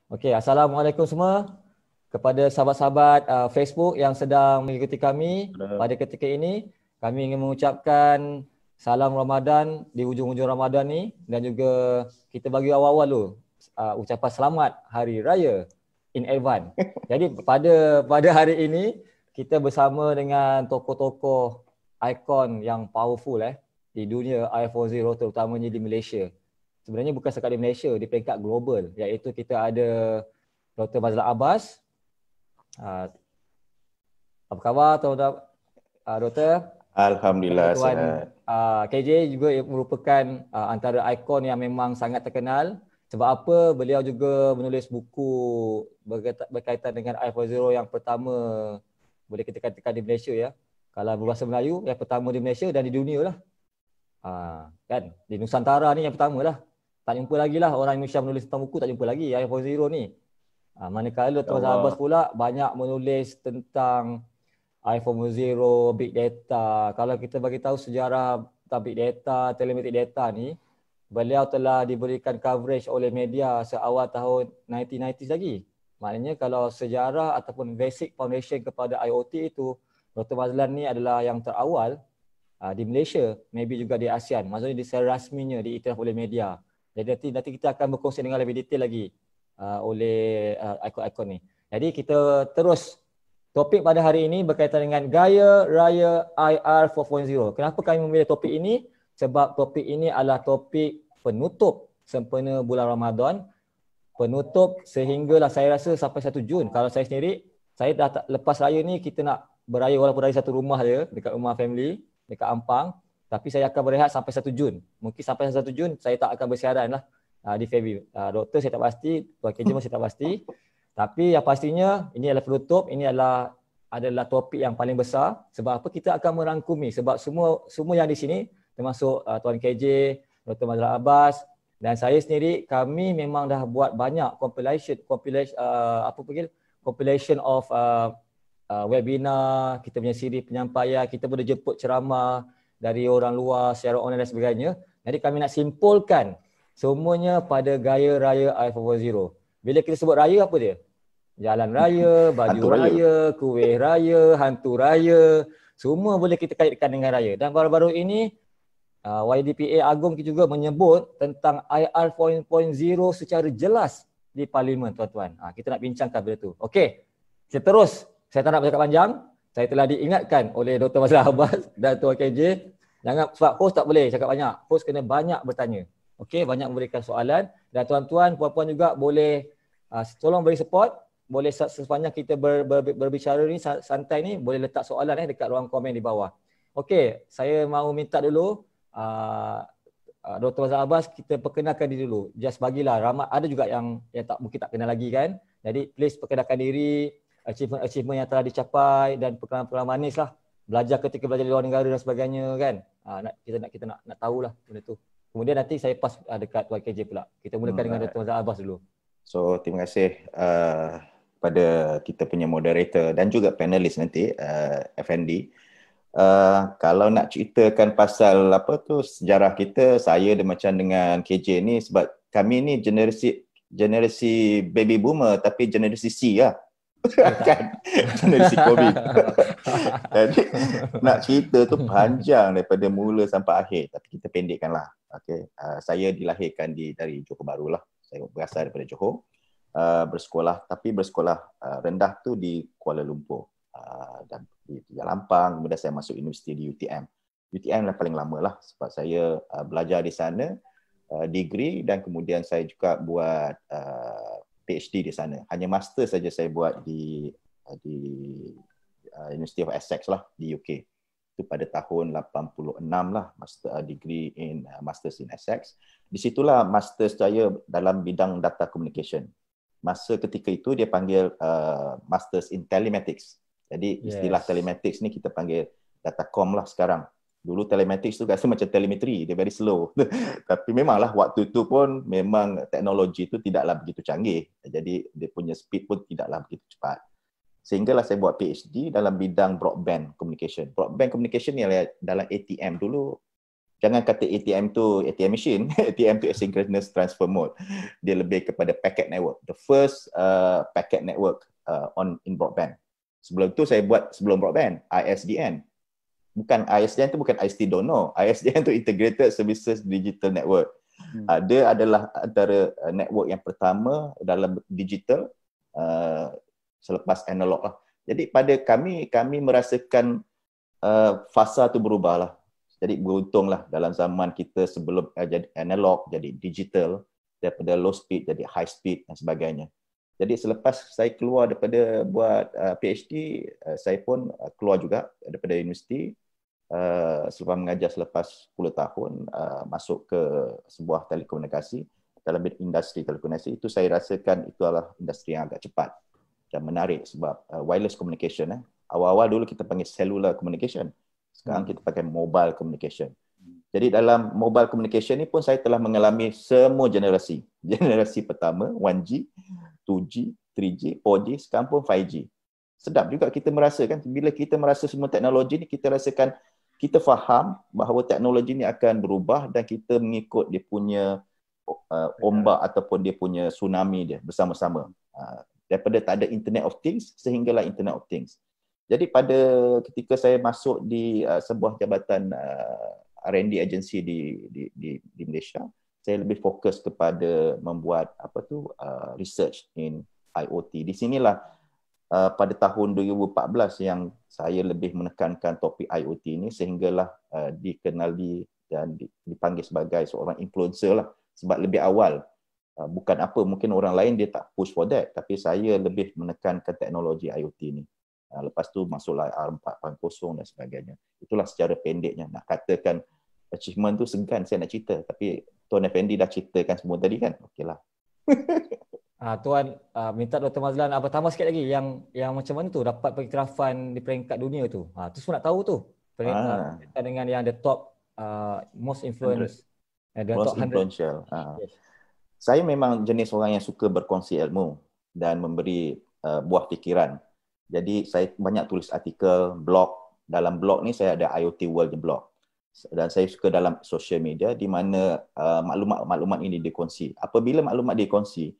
Okey, Assalamualaikum semua kepada sahabat-sahabat Facebook yang sedang mengikuti kami pada ketika ini. Kami ingin mengucapkan salam Ramadan di hujung-hujung Ramadan ni, dan juga kita bagi awal-awal dulu ucapan selamat Hari Raya in advance. Jadi pada hari ini kita bersama dengan tokoh-tokoh ikon yang powerful di dunia i40, terutamanya di Malaysia. Sebenarnya bukan sekadar di Malaysia, di peringkat global, iaitu kita ada Dr. Mazlan Abbas. Apa khabar tuan Doktor? Alhamdulillah Tuan sihat. KJ juga merupakan antara ikon yang memang sangat terkenal. Sebab apa? Beliau juga menulis buku berkaitan dengan i40 yang pertama, boleh kita katakan di Malaysia ya. Kalau berbahasa Melayu, yang pertama di Malaysia dan di dunia lah. Kan? Di Nusantara ni yang pertama lah. Tak jumpa lagi lah orang Indonesia menulis tentang buku, tak jumpa lagi i40 ni. Manakala Tuan Abbas pula banyak menulis tentang i40, big data. Kalau kita bagi tahu sejarah tentang big data, telemetrik data ni, beliau telah diberikan coverage oleh media seawal tahun 1990s lagi. Maknanya kalau sejarah ataupun basic foundation kepada IoT itu, Dr. Mazlan ni adalah yang terawal di Malaysia, maybe juga di ASEAN. Maksudnya di secara rasminya diiktiraf oleh media. Jadi nanti kita akan berkongsi dengan lebih detail lagi oleh ikon-ikon ni. Jadi kita terus topik pada hari ini berkaitan dengan Gaya Raya IR 4.0. Kenapa kami memilih topik ini? Sebab topik ini adalah topik penutup sempena bulan Ramadan. Penutup sehinggalah saya rasa sampai 1 Jun. Kalau saya sendiri, saya dah lepas raya ni kita nak beraya walaupun dari satu rumah je, dekat rumah family, dekat Ampang. Tapi saya akan berehat sampai 1 Jun. Mungkin sampai 1 Jun saya tak akan bersiaran lah di Fairview. Doktor saya tak pasti, Tuan KJ pun saya tak pasti. Tapi yang pastinya ini adalah penutup, ini adalah topik yang paling besar. Sebab apa? Kita akan merangkumi. Sebab semua yang di sini, termasuk Tuan KJ, Dr. Mazlan Abbas dan saya sendiri, kami memang dah buat banyak compilation of webinar, kita punya siri penyampaian, kita boleh jemput ceramah dari orang luar secara online dan sebagainya. Jadi kami nak simpulkan semuanya pada Gaya Raya i40. Bila kita sebut raya, apa dia? Jalan raya, baju raya, kuih raya, hantu raya, semua boleh kita kaitkan dengan raya. Dan baru-baru ini YDPA Agong juga menyebut tentang IR 4.0 secara jelas di Parlimen, tuan-tuan. Kita nak bincangkan benda tu. Okey, saya terus. Saya tak nak bercakap panjang. Saya telah diingatkan oleh Dr. Mazlan Abbas dan Tuan KJ, jangan, sebab host tak boleh cakap banyak. Host kena banyak bertanya. Okey, banyak memberikan soalan. Dan tuan-tuan, puan-puan juga boleh tolong beri support. Boleh sepanjang kita berbicara ni, santai ni, boleh letak soalan dekat ruang komen di bawah. Okey, saya mahu minta dulu Dr. Mazlan Abbas, kita perkenalkan diri dulu. Just bagilah, ramai ada juga yang tak mungkin tak kenal lagi kan. Jadi please perkenalkan diri, achievement yang telah dicapai dan pengalaman manis lah. Belajar ketika belajar di luar negara dan sebagainya kan. Kita nak tahulah benda tu. Kemudian nanti saya pas dekat Tuan KJ pula. Kita mulakan dengan Dr. Mazlan Abbas dulu. So terima kasih pada kita punya moderator dan juga panelis nanti, FND. Kalau nak ceritakan pasal sejarah kita, saya macam dengan KJ ni, sebab kami ni generasi baby boomer tapi generasi C lah. Kan? Generasi COVID. Jadi nak cerita tu panjang daripada mula sampai akhir, tapi kita pendekkan lah. Okay. Saya dilahirkan dari Johor Bahru lah. Saya berasal daripada Johor. Bersekolah rendah tu di Kuala Lumpur. Dan di Lampang, kemudian saya masuk universiti di UTM. UTM lah paling lama lah sebab saya belajar di sana, degree, dan kemudian saya juga buat PhD di sana. Hanya master saja saya buat di University of Essex lah di UK. Itu pada tahun 86 lah, master degree in masters in Essex. Di situlah master saya dalam bidang data communication. Masa ketika itu dia panggil masters in telematics. Jadi istilah telematics ni kita panggil datacom lah sekarang. Dulu telematics tu rasa macam telemetri, dia very slow. Tapi memanglah waktu tu pun memang teknologi tu tidaklah begitu canggih. Jadi dia punya speed pun tidaklah begitu cepat. Sehinggalah saya buat PhD dalam bidang broadband communication. Broadband communication ni dalam ATM dulu. jangan kata ATM tu ATM machine, ATM tu asynchronous transfer mode. Dia lebih kepada packet network. The first packet network in broadband. Sebelum tu saya buat sebelum broadband, ISDN. Bukan ISDN tu bukan I still don't know. ISDN tu Integrated Services Digital Network. Dia adalah antara network yang pertama dalam digital selepas analog lah. Jadi pada kami merasakan fasa tu berubah lah. Jadi beruntunglah dalam zaman kita sebelum jadi analog jadi digital, daripada low speed jadi high speed dan sebagainya. Jadi selepas saya keluar daripada buat PhD, saya pun keluar juga daripada universiti. Selepas mengajar selepas 10 tahun, masuk ke sebuah telekomunikasi, dalam industri telekomunikasi. Itu saya rasakan itu adalah industri yang agak cepat dan menarik sebab wireless communication. Awal-awal dulu kita panggil cellular communication. Sekarang kita pakai mobile communication. Jadi dalam mobile communication ni pun saya telah mengalami semua generasi. Generasi pertama 1G, 2G, 3G, 4G, sekarang pun 5G. Sedap juga kita merasa kan, bila kita merasa semua teknologi ni, kita rasakan, kita faham bahawa teknologi ni akan berubah dan kita mengikut dia punya ombak ataupun dia punya tsunami dia bersama-sama. Daripada tak ada Internet of Things sehinggalah Internet of Things. Jadi pada ketika saya masuk di sebuah jabatan R&D agency di Malaysia, saya lebih fokus kepada membuat research in IoT. Di sinilah pada tahun 2014 yang saya lebih menekankan topik IoT ini sehinggalah dikenali dan dipanggil sebagai seorang influencer lah. Sebab lebih awal, bukan apa, mungkin orang lain dia tak push for that, tapi saya lebih menekankan teknologi IoT ni. Lepas tu masuklah R4.0 dan sebagainya. Itulah secara pendeknya. Nak katakan achievement tu segan saya nak cerita, tapi Tuan Effendi dah ceritakan semua tadi kan. Okeylah. Tuan minta Dr. Mazlan tambah sikit lagi yang macam mana tu dapat pengiktirafan di peringkat dunia tu. Tu semua nak tahu tu. Peringkat dengan yang the top most influence most influential. Yes. Saya memang jenis orang yang suka berkongsi ilmu dan memberi buah fikiran. Jadi saya banyak tulis artikel, blog. Dalam blog ni saya ada IoT World blog. Dan saya suka dalam social media di mana maklumat-maklumat ini dikongsi. Apabila maklumat dikongsi,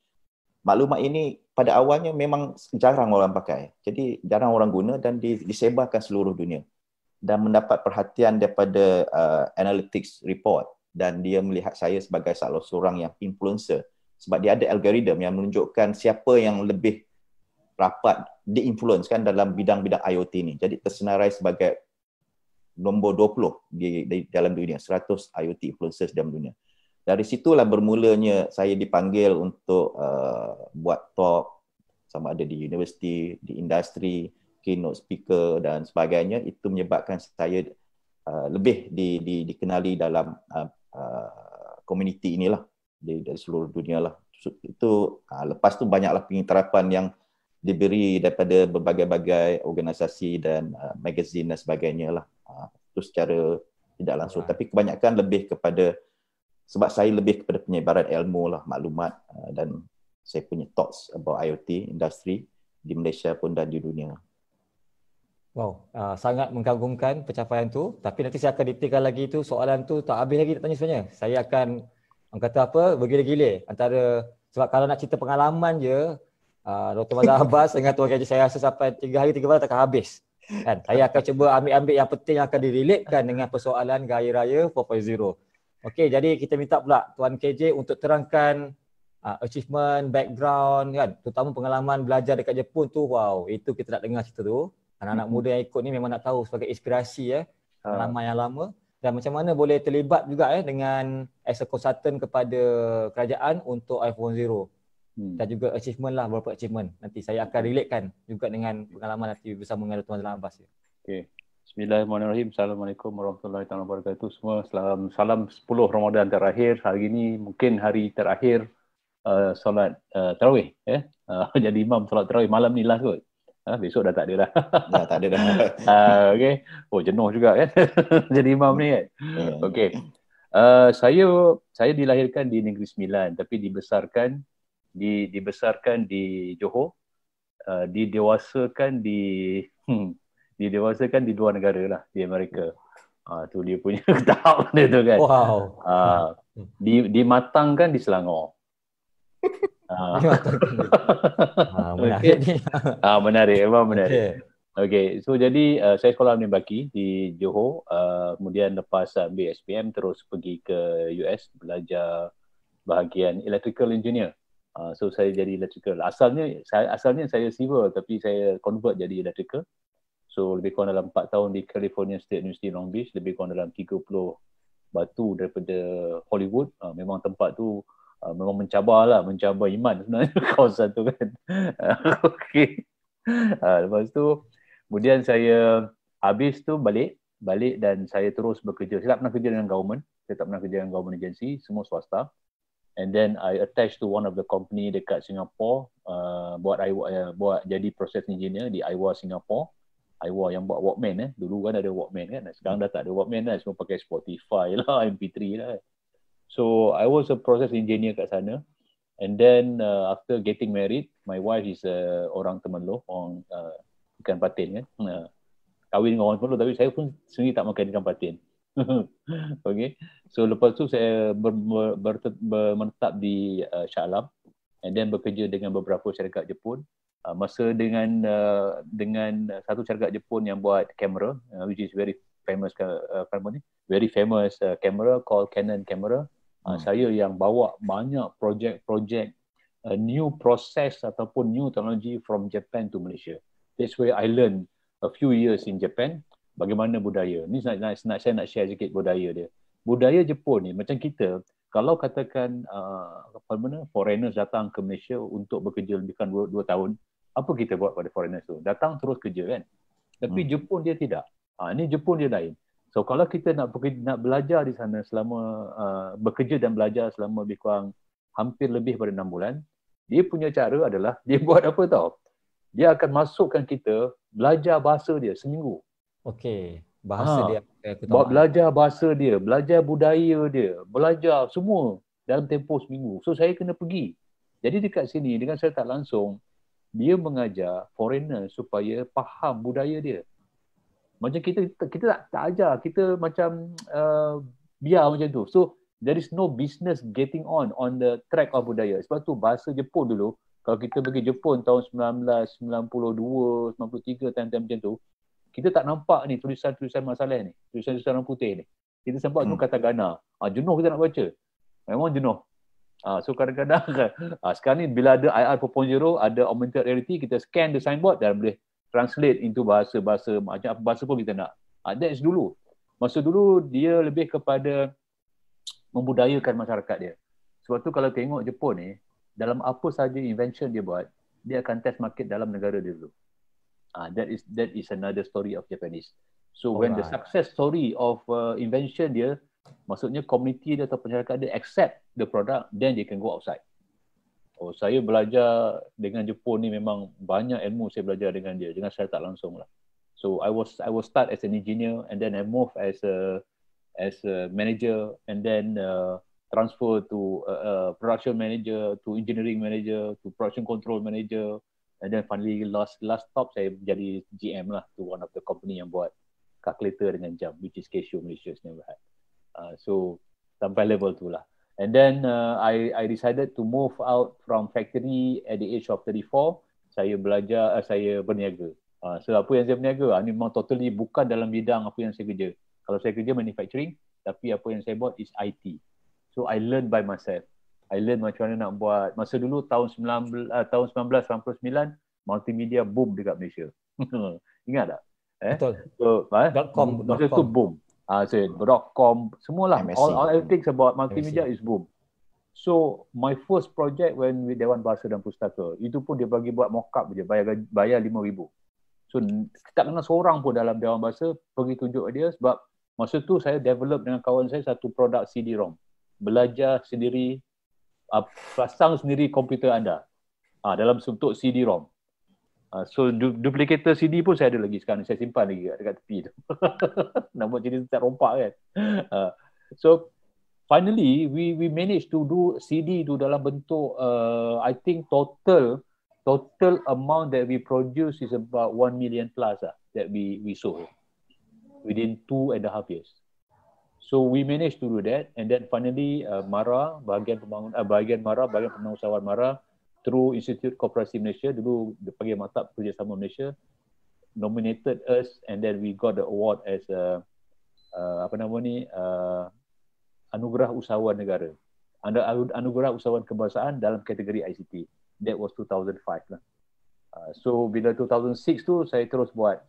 maklumat ini pada awalnya memang jarang orang pakai. Jadi jarang orang guna dan disebarkan seluruh dunia. Dan mendapat perhatian daripada analytics report. Dan dia melihat saya sebagai salah seorang yang influencer. Sebab dia ada algoritma yang menunjukkan siapa yang lebih rapat di-influence kan dalam bidang-bidang IoT ni. Jadi tersenarai sebagai nombor 20 di dalam dunia, 100 IoT influencers dalam dunia. Dari situlah bermulanya saya dipanggil untuk buat talk sama ada di universiti, di industri, keynote speaker dan sebagainya. Itu menyebabkan saya lebih dikenali dalam komuniti inilah dari seluruh dunia lah. Itu lepas tu banyaklah pengiktirafan yang diberi daripada berbagai-bagai organisasi dan magazine dan sebagainya lah. Itu secara tidak langsung. Tapi kebanyakan lebih kepada, sebab saya lebih kepada penyebaran ilmu lah, maklumat dan saya punya thoughts about IoT industri di Malaysia pun dan di dunia. Wow, sangat mengagumkan pencapaian tu. Tapi nanti saya akan detailkan lagi tu, soalan tu tak habis lagi nak tanya sebenarnya. Saya akan, orang kata apa, bergila-gila antara, sebab kalau nak cerita pengalaman je, Dr. Mazlan Abbas dengan Tuan KJ saya rasa sampai 3 hari 3 malam takkan habis. Kan? Saya akan cuba ambil yang penting yang akan direlatekan dengan persoalan Gaya Raya 4.0. Okey, jadi kita minta pula Tuan KJ untuk terangkan achievement, background kan, terutama pengalaman belajar dekat Jepun tu. Wow, itu kita nak dengar cerita tu. Anak-anak muda yang ikut ni memang nak tahu sebagai inspirasi pengalaman yang lama dan macam mana boleh terlibat juga dengan as a consultant kepada kerajaan untuk iPhone Zero. Dan juga achievement lah, beberapa achievement. Nanti saya akan relatekan juga dengan pengalaman nanti bersama dengan Dr. Mazlan Abbas. Okay. Bismillahirrahmanirrahim. Assalamualaikum warahmatullahi wabarakatuh semua. Salam 10 Ramadan terakhir. Hari ini mungkin hari terakhir solat tarawih. Jadi imam solat tarawih malam ni lah kot. Besok dah tak ada dah. Tak ada dah. Okay. Oh, jenuh juga kan jadi imam ni kan. Okay. Saya dilahirkan di Negeri Sembilan tapi dibesarkan di Johor, didewasakan di luar negara lah, di Amerika. Tu dia punya tahap dia tu kan. Wow. Dimatangkan di Selangor. Menarik ni. Menarik, memang menarik. Okay. Okay, so jadi saya sekolah Baki di Johor, kemudian lepas ambil SPM terus pergi ke US belajar bahagian electrical engineer. So saya jadi electrical. Asalnya saya civil tapi saya convert jadi electrical. So lebih kurang dalam 4 tahun di California State University Long Beach, lebih kurang dalam 30 batu daripada Hollywood. Memang tempat tu memang mencabar iman sebenarnya kawasan tu kan. Okay. Lepas tu kemudian saya habis tu balik dan saya terus bekerja. Saya tak pernah kerja dengan government, saya tak pernah kerja dengan government agency, semua swasta. And then I attached to one of the company dekat Singapore, buat jadi process engineer di Aiwa Singapore. Aiwa yang buat Walkman dulu kan ada Walkman kan, sekarang dah tak ada Walkman dah, semua pakai Spotify lah, MP3 lah. So I was a process engineer kat sana. And then after getting married, my wife is orang Temenloh, orang ikan patin kan. Kahwin dengan orang Temenloh tapi saya pun sendiri tak makan ikan patin. Okay. So lepas tu saya menetap di Shah Alam and then bekerja dengan beberapa syarikat Jepun. Masa dengan satu syarikat Jepun yang buat kamera, which is very famous kamera called Canon camera. Saya yang bawa banyak projek new process ataupun new technology from Japan to Malaysia. That's where I learned a few years in Japan. Bagaimana budaya. Ni saya nak share sikit budaya dia. Budaya Jepun ni macam kita, kalau katakan foreigners datang ke Malaysia untuk bekerja lebih kurang 2 tahun, apa kita buat pada foreigners tu? Datang terus kerja kan. Tapi Jepun dia tidak. Ni Jepun dia lain. So kalau kita nak belajar di sana selama bekerja dan belajar selama lebih kurang hampir lebih pada 6 bulan, dia punya cara adalah dia buat apa tau? Dia akan masukkan kita belajar bahasa dia seminggu. Okey, bahasa dia. Belajar bahasa dia, belajar budaya dia, belajar semua dalam tempoh seminggu. So saya kena pergi. Jadi dekat sini dengan saya tak langsung, dia mengajar foreigner supaya faham budaya dia. Macam kita tak ajar, kita macam biar macam tu. So there is no business getting on the track of budaya. Sebab tu bahasa Jepun dulu, kalau kita pergi Jepun tahun 1992, 93, time-time macam tu, kita tak nampak ni tulisan-tulisan masalah ni, tulisan-tulisan orang putih ni. Kita sampai tu katakana. Jenuh kita nak baca. Memang jenuh. So kadang-kadang sekarang ni bila ada IR 4.0, ada augmented reality, kita scan the signboard dan boleh translate into bahasa-bahasa macam apa bahasa pun kita nak. That's dulu. Masa dulu dia lebih kepada membudayakan masyarakat dia. Sebab tu kalau tengok Jepun ni, dalam apa saja invention dia buat, dia akan test market dalam negara dia dulu. That is another story of Japanese. So when the success story of invention dia, maksudnya community dia atau masyarakat dia accept the product, then they can go outside. Saya belajar dengan Jepun ni memang banyak ilmu saya belajar dengan dia, dengan saya tak langsung lah. So I was start as an engineer and then I move as a manager and then transfer to production manager, to engineering manager, to production control manager. And then finally last stop saya jadi GM lah to one of the company yang buat calculator dengan jam, which is Casio Malaysia never had. So sampai level tu lah. And then I decided to move out from factory at the age of 34. Saya belajar, saya berniaga. So apa yang saya berniaga, ni memang totally bukan dalam bidang apa yang saya kerja. Kalau saya kerja manufacturing, tapi apa yang saya buat is IT. So I learn by myself. I learn macam mana nak buat. Masa dulu tahun 1999 multimedia boom dekat Malaysia. Ingat tak? Betul. So, masa tu boom. .com semualah. All everything about multimedia is boom. So my first project when with Dewan Bahasa dan Pustaka, itu pun dia bagi buat mock-up je, bayar 5,000. So tak kena seorang pun dalam Dewan Bahasa pergi tunjuk dia sebab masa tu saya develop dengan kawan saya satu produk CD-ROM. Belajar sendiri, pasang sendiri komputer anda dalam bentuk CD-ROM. So duplicator CD pun saya ada lagi sekarang, saya simpan lagi dekat tepi tu. Nak buat jadi tak rompak kan. So finally we managed to do CD tu dalam bentuk I think total amount that we produce is about 1 million plus that we sold within 2.5 years. So we managed to do that, and then finally MARA, bahagian pengusahawan MARA through Institute Koperasi Malaysia, dulu dipanggil Maktab Kerjasama Malaysia, nominated us, and then we got the award as anugerah usahawan negara, anugerah usahawan kebangsaan dalam kategori ICT. That was 2005 lah. So bila 2006 tu saya terus buat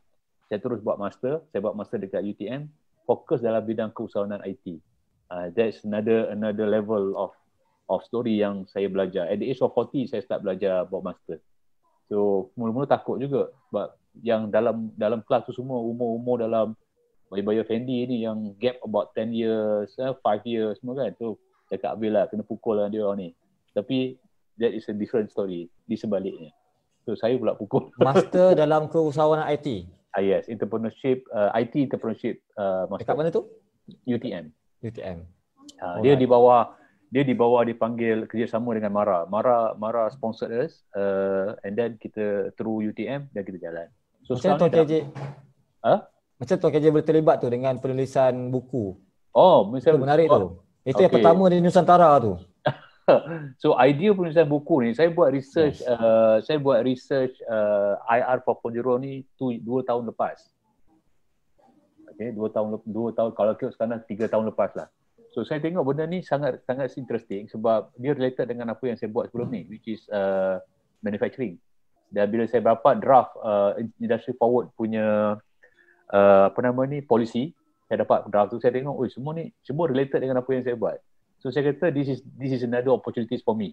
master. Saya buat master dekat UTM, fokus dalam bidang keusahawanan IT. That's another level of story yang saya belajar. At the age of 40 saya start belajar buat master. So mula-mula takut juga sebab yang dalam kelas tu semua umur dalam Bayu Fendi ni yang gap about 10 years, 5 years semua kan. Tu cakap habis lah, kena pukul lah dia orang ni. Tapi that is a different story di sebaliknya. So saya pula pukul. Master dalam keusahawanan IT? Yes, entrepreneurship, IT entrepreneurship master. Dekat mana tu? UTM. Dia di bawah dipanggil kerjasama dengan MARA sponsored us, and then kita through UTM dan kita jalan. So macam Tuan KJ? Macam Tuan KJ boleh terlibat tu dengan penulisan buku? Oh, misalnya itu menarik tu. Itu yang pertama di Nusantara tu. So idea penulisan buku ni saya buat research, IR 4.0 ni 2 tahun lepas. Okay, 2 tahun kalau kira sekarang 3 tahun lepas lah. So saya tengok benda ni sangat interesting sebab dia related dengan apa yang saya buat sebelum ni, which is manufacturing. Dan bila saya dapat draft industry forward punya policy, saya dapat draft tu, saya tengok semua related dengan apa yang saya buat. So saya kata this is another opportunities for me.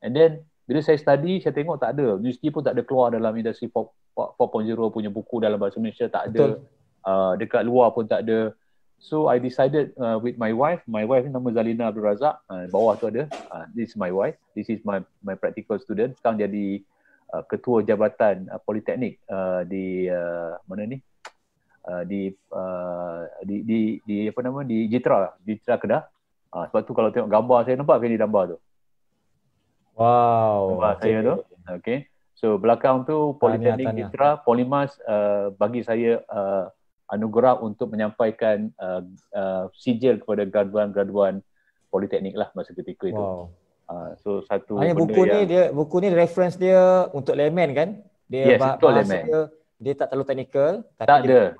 And then bila saya study, saya tengok tak ada, universiti pun tak ada keluar dalam industri 4.0 punya buku dalam bahasa Malaysia, tak ada. Dekat luar pun tak ada. So I decided with my wife ni nama Zalina Abdul Razak, bawah tu ada, this is my wife, this is my practical student, sekarang jadi ketua jabatan politeknik di mana ni, di Jitra Kedah. Sebab tu kalau tengok gambar saya, nampak kan di gambar tu. Wow. Gambar saya tu. Okay. So belakang tu Politeknik Jitra, Polimas bagi saya anugerah untuk menyampaikan sijil kepada graduan Politeknik lah masa ketika itu. Wow. So satu buku ni reference dia untuk layman kan? Dia bahasa dia tak terlalu teknikal, tak ada.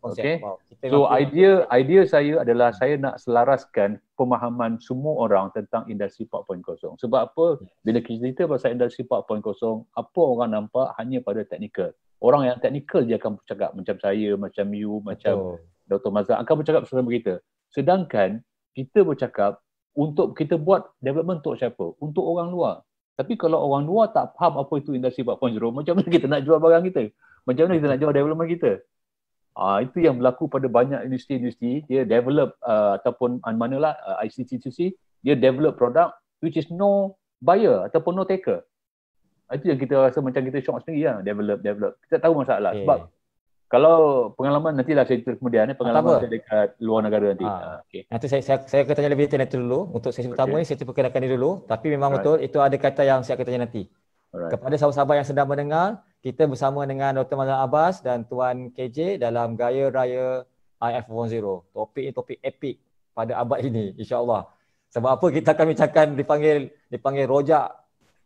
Okay. So idea saya adalah saya nak selaraskan pemahaman semua orang tentang industri 4.0. Sebab apa? Bila kita cerita pasal industri 4.0, apa orang nampak hanya pada teknikal. Orang yang teknikal dia akan bercakap macam saya, macam you, macam Dr. Mazhar akan bercakap bersama kita. Sedangkan kita bercakap untuk kita buat development untuk siapa? Untuk orang luar. Tapi kalau orang luar tak faham apa itu industri 4.0, macam mana kita nak jual barang kita? Macam mana kita nak jual development kita? Itu yang berlaku pada banyak industri, dia develop ataupun manalah ICT institusi, dia develop produk which is no buyer ataupun no taker. Itu yang kita rasa macam kita shock sendiri lah, develop. Kita tahu masalah. Sebab kalau pengalaman nantilah saya cerita kemudian, pengalaman saya dekat luar negara nanti. Nanti saya akan tanya lebih detail nanti dulu. Untuk sesi pertama ni saya perkenalkan dia dulu. Tapi memang betul, itu ada kata yang saya akan tanya nanti. Kepada sahabat-sahabat yang sedang mendengar, kita bersama dengan Dr. Mazhar Abbas dan Tuan KJ dalam Gaya Raya IF 4.0. Topik ini topik epik pada abad ini, insya-Allah. Sebab apa kita akan bincangkan dipanggil rojak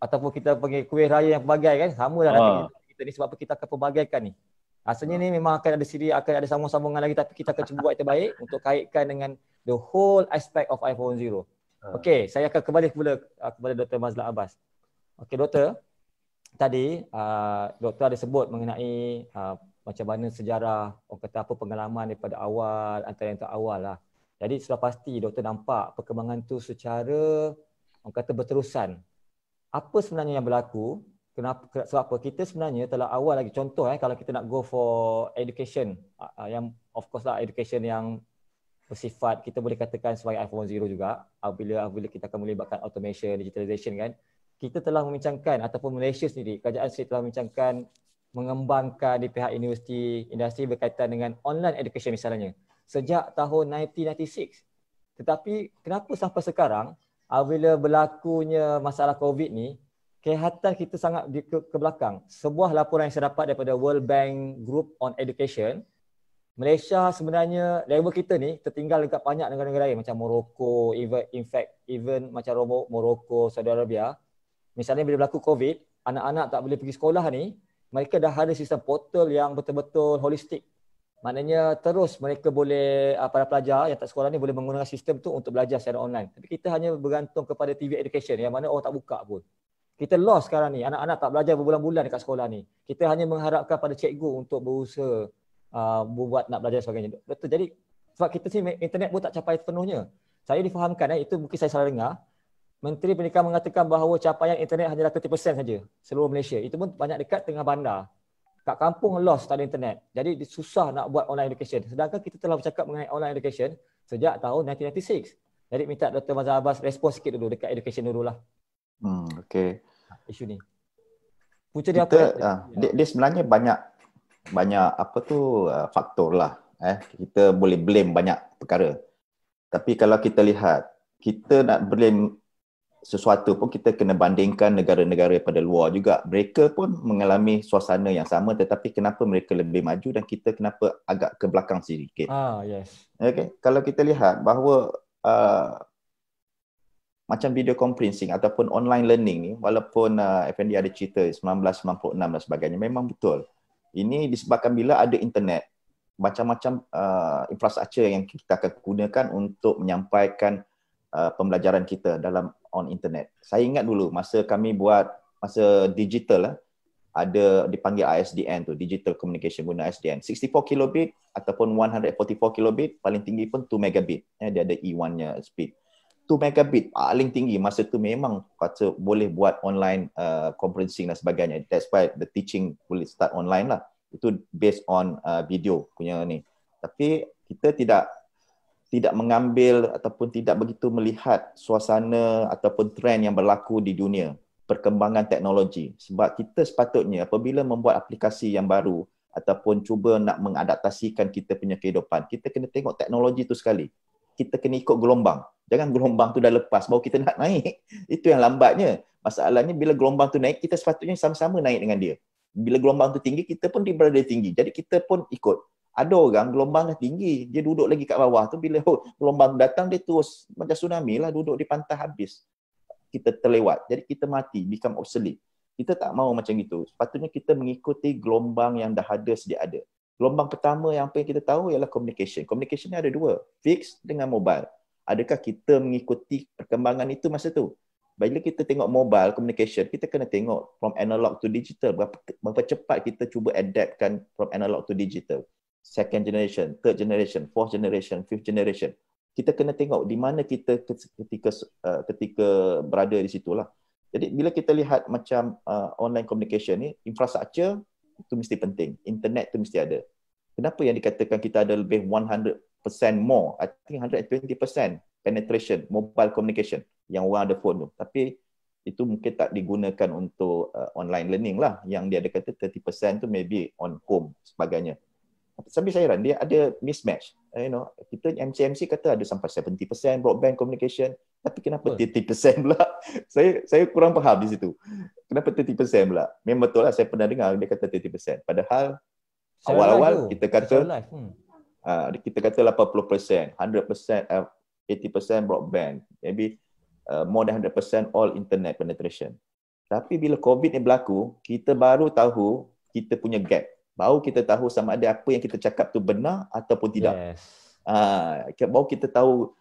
ataupun kita panggil kuih raya yang pelbagai kan? Sama lah nanti kita ni, sebab apa kita akan pelbagaikan ni. Rasanya ni memang akan ada sambung-sambungan lagi, tapi kita akan cuba buat yang terbaik untuk kaitkan dengan the whole aspect of IF 4.0. Okey, saya akan kembali kepada Dr. Mazhar Abbas. Okey, Doktor. Tadi doktor ada sebut mengenai macam mana sejarah, orang kata apa pengalaman daripada awal, antara yang terawal lah. Jadi sudah pasti doktor nampak perkembangan tu secara orang kata berterusan. Apa sebenarnya yang berlaku? Kenapa? Sebab apa? Kita sebenarnya telah awal lagi, contoh kalau kita nak go for education, yang of course lah education yang bersifat kita boleh katakan sebagai IF 4.0 juga, apabila kita akan melibatkan automation, digitalization kan. Kita telah membincangkan ataupun Malaysia sendiri, kerajaan sendiri telah membincangkan mengembangkan di pihak universiti, industri berkaitan dengan online education misalnya sejak tahun 1996. Tetapi kenapa sampai sekarang apabila berlakunya masalah COVID ni, kelihatan kita sangat ke belakang. Sebuah laporan yang saya dapat daripada World Bank Group on Education Malaysia sebenarnya level kita ni tertinggal dekat banyak negara-negara lain macam Morocco, even macam Morocco, Saudi Arabia. Misalnya bila berlaku COVID, anak-anak tak boleh pergi sekolah ni, mereka dah ada sistem portal yang betul-betul holistik. Maknanya terus mereka boleh, para pelajar yang tak sekolah ni boleh menggunakan sistem tu untuk belajar secara online. Tapi kita hanya bergantung kepada TV education yang mana orang tak buka pun. Kita lost sekarang ni, anak-anak tak belajar berbulan-bulan dekat sekolah ni. Kita hanya mengharapkan pada cikgu untuk berusaha buat nak belajar sebagainya. Betul. Jadi sebab kita sini internet pun tak capai sepenuhnya. Saya difahamkan, itu mungkin saya salah dengar. Menteri Pendidikan mengatakan bahawa capaian internet hanyalah 30% saja seluruh Malaysia. Itu pun banyak dekat tengah bandar. Kat kampung lost tak ada internet. Jadi susah nak buat online education. Sedangkan kita telah bercakap mengenai online education sejak tahun 1996. Jadi minta Dr. Mazhar Abbas respon sikit dulu dekat education dululah. Okey. Isu ni. Punca dia Kita, apa? dia sebenarnya banyak faktor lah. Kita boleh blame banyak perkara. Tapi kalau kita lihat, kita nak blame sesuatu pun kita kena bandingkan negara-negara pada luar juga. Mereka pun mengalami suasana yang sama, tetapi kenapa mereka lebih maju dan kita kenapa agak ke belakang sedikit. Yes. Okay. Kalau kita lihat bahawa macam video conferencing ataupun online learning ni, walaupun FND ada cerita 1996 dan sebagainya, memang betul. Ini disebabkan bila ada internet, macam-macam infrastruktur yang kita akan gunakan untuk menyampaikan pembelajaran kita dalam on internet. Saya ingat dulu masa kami buat masa digital lah, ada dipanggil ISDN tu, Digital Communication guna ISDN. 64 kilobit ataupun 144 kilobit, paling tinggi pun 2 megabit. Dia ada E1-nya speed. 2 megabit paling tinggi masa tu memang kata boleh buat online conferencing dan sebagainya. That's why the teaching boleh start online lah. Itu based on video punya ni. Tapi kita tidak mengambil ataupun tidak begitu melihat suasana ataupun trend yang berlaku di dunia, perkembangan teknologi. Sebab kita sepatutnya apabila membuat aplikasi yang baru ataupun cuba nak mengadaptasikan kita punya kehidupan, kita kena tengok teknologi tu sekali. Kita kena ikut gelombang. Jangan gelombang tu dah lepas baru kita nak naik. Itu yang lambatnya. Masalahnya bila gelombang tu naik, kita sepatutnya sama-sama naik dengan dia. Bila gelombang tu tinggi, kita pun berada tinggi. Jadi kita pun ikut. Ada orang gelombang dah tinggi, dia duduk lagi kat bawah tu, bila gelombang datang dia terus macam tsunami lah, duduk di pantai habis. Kita terlewat, jadi kita mati, become obsolete. Kita tak mahu macam itu. Sepatutnya kita mengikuti gelombang yang dah ada sedia ada. Gelombang pertama yang kita tahu ialah communication. Communication ni ada dua, fixed dengan mobile. Adakah kita mengikuti perkembangan itu masa tu? Bila kita tengok mobile communication, kita kena tengok from analog to digital. Berapa cepat kita cuba adaptkan from analog to digital. Second generation, third generation, fourth generation, fifth generation. Kita kena tengok di mana kita ketika berada di situlah. Jadi bila kita lihat macam online communication ni, infrastruktur itu mesti penting. Internet tu mesti ada. Kenapa yang dikatakan kita ada lebih 100% more, I think 120% penetration mobile communication yang orang ada phone tu. Tapi itu mungkin tak digunakan untuk online learning lah. Yang dia ada kata 30% tu maybe on home sebagainya. Sambil saya heran, dia ada mismatch. Kita MCMC kata ada sampai 70% broadband communication, tapi kenapa 30% pula? Saya kurang faham di situ. Kenapa 30% pula? Memang betul lah, saya pernah dengar dia kata 30%. Padahal awal-awal kita kata kita kata 80%, 100%, 80% broadband, maybe more than 100% all internet penetration. Tapi bila COVID ni berlaku, kita baru tahu kita punya gap. Baru kita tahu sama ada apa yang kita cakap tu benar ataupun tidak. Baru kita tahu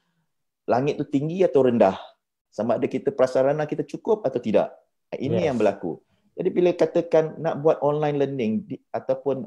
langit tu tinggi atau rendah. Sama ada kita prasarana kita cukup atau tidak. Ini yang berlaku. Jadi bila katakan nak buat online learning ataupun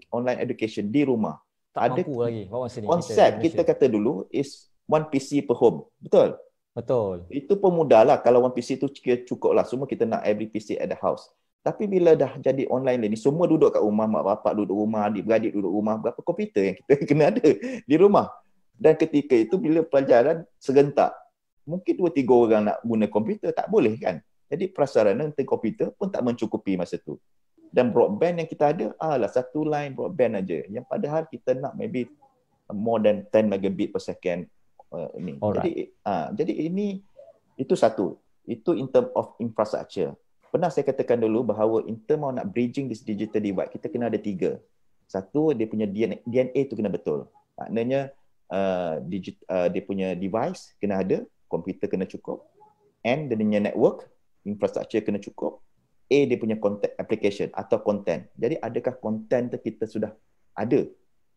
online education di rumah, tak ada mampu lagi. konsep kita kata dulu is one PC per home. Betul? Betul. Itu pun mudah lah. Kalau one PC tu cukup lah. Semua kita nak every PC at the house. Tapi bila dah jadi online learning, semua duduk kat rumah, mak bapak duduk rumah, adik-beradik duduk rumah, berapa komputer yang kita kena ada di rumah. Dan ketika itu bila pelajaran serentak, mungkin 2-3 orang nak guna komputer, tak boleh kan? Jadi prasarana untuk komputer pun tak mencukupi masa tu. Dan broadband yang kita ada, satu line broadband aja. Yang padahal kita nak maybe more than 10 megabit per second. Jadi ini, itu satu. Itu in term of infrastructure. Pernah saya katakan dulu bahawa in term of nak bridging this digital divide, kita kena ada 3. Satu, dia punya DNA tu kena betul. Maknanya dia punya device kena ada, komputer kena cukup, N dia punya network, infrastructure kena cukup, A dia punya content application atau content. Jadi adakah content tu kita sudah ada?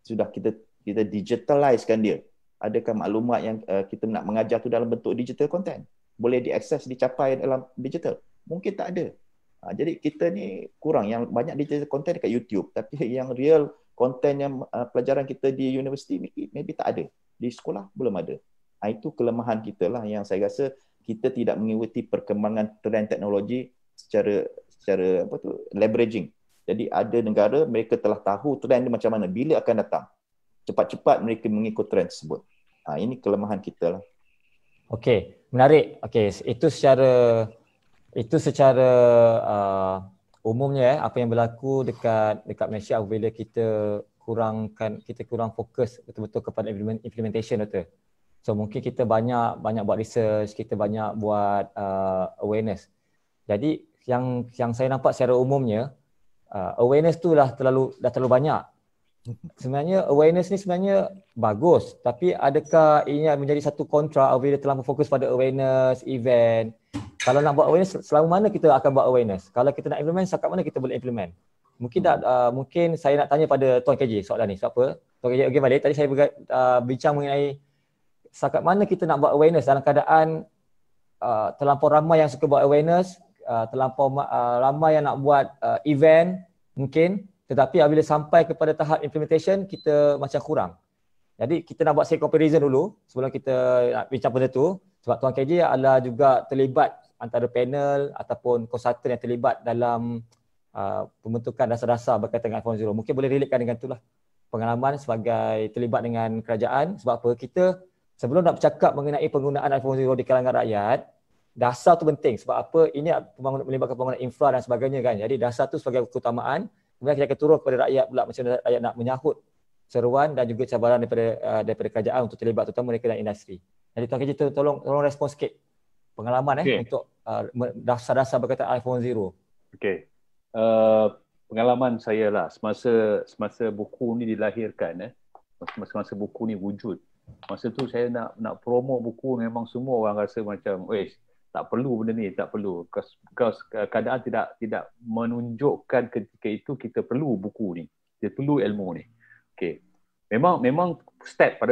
Sudah kita digitalizekan dia? Adakah maklumat yang kita nak mengajar tu dalam bentuk digital content? Boleh diakses, dicapai dalam digital? Mungkin tak ada. Jadi kita ni kurang, yang banyak digital content dekat YouTube, tapi yang real content yang pelajaran kita di universiti maybe tak ada. Di sekolah belum ada. Itu kelemahan kita lah, yang saya rasa kita tidak mengikuti perkembangan trend teknologi secara leveraging. Jadi ada negara mereka telah tahu trend dia macam mana, bila akan datang. Cepat-cepat mereka mengikut trend tersebut. Ini kelemahan kita lah. Okey, menarik. Okey, itu secara umumnya apa yang berlaku dekat Malaysia apabila kita kurang fokus betul-betul kepada implementation betul. So mungkin kita banyak buat research, kita banyak buat awareness. Jadi yang saya nampak secara umumnya awareness tu dah terlalu banyak. Sebenarnya awareness ni sebenarnya bagus, tapi adakah ini menjadi satu kontra apabila terlalu fokus pada awareness, event? Kalau nak buat awareness, selama mana kita akan buat awareness? Kalau kita nak implement, setakat mana kita boleh implement? Mungkin saya nak tanya pada Tuan KJ soalan ni. Sebab apa? Tuan KJ, okey balik. Tadi saya bincang mengenai setakat mana kita nak buat awareness dalam keadaan terlampau ramai yang suka buat awareness, terlampau ramai yang nak buat event mungkin, tetapi apabila sampai kepada tahap implementation kita macam kurang. Jadi kita nak buat set comparison dulu sebelum kita nak bincang benda tu, sebab Tuan KJ adalah juga terlibat antara panel ataupun konsultan yang terlibat dalam pembentukan dasar-dasar berkaitan dengan iPhone Zero. Mungkin boleh relatekan dengan itulah pengalaman sebagai terlibat dengan kerajaan. Sebab apa? Kita sebelum nak bercakap mengenai penggunaan iPhone Zero di kalangan rakyat, dasar tu penting. Sebab apa? Ini melibatkan pembangunan infra dan sebagainya kan. Jadi dasar tu sebagai keutamaan. Kemudian kita akan turun kepada rakyat pula macam mana rakyat nak menyahut seruan dan juga cabaran daripada kerajaan untuk terlibat, terutama mereka dalam industri. Jadi Tuan KJ tolong respon sikit pengalaman untuk dasar-dasar berkaitan iPhone Zero. Okey. Pengalaman saya lah semasa buku ni dilahirkan, masa buku ni wujud. Masa tu saya nak promo buku, memang semua orang rasa macam tak perlu benda ni, tak perlu. Because keadaan tidak menunjukkan ketika itu kita perlu buku ni. Kita perlu ilmu ni. Okey. Memang step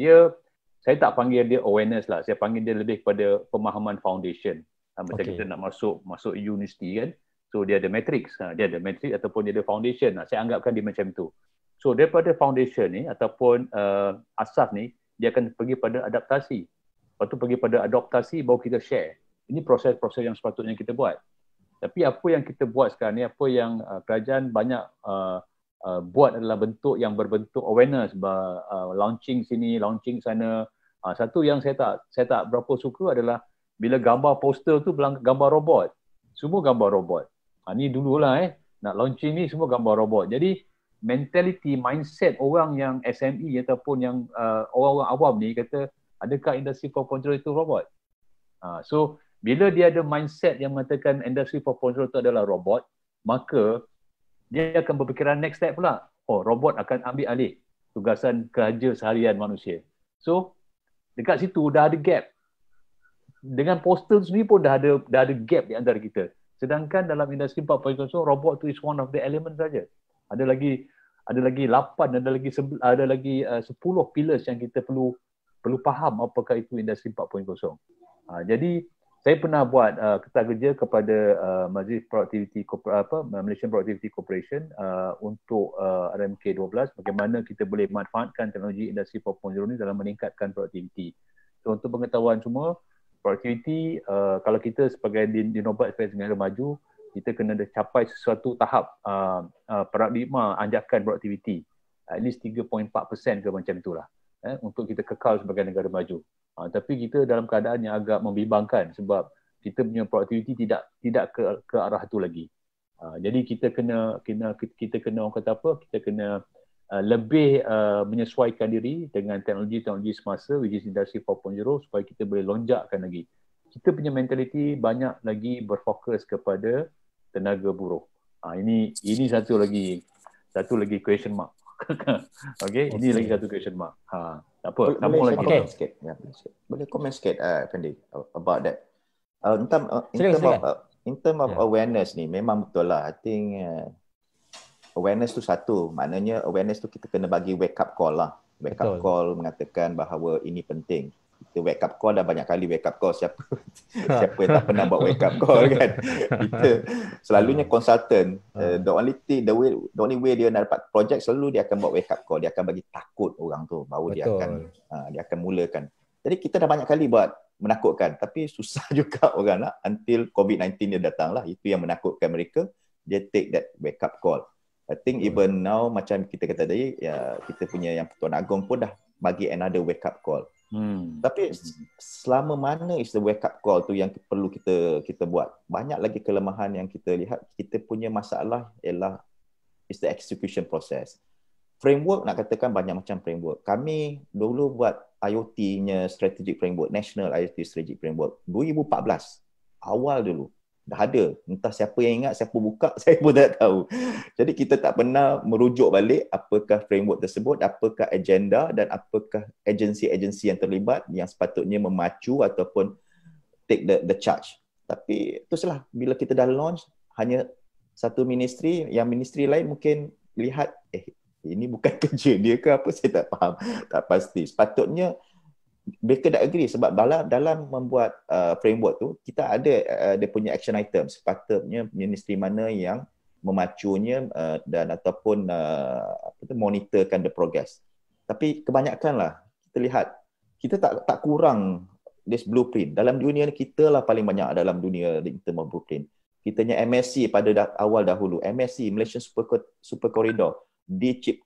dia, saya tak panggil dia awareness lah. Saya panggil dia lebih kepada pemahaman foundation. Macam kita nak masuk universiti kan. So dia ada matrix. Dia ada matrix ataupun dia ada foundation. Saya anggapkan dia macam tu. So daripada foundation ni ataupun asas ni, dia akan pergi pada adaptasi. Lepas tu pergi pada adaptasi, baru kita share. Ini proses-proses yang sepatutnya kita buat. Tapi apa yang kita buat sekarang ni, apa yang kerajaan banyak buat adalah bentuk yang berbentuk awareness, launching sini, launching sana. Satu yang saya tak berapa suka adalah bila gambar poster tu gambar robot. Semua gambar robot. Ni dululah nak launching ni semua gambar robot. Jadi mentality, mindset orang yang SME ataupun yang orang-orang awam ni kata, adakah industri 4.0 itu robot? So bila dia ada mindset yang mengatakan industri 4.0 itu adalah robot, maka dia akan berfikiran next step pula. Robot akan ambil alih tugasan kerja seharian manusia. So dekat situ dah ada gap. Dengan poster sendiri pun dah ada gap di antara kita. Sedangkan dalam industri 4.0 robot tu is one of the element saja. Ada lagi 8, ada lagi 10 pillars yang kita perlu faham apakah itu industri 4.0. Jadi saya pernah buat kertas kerja kepada Majlis Productivity Malaysian Productivity Corporation untuk RMK 12, bagaimana kita boleh manfaatkan teknologi industri 4.0 ni dalam meningkatkan produktiviti. So untuk pengetahuan semua, productivity kalau kita sebagai dinobat sebagai negara maju, kita kena capai sesuatu tahap paradigma anjakan produktiviti at least 3.4% ke macam itulah untuk kita kekal sebagai negara maju. Tapi kita dalam keadaan yang agak membimbangkan sebab kita punya produktiviti tidak ke arah itu lagi. Jadi kita kena orang kata apa? Kita kena lebih menyesuaikan diri dengan teknologi semasa, which is industri 4.0, supaya kita boleh lonjakkan lagi. Kita punya mentality banyak lagi berfokus kepada tenaga buruh. Ini satu lagi satu lagi question mark. Okay, ini lagi satu question mark. Tak apa, sambung lagi. Boleh sikit. Ya, boleh komen sikit, Fendi, about that. In term of awareness ni, memang betul lah. I think awareness tu satu. Maknanya awareness tu kita kena bagi wake up call lah. Wake up call mengatakan bahawa ini penting. Kita wake up call dah banyak kali wake up call. Siapa yang tak pernah buat wake up call kan? Kita selalunya consultant. The only way dia nak dapat project, selalu dia akan buat wake up call. Dia akan bagi takut orang tu. Baru dia akan mulakan. Jadi kita dah banyak kali buat menakutkan. Tapi susah juga orang nak until COVID-19 dia datang lah. Itu yang menakutkan mereka. Dia take that wake up call. I think even now macam kita kata tadi, ya, kita punya yang Tuan Agong pun dah bagi another wake up call. Tapi selama mana is the wake up call tu yang perlu kita buat. Banyak lagi kelemahan yang kita lihat. Kita punya masalah ialah is the execution process. Framework, nak katakan banyak macam framework. Kami dulu buat IoT-nya strategic framework, National IoT Strategic Framework 2014. Awal dulu. Dah ada. Entah siapa yang ingat, siapa buka, saya pun tak tahu. Jadi kita tak pernah merujuk balik apakah framework tersebut, apakah agenda dan apakah agensi-agensi yang terlibat yang sepatutnya memacu ataupun take the charge. Tapi itu salah. Bila kita dah launch, hanya satu ministry, yang ministry lain mungkin lihat, ini bukan kerja dia ke apa, saya tak faham. Tak pasti. Sepatutnya mereka dah agree sebab dalam membuat framework tu kita ada dia punya action item. Sepatutnya ministry mana yang memacunya dan ataupun monitorkan the progress. Tapi kebanyakan lah kita lihat kita tak kurang this blueprint. Dalam dunia ni kita lah paling banyak dalam dunia in term of blueprint. Kitanya MSC pada awal dahulu, MSC Malaysian Super Corridor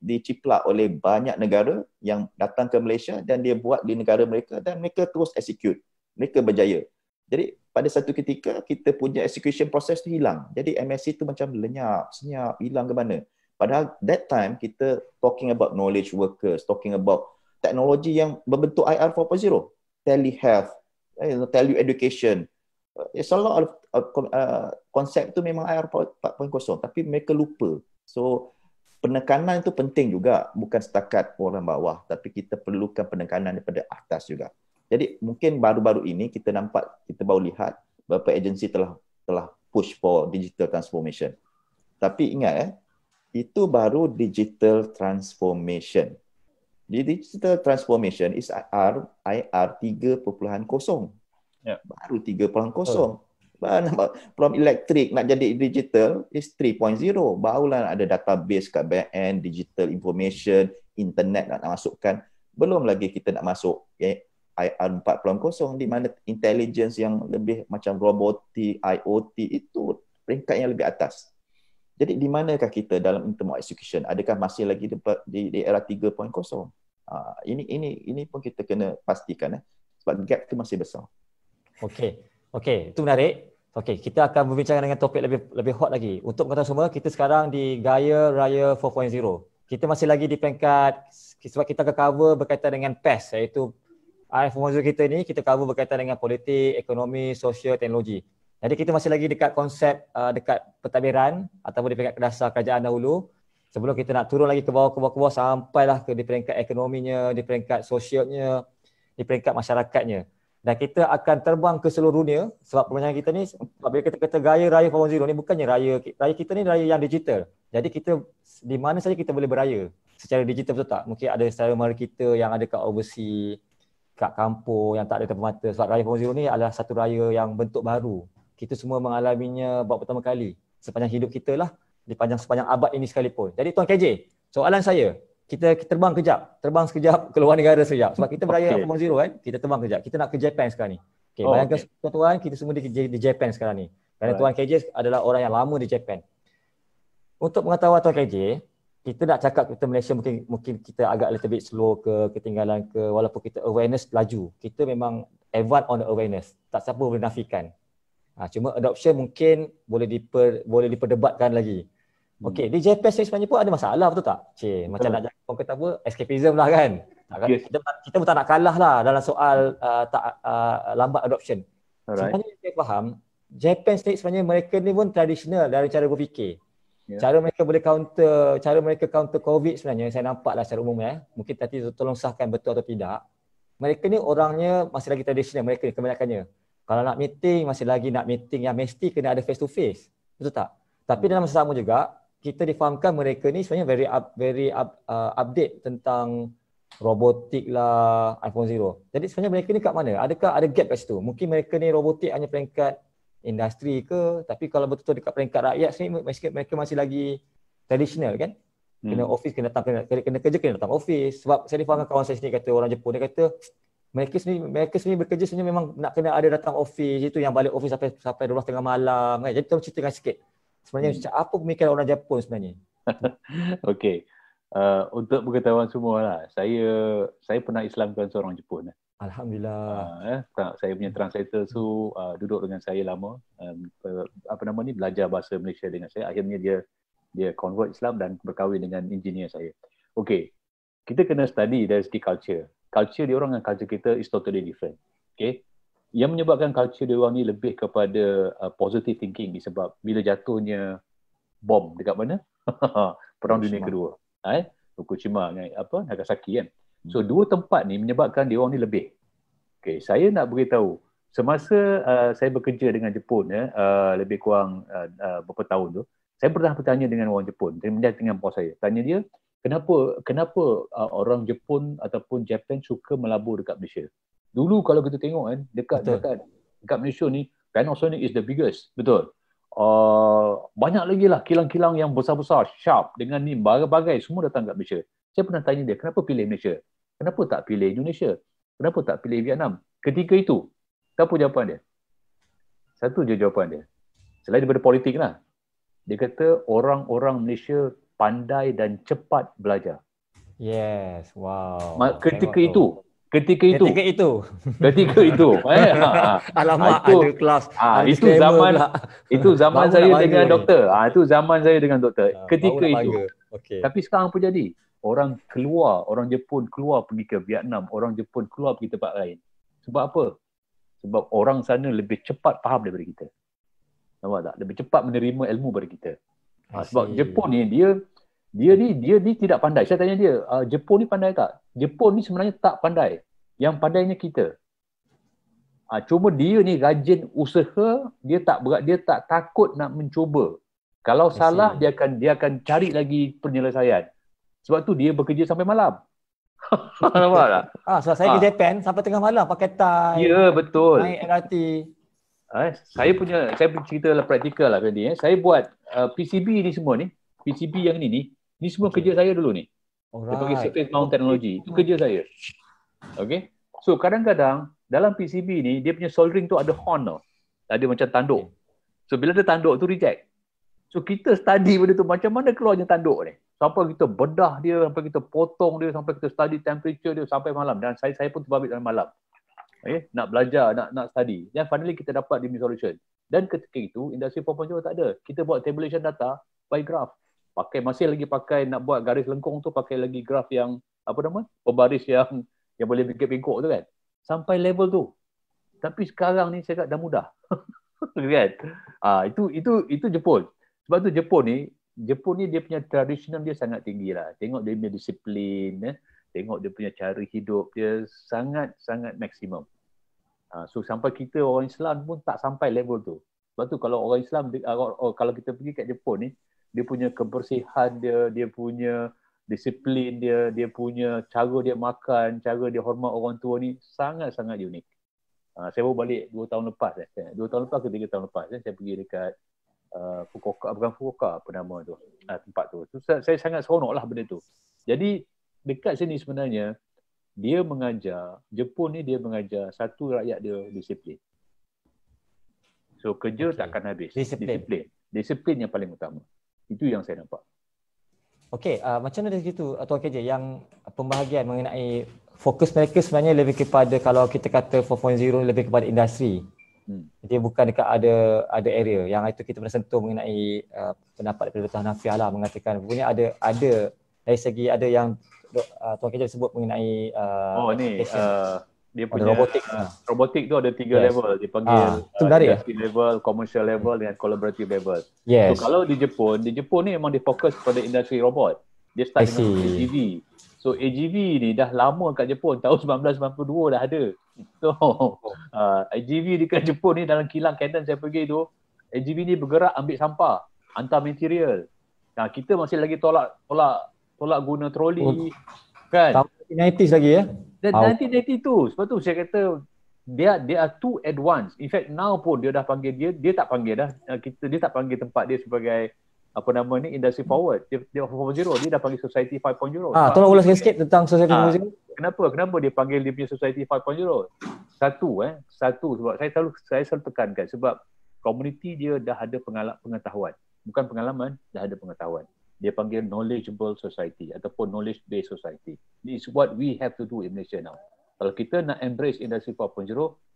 diciplak oleh banyak negara yang datang ke Malaysia dan dia buat di negara mereka dan mereka terus execute. Mereka berjaya. Jadi pada satu ketika kita punya execution process tu hilang. Jadi MSC tu macam lenyap, senyap, hilang ke mana. Padahal that time kita talking about knowledge workers, talking about teknologi yang berbentuk IR 4.0, telehealth, teleeducation. It's a lot of konsep tu memang IR 4.0 tapi mereka lupa. So penekanan itu penting juga, bukan setakat orang bawah, tapi kita perlukan penekanan daripada atas juga. Jadi mungkin baru-baru ini kita baru lihat beberapa agensi telah push for digital transformation. Tapi ingat itu baru digital transformation. Di digital transformation is IR 3.0. Baru 3.0. From elektrik nak jadi digital is 3.0. Barulah ada database kat back-end, digital information, internet nak masukkan. Belum lagi kita nak masuk IR 4.0 di mana intelligence yang lebih macam robotik, IoT itu peringkat yang lebih atas. Jadi di manakah kita dalam interm execution? Adakah masih lagi di era 3.0? Ini pun kita kena pastikan sebab gap tu masih besar. Okey, itu menarik. Okey, kita akan berbincang dengan topik lebih hot lagi. Untuk mengetahui semua, kita sekarang di Gaya Raya 4.0. Kita masih lagi di peringkat sebab kita akan cover berkaitan dengan PES, iaitu IR 4.0 kita ni kita cover berkaitan dengan politik, ekonomi, sosial, teknologi. Jadi kita masih lagi dekat konsep dekat pentadbiran ataupun di peringkat dasar kerajaan dahulu. Sebelum kita nak turun lagi ke bawah sampailah di peringkat ekonominya, di peringkat sosialnya, di peringkat masyarakatnya. Dan kita akan terbang ke seluruh dunia sebab perbincangan kita ni, sebab bila kita kata Gaya Raya 4.0 ni bukannya raya kita ni raya yang digital. Jadi kita di mana saja kita boleh beraya secara digital, betul tak? Mungkin ada saudara-mara kita yang ada kat overseas, kat kampung yang tak ada tempat mata. Sebab Raya 4.0 ni adalah satu raya yang bentuk baru. Kita semua mengalaminya buat pertama kali sepanjang hidup kita lah, sepanjang abad ini sekalipun. Jadi Tuan KJ, soalan saya, kita terbang sekejap ke luar negara sekejap. Sebab kita beraya 4.0 kan, kita terbang sekejap. Kita nak ke Japan sekarang ni. Bayangkan tuan-tuan, kita semua di Japan sekarang ni. Kerana Tuan KJ adalah orang yang lama di Japan. Untuk pengetahuan Tuan KJ, kita nak cakap kita Malaysia mungkin kita agak little bit slow ketinggalan walaupun kita awareness laju. Kita memang advance on the awareness. Tak siapa boleh nafikan. Cuma adoption mungkin boleh diperdebatkan lagi. Okey, di Japan sebenarnya pun ada masalah, betul tak? Macam nak jangan kata apa, escapism lah kan. Kita pun tak nak kalah lah dalam soal lambat adoption. Sebenarnya saya faham, Japan state sebenarnya mereka ni pun tradisional dari cara berfikir. Ya. Cara mereka counter COVID sebenarnya saya nampaklah secara umumnya, mungkin nanti tolong sahkan betul atau tidak. Mereka ni orangnya masih lagi tradisional, mereka ni kebanyakannya. Kalau nak meeting, masih lagi nak meeting yang mesti kena ada face to face. Betul tak? Tapi dalam masa sama juga, kita difahamkan mereka ni sebenarnya update tentang robotik lah, iPhone Zero. Jadi sebenarnya mereka ni kat mana? Adakah ada gap kat situ? Mungkin mereka ni robotik hanya peringkat industri ke, tapi kalau betul-betul dekat peringkat rakyat sini mereka masih lagi tradisional kan. Kena office, kena datang, kena kerja, kena datang office. Sebab saya difahamkan kawan saya sini kata, orang Jepun, dia kata mereka sendiri bekerja sebenarnya memang nak kena ada datang office, itu yang balik office sampai 12 tengah malam kan. Jadi tolong ceritakan sikit sebenarnya apa pemikiran orang Jepun sebenarnya. Okey. Untuk pengetahuan semua lah, saya pernah Islamkan seorang Jepun. Alhamdulillah. Saya punya translator tu duduk dengan saya lama, belajar bahasa Malaysia dengan saya. Akhirnya dia convert Islam dan berkahwin dengan engineer saya. Okey, kita kena study dari segi culture. Culture dia orang dengan culture kita is totally different. Okey, yang menyebabkan culture dia orang ni lebih kepada positive thinking disebab bila jatuhnya bom dekat mana? Perang Dunia Kedua. Fukushima dengan Nagasaki kan. So dua tempat ni menyebabkan dia orang ni lebih. Okey, saya nak beritahu semasa saya bekerja dengan Jepun lebih kurang beberapa tahun tu, saya pernah bertanya dengan orang Jepun, dengan bos saya. Tanya dia, kenapa orang Jepun ataupun Japan suka melabur dekat Malaysia? Dulu kalau kita tengok kan dekat Malaysia ni Panasonic is the biggest, betul. Banyak lagi lah kilang-kilang yang besar-besar, sharp dengan ni bagai-bagai semua datang kat Malaysia. Saya pernah tanya dia, kenapa pilih Malaysia? Kenapa tak pilih Indonesia? Kenapa tak pilih Vietnam? Ketika itu, apa jawapan dia? Satu je jawapan dia. Selain daripada politik lah. Dia kata orang-orang Malaysia pandai dan cepat belajar. Yes, wow. Ketika itu. Alamak, itu, ada kelas. Itu zaman saya dengan doktor. Itu zaman saya dengan doktor. Ketika itu. Okay. Tapi sekarang apa jadi? Orang Jepun keluar pergi ke Vietnam, orang Jepun keluar pergi tempat lain. Sebab apa? Sebab orang sana lebih cepat faham daripada kita. Nampak tak? Lebih cepat menerima ilmu daripada kita. Sebab Jepun ni dia tidak pandai. Saya tanya dia, Jepun ni pandai tak? Jepun ni sebenarnya tak pandai. Yang pandainya kita. Cuma dia ni rajin usaha, dia tak takut nak mencuba. Kalau salah dia akan cari lagi penyelesaian. Sebab tu dia bekerja sampai malam. Nampak tak? Sebab saya ke Japan sampai tengah malam pakai tie. Ya, betul. Naik MRT. Saya punya cerita lah praktikal lah tadi. Saya buat PCB ni semua ni. PCB yang ni semua kerja saya dulu ni. Dia panggil surface mount technology. Itu kerja saya. Okay. So kadang-kadang dalam PCB ni dia punya soldering tu ada horn tau. Ada macam tanduk. So bila ada tanduk tu reject. So kita study benda tu macam mana keluarnya tanduk ni. Sampai kita bedah dia, sampai kita potong dia, sampai kita study temperature dia sampai malam. Dan saya pun terbabit dalam malam. Nak belajar, nak study. Dan finally kita dapat the solution. Dan ketika itu, industri 4.0 tak ada. Kita buat tabulation data by graph. Masih lagi pakai nak buat garis lengkung tu, pakai lagi graph yang, pembaris yang boleh bengkok tu kan. Sampai level tu. Tapi sekarang ni saya kata dah mudah. Kan? Itu Jepun. Sebab tu Jepun ni dia punya tradisional dia sangat tinggi lah. Tengok dia punya disiplin, tengok dia punya cara hidup dia sangat maksimum. So sampai kita orang Islam pun tak sampai level tu. Sebab tu kalau orang Islam, kalau kita pergi kat Jepun ni, dia punya kebersihan dia punya disiplin dia punya cara dia makan, cara dia hormat orang tua ni sangat-sangat unik. Saya baru balik 2 tahun lepas. 2 tahun lepas ke 3 tahun lepas saya pergi dekat Fukuoka apa nama tu, tempat tu. Saya sangat seronok lah benda tu. Jadi dekat sini sebenarnya Jepun ni dia mengajar satu rakyat dia disiplin. So kerja takkan habis. Disiplin yang paling utama. Itu yang saya nampak. Okey, macam mana dari situ Tuan KJ yang pembahagian mengenai fokus mereka sebenarnya lebih kepada, kalau kita kata 4.0 lebih kepada industri. Dia bukan dekat ada area yang itu kita pernah sentuh mengenai pendapat daripada Dr. Hanafiah lah, mengatakan punya ada dari segi ada yang Tuan KJ sebut mengenai dia Ada punya robotik. robotik tu ada 3 Yes. level. Dia panggil Itu menarik ya? industry level, commercial level dengan collaborative level. Yes. So kalau di Jepun ni memang dia fokus pada industri robot. Dia I start dengan see. AGV. So AGV ni dah lama kat Jepun, tahun 1992 dah ada. So AGV di kat Jepun ni dalam kilang Canton saya pergi tu, AGV ni bergerak ambil sampah, hantar material. Nah, kita masih lagi tolak guna troli kan. Tahun 1990s lagi ya? Dan Wow. 1982. Sebab tu saya kata dia are too advanced. In fact now pun dia dah panggil dia tak panggil dah dia tak panggil tempat dia sebagai apa nama ni industry forward. Dia 4.0, dia dah panggil society 5.0. Tolong ulas sikit tentang Society 5.0. Kenapa dia panggil dia punya society 5.0? Satu sebab saya selalu tekankan sebab komuniti dia dah ada pengetahuan. Bukan pengalaman, dah ada pengetahuan. Dia panggil knowledgeable society ataupun knowledge based society. This is what we have to do in Malaysia now. Kalau kita nak embrace industry 4.0,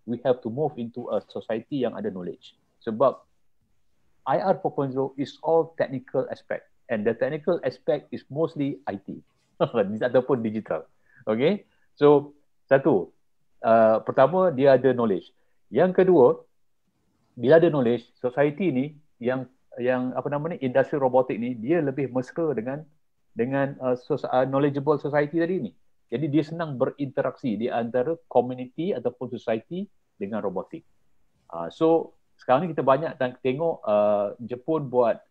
we have to move into a society yang ada knowledge. Sebab IR 4.0 is all technical aspect, and the technical aspect is mostly IT ataupun digital. Okay, so satu, pertama dia ada knowledge. Yang kedua, bila ada knowledge, society ni yang apa nama ni industri robotik ni dia lebih mesra dengan knowledgeable society tadi ni. Jadi dia senang berinteraksi di antara community ataupun society dengan robotik. So sekarang ni kita banyak tengok Jepun buat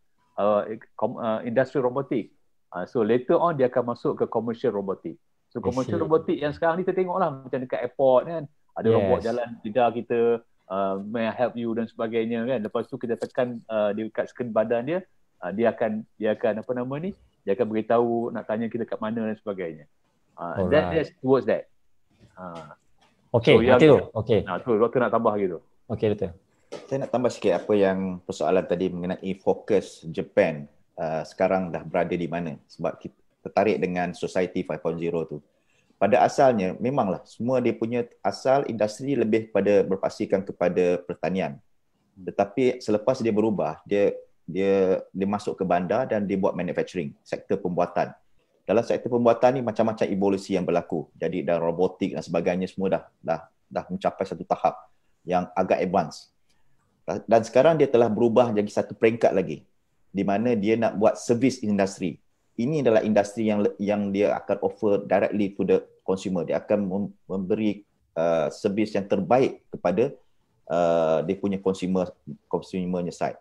industri robotik. So later on dia akan masuk ke commercial robotik. So commercial robotik yang sekarang ni kita tengok lah macam dekat airport kan. Ada robot jalan lidah kita, may I help you dan sebagainya kan. Lepas tu kita tekan dekat skrin badan dia, dia akan apa nama ni, dia akan beritahu nak tanya kita kat mana dan sebagainya. That's towards that. Okay, nanti tu. Okay. Tu doktor nak tambah gitu. Okay, doktor. Saya nak tambah sikit apa yang persoalan tadi mengenai fokus Japan sekarang dah berada di mana. Sebab kita tertarik dengan Society 5.0 tu. Pada asalnya memanglah semua dia punya asal industri lebih pada berpaksikan kepada pertanian. Tetapi selepas dia berubah, dia masuk ke bandar dan dia buat manufacturing, sektor pembuatan. Dalam sektor pembuatan ni macam-macam evolusi yang berlaku. Jadi dalam robotik dan sebagainya semua dah mencapai satu tahap yang agak advance. Dan sekarang dia telah berubah jadi satu peringkat lagi di mana dia nak buat service industry. Ini adalah industri yang dia akan offer directly to the consumer. Dia akan memberi servis yang terbaik kepada dia punya consumernya side.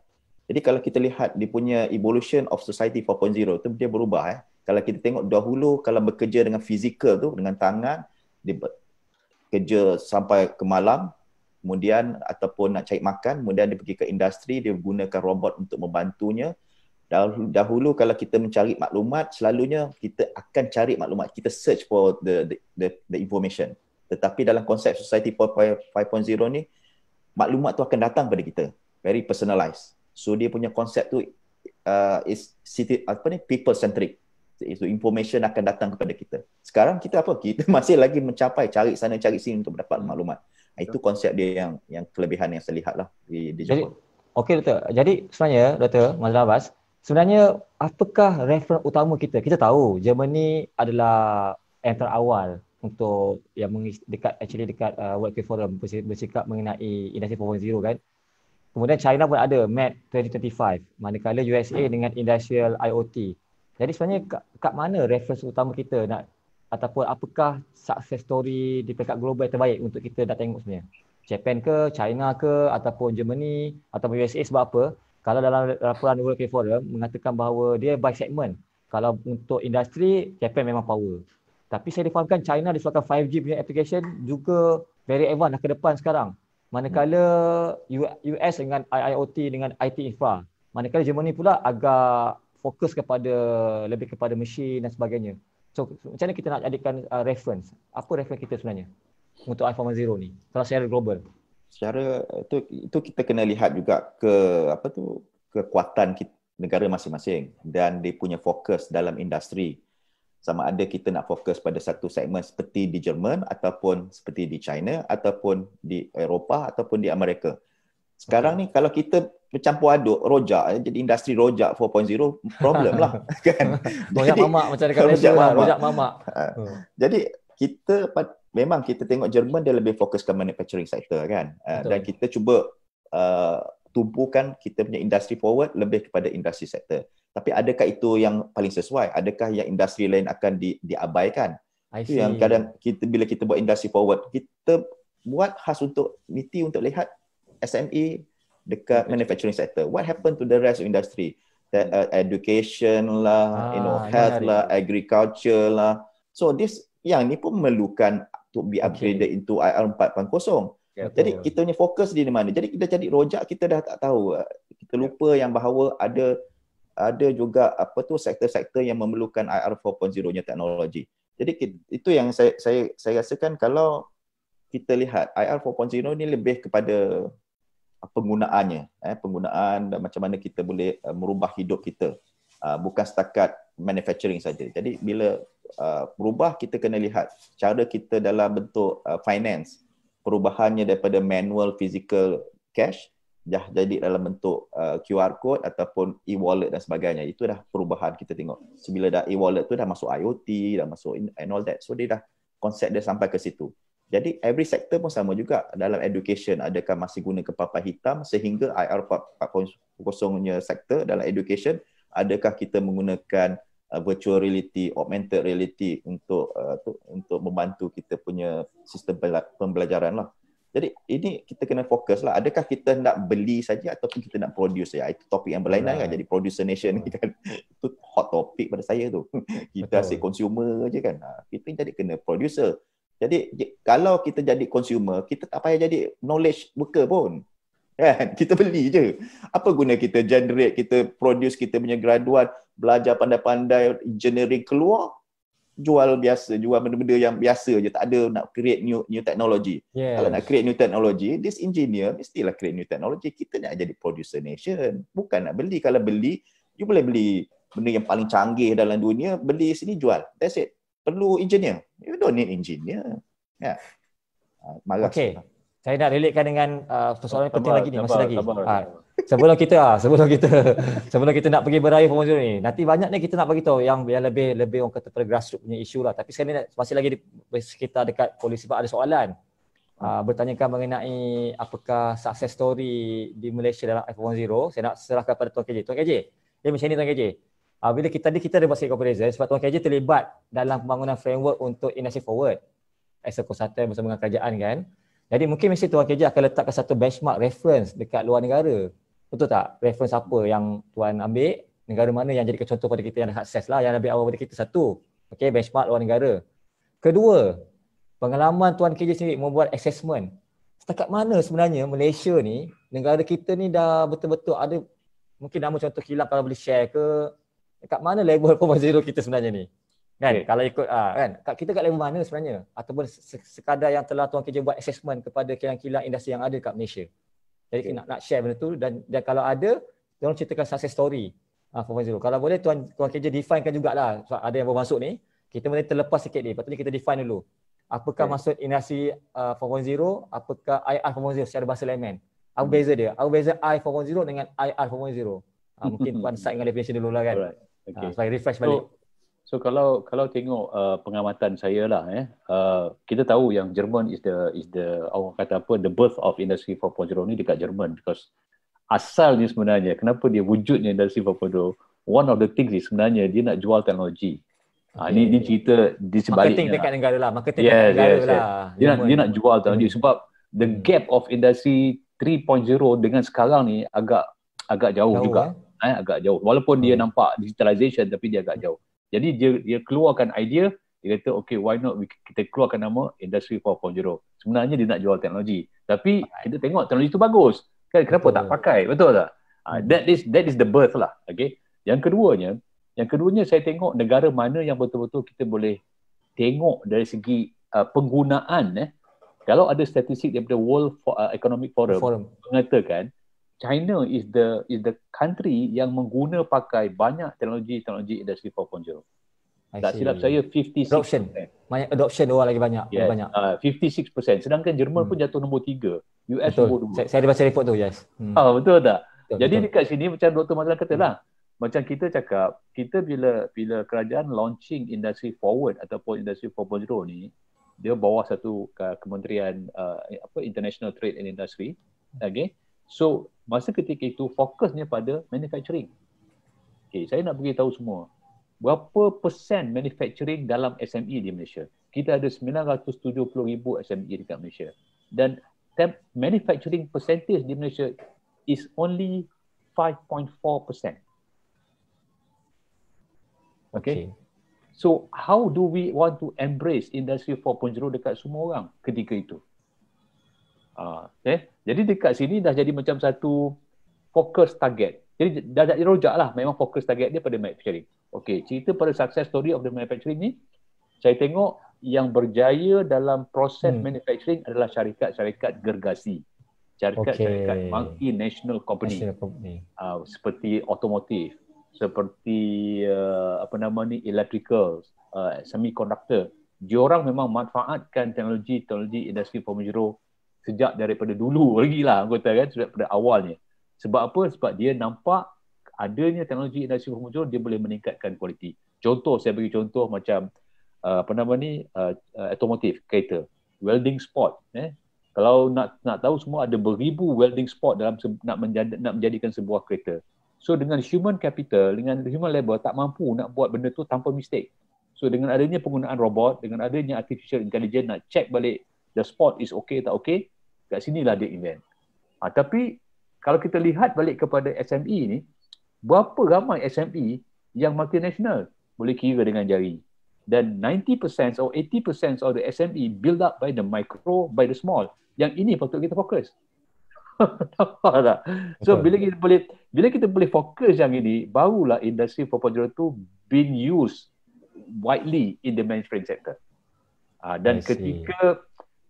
Jadi kalau kita lihat dia punya evolution of society 4.0 tu dia berubah. Kalau kita tengok dahulu kalau bekerja dengan fizikal tu dengan tangan, dia kerja sampai ke malam, kemudian ataupun nak cari makan, kemudian dia pergi ke industri, dia gunakan robot untuk membantunya. Dahulu kalau kita mencari maklumat, selalunya kita akan cari maklumat, kita search for the information. Tetapi dalam konsep society 5.0 ni, maklumat tu akan datang pada kita, very personalized. So dia punya konsep tu is people centric. So information akan datang kepada kita. Sekarang kita apa? Kita masih lagi mencapai cari sana cari sini untuk mendapat maklumat. Itu konsep dia yang kelebihan yang saya lihat lah di Jepun. Okey doktor. Jadi sebenarnya Dr. Mazlan Abbas, sebenarnya apakah reference utama kita? Kita tahu Germany adalah yang terawal untuk yang dekat World Economic Forum bercakap mengenai industri 4.0 kan. Kemudian China pun ada MAD 2025, manakala USA dengan Industrial IoT. Jadi sebenarnya kat mana reference utama kita nak ataupun apakah success story di peringkat global yang terbaik untuk kita nak tengok sebenarnya? Japan ke, China ke, ataupun Germany ataupun USA, sebab apa? Kalau dalam laporan World Economic Forum mengatakan bahawa dia by segment. Kalau untuk industri, Japan memang power. Tapi saya difahamkan China disebabkan 5G punya application juga very advanced dah ke depan sekarang. Manakala US dengan IoT dengan IT infra. Manakala Germany pula agak fokus lebih kepada mesin dan sebagainya. So macam mana kita nak jadikan reference? Apa reference kita sebenarnya untuk iPhone 0 ni kalau secara global? Secara itu kita kena lihat juga kekuatan negara masing-masing dan dia punya fokus dalam industri. Sama ada kita nak fokus pada satu segmen seperti di Jerman ataupun seperti di China ataupun di Eropah ataupun di Amerika. Sekarang ni kalau kita bercampur aduk rojak, jadi industri rojak 4.0 problem lah kan. Rojak mamak macam dekat Malaysia lah, rojak mamak. Jadi kita memang kita tengok Jerman dia lebih fokus ke manufacturing sector kan. Dan kita cuba tumpukan kita punya industry forward lebih kepada industri sector. Tapi adakah itu yang paling sesuai? Adakah yang industri lain akan diabaikan? Itu yang kadang kita bila kita buat industry forward, kita buat khas untuk niti untuk lihat SME dekat manufacturing sector. What happened to the rest of industry? Education lah, health lah, agriculture lah. So this yang ni pun memerlukan to be upgraded into IR 4.0. Jadi kita punya fokus di mana? Jadi kita jadi rojak kita dah tak tahu. Kita lupa yang bahawa ada juga sektor-sektor yang memerlukan IR 4.0 nya teknologi. Jadi itu yang saya rasakan kalau kita lihat IR 4.0 ni lebih kepada penggunaannya, penggunaan dan macam mana kita boleh merubah hidup kita. Bukan setakat manufacturing saja. Jadi bila berubah kita kena lihat cara kita dalam bentuk finance, perubahannya daripada manual physical cash jadi dalam bentuk QR code ataupun e-wallet dan sebagainya. Itu dah perubahan kita tengok. Sebila dah e-wallet tu dah masuk IoT, dah masuk and all that. So dia dah konsep dia sampai ke situ. Jadi every sector pun sama juga. Dalam education adakah masih guna papan hitam sehingga IR 4.0-nya sektor dalam education, adakah kita menggunakan virtual reality, augmented reality untuk membantu kita punya sistem pembelajaran lah. Jadi ini kita kena fokus lah. Adakah kita nak beli saja ataupun kita nak produce ya? Itu topik yang berlainan kan. Jadi producer nation ni kan. Itu hot topic pada saya tu. Kita asyik consumer je kan. Kita jadi kena producer. Jadi kalau kita jadi consumer, kita tak payah jadi knowledge worker pun. Kan? Kita beli je. Apa guna kita generate, kita produce kita punya graduate, belajar pandai-pandai, engineering keluar, jual benda-benda yang biasa je, tak ada nak create new technology. Kalau nak create new technology, this engineer mestilah create new technology. Kita nak jadi producer nation, bukan nak beli. Kalau beli, you boleh beli benda yang paling canggih dalam dunia, beli sini jual. That's it. Perlu engineer. You don't need engineer. Ya. Marah. Okay. Saya nak relatekan dengan persoalan yang penting lagi ni, masih lagi. Sebelum kita nak pergi beraya Formula Zero ni, nanti banyak ni kita nak bagi tahu yang lebih orang kata pada grassroots punya isu lah. Tapi sekarang ni masih lagi di sekitar dekat polisi sebab ada soalan. Bertanyakan mengenai apakah success story di Malaysia dalam iPhone Zero. Saya nak serahkan pada Tuan KJ. Tuan KJ, dia macam ni Tuan KJ. Bila kita ada buat sikit comparison sebab Tuan KJ terlibat dalam pembangunan framework untuk industry forward as a consultant bersama dengan kerajaan kan. Jadi mungkin mesti Tuan KJ akan letakkan satu benchmark reference dekat luar negara. Betul tak? Reference apa yang Tuan ambil, negara mana yang jadi contoh pada kita yang sukses lah, yang lebih awal pada kita. Satu, okay, benchmark luar negara. Kedua, pengalaman Tuan KJ sendiri membuat assessment. Setakat mana sebenarnya Malaysia ni, negara kita ni dah betul-betul ada, mungkin nama contoh kilap kalau boleh share ke, dekat mana level 4.0 kita sebenarnya ni? Kan, kalau ikut kan, kita kat level mana sebenarnya, ataupun sekadar yang telah Tuan KJ buat assessment kepada kilang-kilang industri yang ada kat Malaysia. Jadi nak share benda tu dan kalau ada, tolong ceritakan success story 4.0. Kalau boleh Tuan KJ definekan jugalah, sebab ada yang baru masuk ni, kita boleh terlepas sikit ni, patutnya kita define dulu. Apakah maksud industri 4.0, apakah IR 4.0 secara bahasa layman. Apa beza dia? Apa beza I 4.0 dengan IR 4.0? Mungkin Tuan start dengan definition dulu lah kan. Alright. Okay. Supaya refresh balik. So kalau tengok pengamatan saya lah, kita tahu yang Jerman is the orang kata apa, the birth of industry 4.0 ni dekat Jerman, because asalnya sebenarnya kenapa dia wujudnya industry 4.0, one of the things is sebenarnya dia nak jual teknologi. Ni cerita di sebaliknya. Marketing dekat negara lah, marketing dekat negara lah. Dia nak jual teknologi sebab the gap of industry 3.0 dengan sekarang ni agak jauh juga. Agak jauh. Walaupun dia nampak digitalization tapi dia agak jauh. Jadi dia keluarkan idea, dia kata okay, why not kita keluarkan nama Industry 4.0. Sebenarnya dia nak jual teknologi. Tapi kita tengok teknologi itu bagus. Kan kenapa tak pakai? Betul tak? That is the birth lah. Okay. Yang keduanya saya tengok negara mana yang betul-betul kita boleh tengok dari segi penggunaan. Kalau ada statistik daripada World Economic Forum mengatakan China is the country yang mengguna pakai banyak teknologi industri 4.0. Tak silap saya 56%. Adoption orang lagi banyak. Yes. Banyak. 56%. Sedangkan Jerman pun jatuh nombor 3. US nombor 2. Saya ada baca report tu, yes. Betul tak? Jadi dekat sini macam Dr. Mazlan kata lah. Macam kita cakap, kita bila kerajaan launching industry forward ataupun industry 4.0 ni, dia bawah satu kementerian International Trade and Industry. Okay. So masa ketika itu fokusnya pada manufacturing. Okay, saya nak beritahu semua berapa persen manufacturing dalam SME di Malaysia. Kita ada 970,000 SME dekat Malaysia. Dan manufacturing percentage di Malaysia is only 5.4%. Okay. So how do we want to embrace industry 4.0 dekat semua orang ketika itu? Jadi dekat sini dah jadi macam satu fokus target. Jadi dah jadi rojak lah, memang fokus target dia pada manufacturing. Okay, cerita pada success story of the manufacturing ni, saya tengok yang berjaya dalam proses manufacturing adalah syarikat-syarikat gergasi. Syarikat-syarikat multinational company. Seperti otomotif, seperti electrical, semiconductor. Diorang memang manfaatkan teknologi industri 4.0 sejak daripada dulu lagi lah, anggota kan, sejak pada awalnya. Sebab apa? Sebab dia nampak adanya teknologi industri 4.0 dia boleh meningkatkan kualiti. Contoh, saya bagi contoh macam otomotif, kereta, welding spot. Kalau nak tahu semua ada beribu welding spot dalam nak menjadikan sebuah kereta. So dengan human capital, dengan human labor tak mampu nak buat benda tu tanpa mistake. So dengan adanya penggunaan robot, dengan adanya artificial intelligence nak check balik the spot is okay tak okay, kat sinilah dia invent. Tapi kalau kita lihat balik kepada SME ni, berapa ramai SME yang multinational? Boleh kira dengan jari. Dan 90% or 80% of the SME build up by the micro, by the small. Yang ini patut kita fokus. Nampak tak? So bila kita boleh fokus yang ini, barulah industri 4.0 tu being used widely in the manufacturing sector. Dan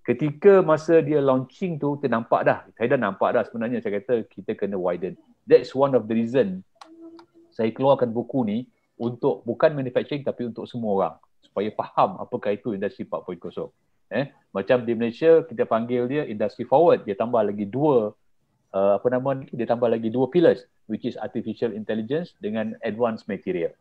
ketika masa dia launching tu, kita nampak dah. Saya dah nampak dah sebenarnya, saya kata kita kena widen. That's one of the reason saya keluarkan buku ni untuk bukan manufacturing tapi untuk semua orang. Supaya faham apakah itu industri 4.0. Macam di Malaysia, kita panggil dia industry forward. Dia tambah lagi dua pillars, which is artificial intelligence dengan advanced material.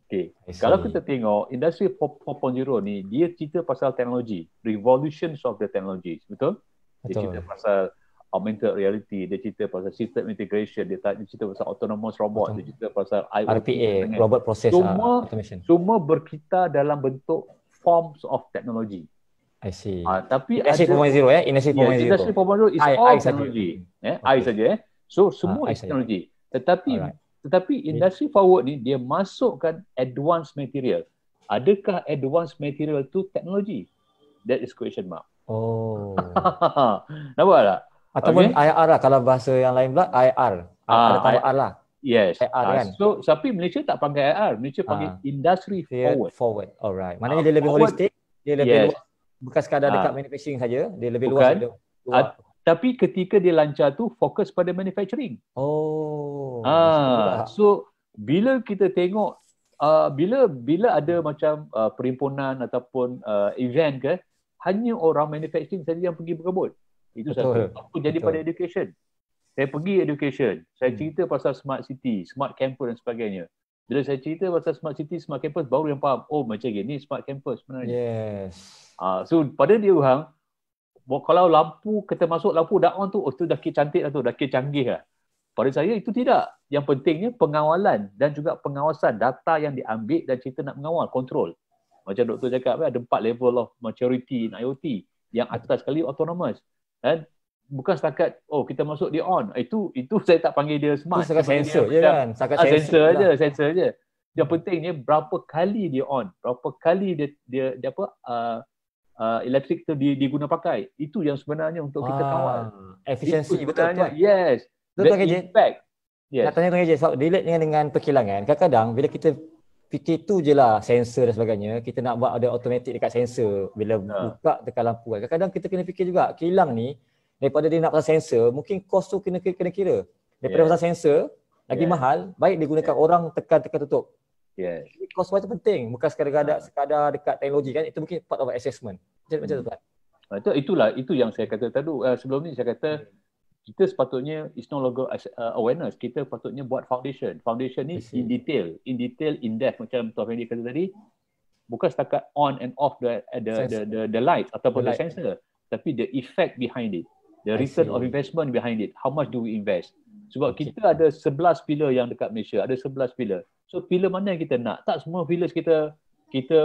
Okay. Kalau kita tengok industri 4.0 ni, dia cerita pasal teknologi, revolutions of the technologies, betul? Dia cerita pasal augmented reality, dia cerita pasal system integration, dia cerita pasal autonomous robot, dia cerita pasal IoT, RPA, robot process automation. Semua berkita dalam bentuk forms of technology. I see. Tapi industry 4.0 industry 4.0. Industry 4.0 is all technology. I saja. So semua is technology. Tetapi industry forward ni dia masukkan advanced material. Adakah advanced material tu teknologi? That is question mark. Nampak tak? Ataupun IR lah, kalau bahasa yang lain pula IR. Ada tambah R lah. Yes. IR kan. So tapi Malaysia tak panggil IR, Malaysia panggil industry forward. Alright. Maknanya dia lebih holistik, dia lebih luas. Bukan sekadar dekat manufacturing saja, dia lebih luas. Tapi ketika dia lancar tu fokus pada manufacturing. So bila kita tengok bila ada macam perhimpunan ataupun event ke, hanya orang manufacturing saja yang pergi berkebut. Itu satu. Apa jadi pada education? Saya pergi education, saya cerita pasal smart city, smart campus dan sebagainya. Bila saya cerita pasal smart city, smart campus, baru yang faham, oh macam gini smart campus sebenarnya. Yes. So pada dia orang, kalau lampu, kita masuk lampu dah on tu, oh tu dah kira cantik lah tu, dah kira canggih lah. Pada saya itu tidak. Yang pentingnya pengawalan dan juga pengawasan data yang diambil dan kita nak mengawal, kontrol. Macam doktor cakap, ada 4 level of maturity in IoT. Yang atas sekali autonomous. Dan bukan setakat, oh kita masuk dia on. Itu saya tak panggil dia smart. Itu setakat sensor je kan. Sensor je. Yang pentingnya berapa kali dia on. Berapa kali dia elektrik tu diguna pakai. Itu yang sebenarnya untuk kita kawal. Efisiensi betul-betul. Yes. Betul KJ. Yes. Nak tanya KJ, sebab relate dengan perkilangan. Kadang-kadang bila kita fikir tu je lah sensor dan sebagainya, kita nak buat ada automatic dekat sensor bila buka tekan lampu kan. Kadang-kadang kita kena fikir juga kilang ni daripada dia nak pasang sensor, mungkin kos tu kena kira. Daripada pasang sensor lagi mahal, baik digunakan orang tekan tutup. Yes. Kos tu penting, bukan sekadar dekat teknologi kan, itu mungkin part of assessment. Macam tu kan. Itu yang saya kata tadi. Sebelum ni saya kata kita sepatutnya is no longer awareness, kita patutnya buat foundation. Foundation ni in detail, in depth macam Tuan Fendi kata tadi. bukan setakat on and off the light ataupun the light. sensor, tapi the effect behind it, the I return see. of investment behind it. How much do we invest? Sebab Okay. kita ada 11 pillar yang dekat Malaysia, ada 11 pillar. So pillar mana yang kita nak? Tak semua pillars kita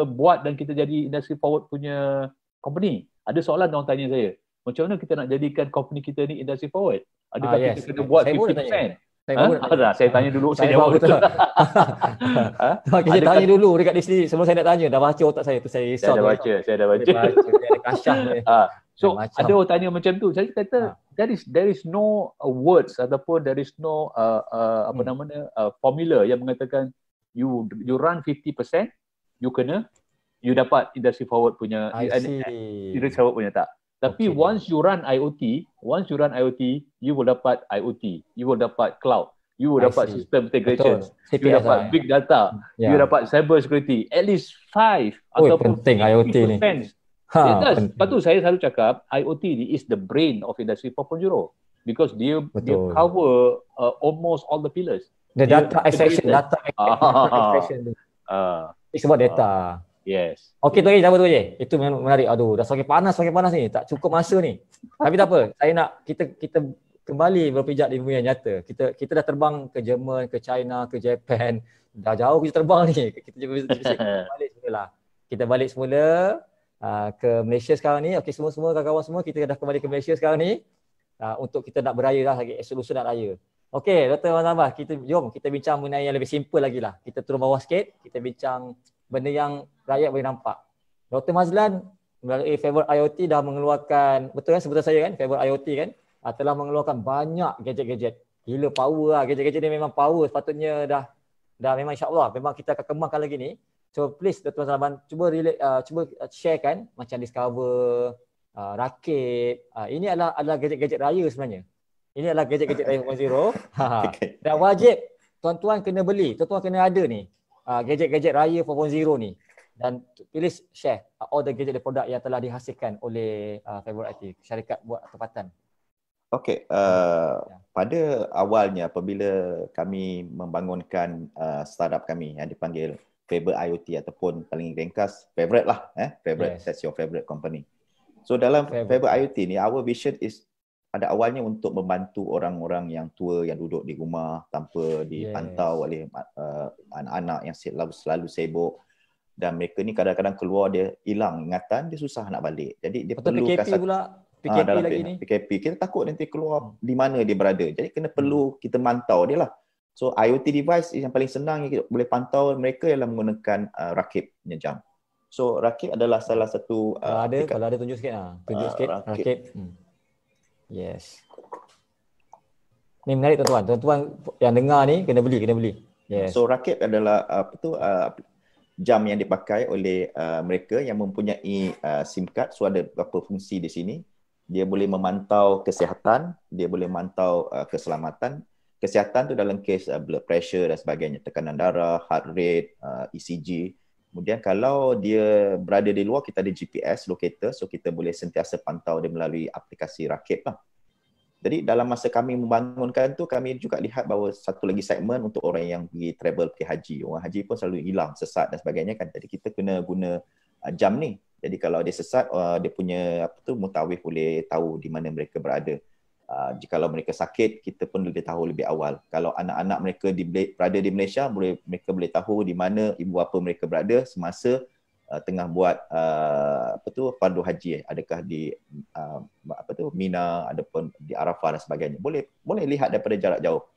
buat dan kita jadi industry forward punya company. Ada soalan orang tanya saya, macam mana kita nak jadikan company kita ni industry forward? Adakah yes. kita kena buat Saya pun 50%? Saya baru nak tanya. Saya tanya dulu, saya Saya jawab baru betul. Kita tanya dulu dekat di sini sebelum saya nak tanya. Dah baca otak saya tu, saya risau. Saya dah baca. Saya ada kasyah ni. So macam. ada orang tanya macam tu. Saya kata there is no words ataupun there is no formula yang mengatakan you run 50%, you dapat industry forward punya, industry forward punya tak. Tapi once you run IoT, you will dapat IoT, you will dapat cloud, you will dapat system integration, you dapat big data, you dapat cyber security, at least 5 ataupun penting IoT ni. Lepas tu saya selalu cakap IoT ni is the brain of industry 4.0 because dia cover almost all the pillars. The data extraction, it's about data. Yes. Okey, tu lagi apa tu je? Itu menarik. Aduh, dah semakin panas ni. Tak cukup masa ni. Tapi tak apa. Saya nak kita kembali berpijak di dunia nyata. Kita dah terbang ke Jerman, ke China, ke Japan. Dah jauh kita terbang ni. Kita balik semula ke Malaysia sekarang ni. Okey, semua kawan-kawan semua, kita dah kembali ke Malaysia sekarang ni untuk kita nak beraya lah lagi, solusi nak raya. Okey, Dr. Mazhabah, jom kita bincang mengenai yang lebih simple lagi lah. Kita turun bawah sikit, kita bincang benda yang rakyat boleh nampak. Dr. Mazlan melalui Favorite IoT dah mengeluarkan, betul kan sebutan saya kan, Favorite IoT kan, telah mengeluarkan banyak gadget-gadget. Gila power lah, gadget-gadget ni memang power, sepatutnya dah memang insyaAllah, memang kita akan kembangkan lagi ni. So please Dr. Mazlan, cuba sharekan macam Discover, Rakib. Ini adalah gadget-gadget raya sebenarnya. Ini adalah gadget-gadget raya 4.0. Dan wajib tuan-tuan kena beli, tuan-tuan kena ada ni. Gadget-gadget raya 4.0 ni, dan please share all the gadget produk yang telah dihasilkan oleh Favorite IT, syarikat buat tempatan. Okey, pada awalnya apabila kami membangunkan startup kami yang dipanggil Favorite IoT ataupun paling ringkas Favorite lah, Favorite, yes. That's your favorite company. So dalam Favorite IoT ni, our vision is pada awalnya untuk membantu orang-orang yang tua yang duduk di rumah tanpa dipantau oleh anak-anak yang selalu sibuk, dan mereka ni kadang-kadang keluar dia hilang ingatan, dia susah nak balik. Jadi dia perlukan PKP pula, PKP dalam lagi ni. PKP kita takut nanti keluar di mana dia berada. Jadi perlu kita mantau dia lah. So IoT device yang paling senang yang kita boleh pantau mereka ialah menggunakan Rakib punya jam. So Rakib adalah salah satu kalau ada tunjuk sikit Rakib. Yes. Ni menarik tuan-tuan. Tuan-tuan yang dengar ni kena beli. Yes. So Rakib adalah jam yang dipakai oleh mereka yang mempunyai SIM card. So ada beberapa fungsi di sini. Dia boleh memantau kesihatan, dia boleh memantau keselamatan. Kesihatan tu dalam kes blood pressure dan sebagainya, tekanan darah, heart rate, ECG. Kemudian kalau dia berada di luar, kita ada GPS locator, so kita boleh sentiasa pantau dia melalui aplikasi Rakib lah. Jadi dalam masa kami membangunkan tu, kami juga lihat bahawa satu lagi segmen untuk orang yang pergi travel, pergi haji. Orang haji pun selalu hilang, sesat dan sebagainya kan. Jadi kita kena guna jam ni. Jadi kalau dia sesat, dia punya mutawif boleh tahu di mana mereka berada. Jikalau mereka sakit, kita pun boleh tahu lebih awal. Kalau anak-anak mereka berada di Malaysia, mereka boleh tahu di mana ibu bapa mereka berada semasa tengah buat fardu haji. Adakah di Mina, ataupun di Arafah dan sebagainya. Boleh lihat daripada jarak jauh.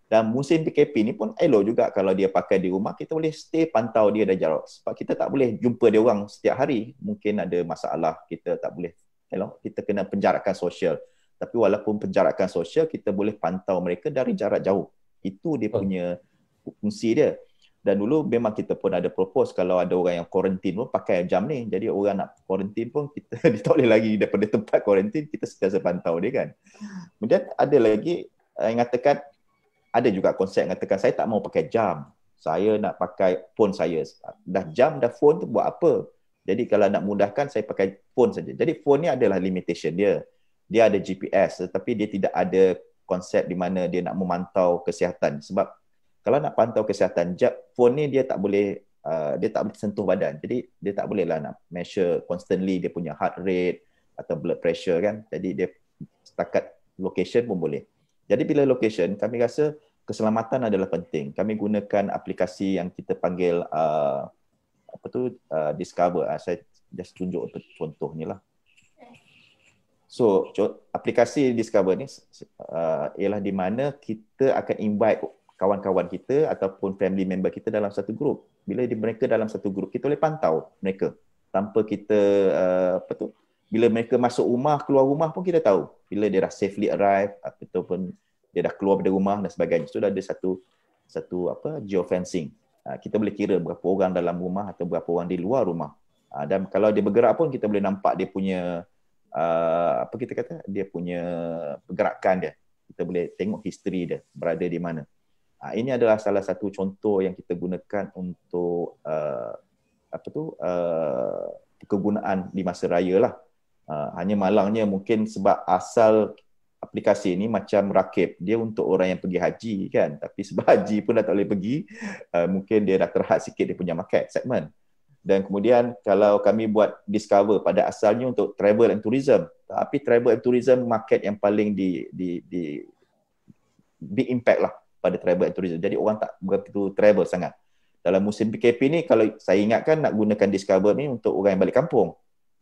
Dan musim PKP ni pun elok juga kalau dia pakai di rumah, kita boleh stay pantau dia dari jarak. Sebab kita tak boleh jumpa dia orang setiap hari. Mungkin ada masalah, kita tak boleh, kita kena penjarakan sosial. Tapi walaupun penjarakan sosial, kita boleh pantau mereka dari jarak jauh. Itu dia punya fungsi dia. Dan dulu memang kita pun ada propose kalau ada orang yang quarantine pun pakai jam ni. Jadi orang nak quarantine pun kita dia tak boleh lagi daripada tempat quarantine, kita sentiasa pantau dia kan. Kemudian ada lagi yang mengatakan, ada juga konsep yang mengatakan saya tak mau pakai jam. Saya nak pakai phone saya. Dah jam, dah phone tu buat apa? Jadi kalau nak mudahkan, saya pakai phone saja. Jadi phone ni adalah limitation dia. Dia ada GPS tetapi dia tidak ada konsep di mana dia nak memantau kesihatan. Sebab kalau nak pantau kesihatan, phone ni dia tak boleh dia tak boleh sentuh badan. Jadi dia tak boleh lah nak measure constantly dia punya heart rate atau blood pressure kan. Jadi dia setakat location pun boleh. Jadi bila location, kami rasa keselamatan adalah penting. Kami gunakan aplikasi yang kita panggil Discover. Saya just tunjuk untuk contoh ni lah. So, aplikasi Discover ni ialah di mana kita akan invite kawan-kawan kita ataupun family member kita dalam satu grup. Bila mereka dalam satu grup, kita boleh pantau mereka tanpa kita bila mereka masuk rumah, keluar rumah pun kita tahu. Bila dia dah safely arrive ataupun dia dah keluar dari rumah dan sebagainya. Sudah ada satu geofencing. Kita boleh kira berapa orang dalam rumah atau berapa orang di luar rumah. Dan kalau dia bergerak pun kita boleh nampak dia punya dia punya pergerakan dia. Kita boleh tengok history dia berada di mana. Ini adalah salah satu contoh yang kita gunakan untuk kegunaan di masa raya lah. Hanya malangnya mungkin sebab asal aplikasi ini macam rakib, dia untuk orang yang pergi haji kan, tapi sebab haji pun dah tak boleh pergi, mungkin dia dah terhad sikit dia punya market segment. Dan kemudian kalau kami buat Discover pada asalnya untuk travel and tourism, tapi travel and tourism market yang paling di big impact lah pada travel and tourism. Jadi orang tak begitu travel sangat. Dalam musim PKP ni, kalau saya ingatkan nak gunakan Discover ni untuk orang yang balik kampung.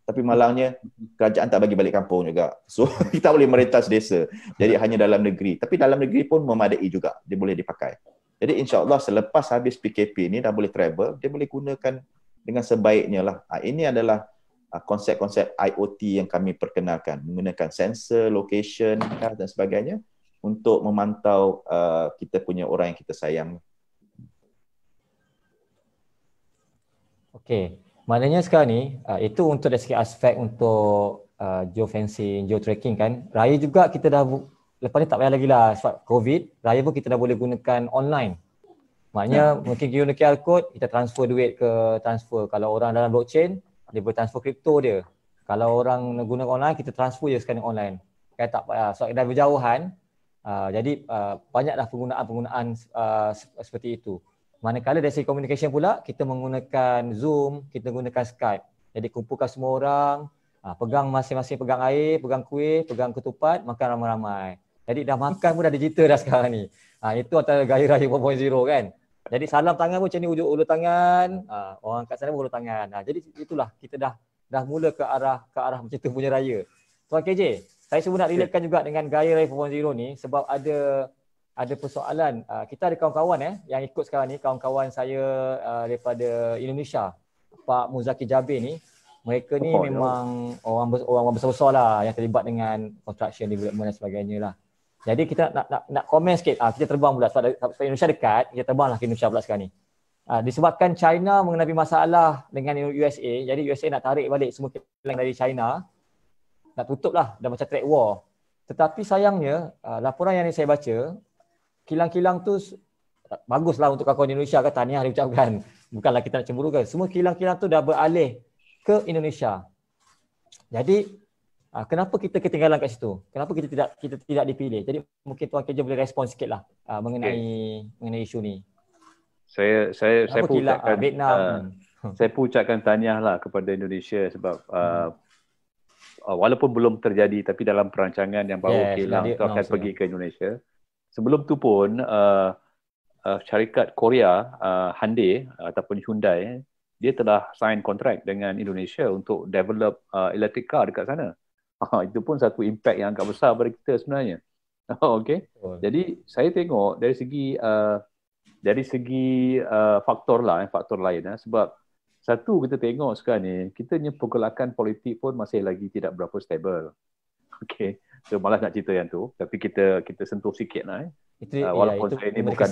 Tapi malangnya kerajaan tak bagi balik kampung juga. So kita boleh merentas desa. Jadi hanya dalam negeri. Tapi dalam negeri pun memadai juga. Dia boleh dipakai. Jadi insya-Allah selepas habis PKP ni dah boleh travel, dia boleh gunakan dengan sebaiknya lah. Ini adalah konsep-konsep IoT yang kami perkenalkan. Menggunakan sensor, location dan sebagainya untuk memantau kita punya orang yang kita sayang. Okey. Maknanya sekarang ni, itu untuk dari segi aspek untuk geofencing, geotracking kan. Raya juga kita dah, lepas ni tak payah lagi lah sebab COVID, raya pun kita dah boleh gunakan online. Maknanya mungkin guna QR code, kita transfer duit ke transfer. Kalau orang dalam blockchain, dia boleh transfer kripto dia. Kalau orang guna online, kita transfer je sekarang online. Kan tak payah, sebab dah berjauhan, jadi banyaklah penggunaan seperti itu. Manakala dari segi communication pula, kita menggunakan Zoom, kita menggunakan Skype. Jadi kumpulkan semua orang, pegang masing-masing pegang air, pegang kuih, pegang ketupat, makan ramai-ramai. Jadi dah makan pun dah digital dah sekarang ni. Itu antara gaya raya 4.0 kan. Jadi salam tangan pun macam ni, ujung ulur tangan, orang kat sana pun ulur tangan. Jadi itulah, kita dah mula ke arah macam tu punya raya. Tuan KJ, saya cuba nak relatekan juga dengan gaya raya 4.0 ni sebab ada persoalan. Kita ada kawan-kawan yang ikut sekarang ni, kawan-kawan saya daripada Indonesia, Pak Muzaki Jabir ni. Mereka ni memang orang besar-besar lah yang terlibat dengan construction, development dan sebagainya lah. Jadi kita nak komen sikit. Kita terbang pula sebab Indonesia dekat, kita terbanglah ke Indonesia pula sekarang ni. Disebabkan China menghadapi masalah dengan USA, jadi USA nak tarik balik semua kilang dari China. Nak tutup lah, dah macam trade war. Tetapi sayangnya, laporan yang saya baca, kilang-kilang tu baguslah untuk kawan Indonesia, kan, tahniah diucapkan. Bukanlah kita nak cemburukan. Semua kilang-kilang tu dah beralih ke Indonesia. Jadi kenapa kita ketinggalan kat situ? Kenapa kita tidak dipilih? Jadi mungkin Tuan KJ boleh respon sikitlah mengenai isu ni. Saya pun ucapkan Vietnam. Saya pun ucapkan tahniah lah kepada Indonesia sebab walaupun belum terjadi tapi dalam perancangan yang baru kilang tu akan pergi ke Indonesia. Sebelum tu pun syarikat Korea Hyundai ataupun Hyundai, dia telah sign kontrak dengan Indonesia untuk develop electric car dekat sana. Itu pun satu impact yang agak besar bagi kita sebenarnya. Okay. Jadi saya tengok dari segi faktor lain sebab satu kita tengok sekarang ni kita punya pergolakan politik pun masih lagi tidak berapa stable. Okay. So malas nak cerita yang tu, tapi kita sentuh sikit lah. Walaupun saya ini bukan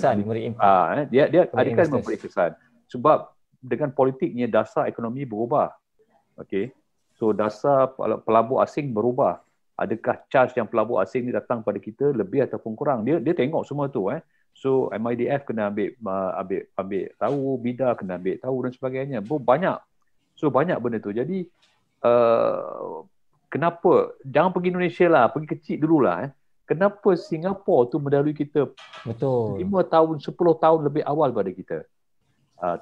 dia kan memberi kesan sebab dengan politiknya dasar ekonomi berubah. Okay. So dasar pelabur asing berubah. Adakah charge yang pelabur asing ni datang pada kita lebih ataupun kurang? Dia tengok semua tu. So MIDF kena ambil tahu, bidar kena ambil tahu dan sebagainya. Banyak. So banyak benda tu. Jadi kenapa jangan pergi Indonesia lah, pergi kecil dululah. Kenapa Singapura tu mendahului kita 5 tahun, 10 tahun lebih awal pada kita?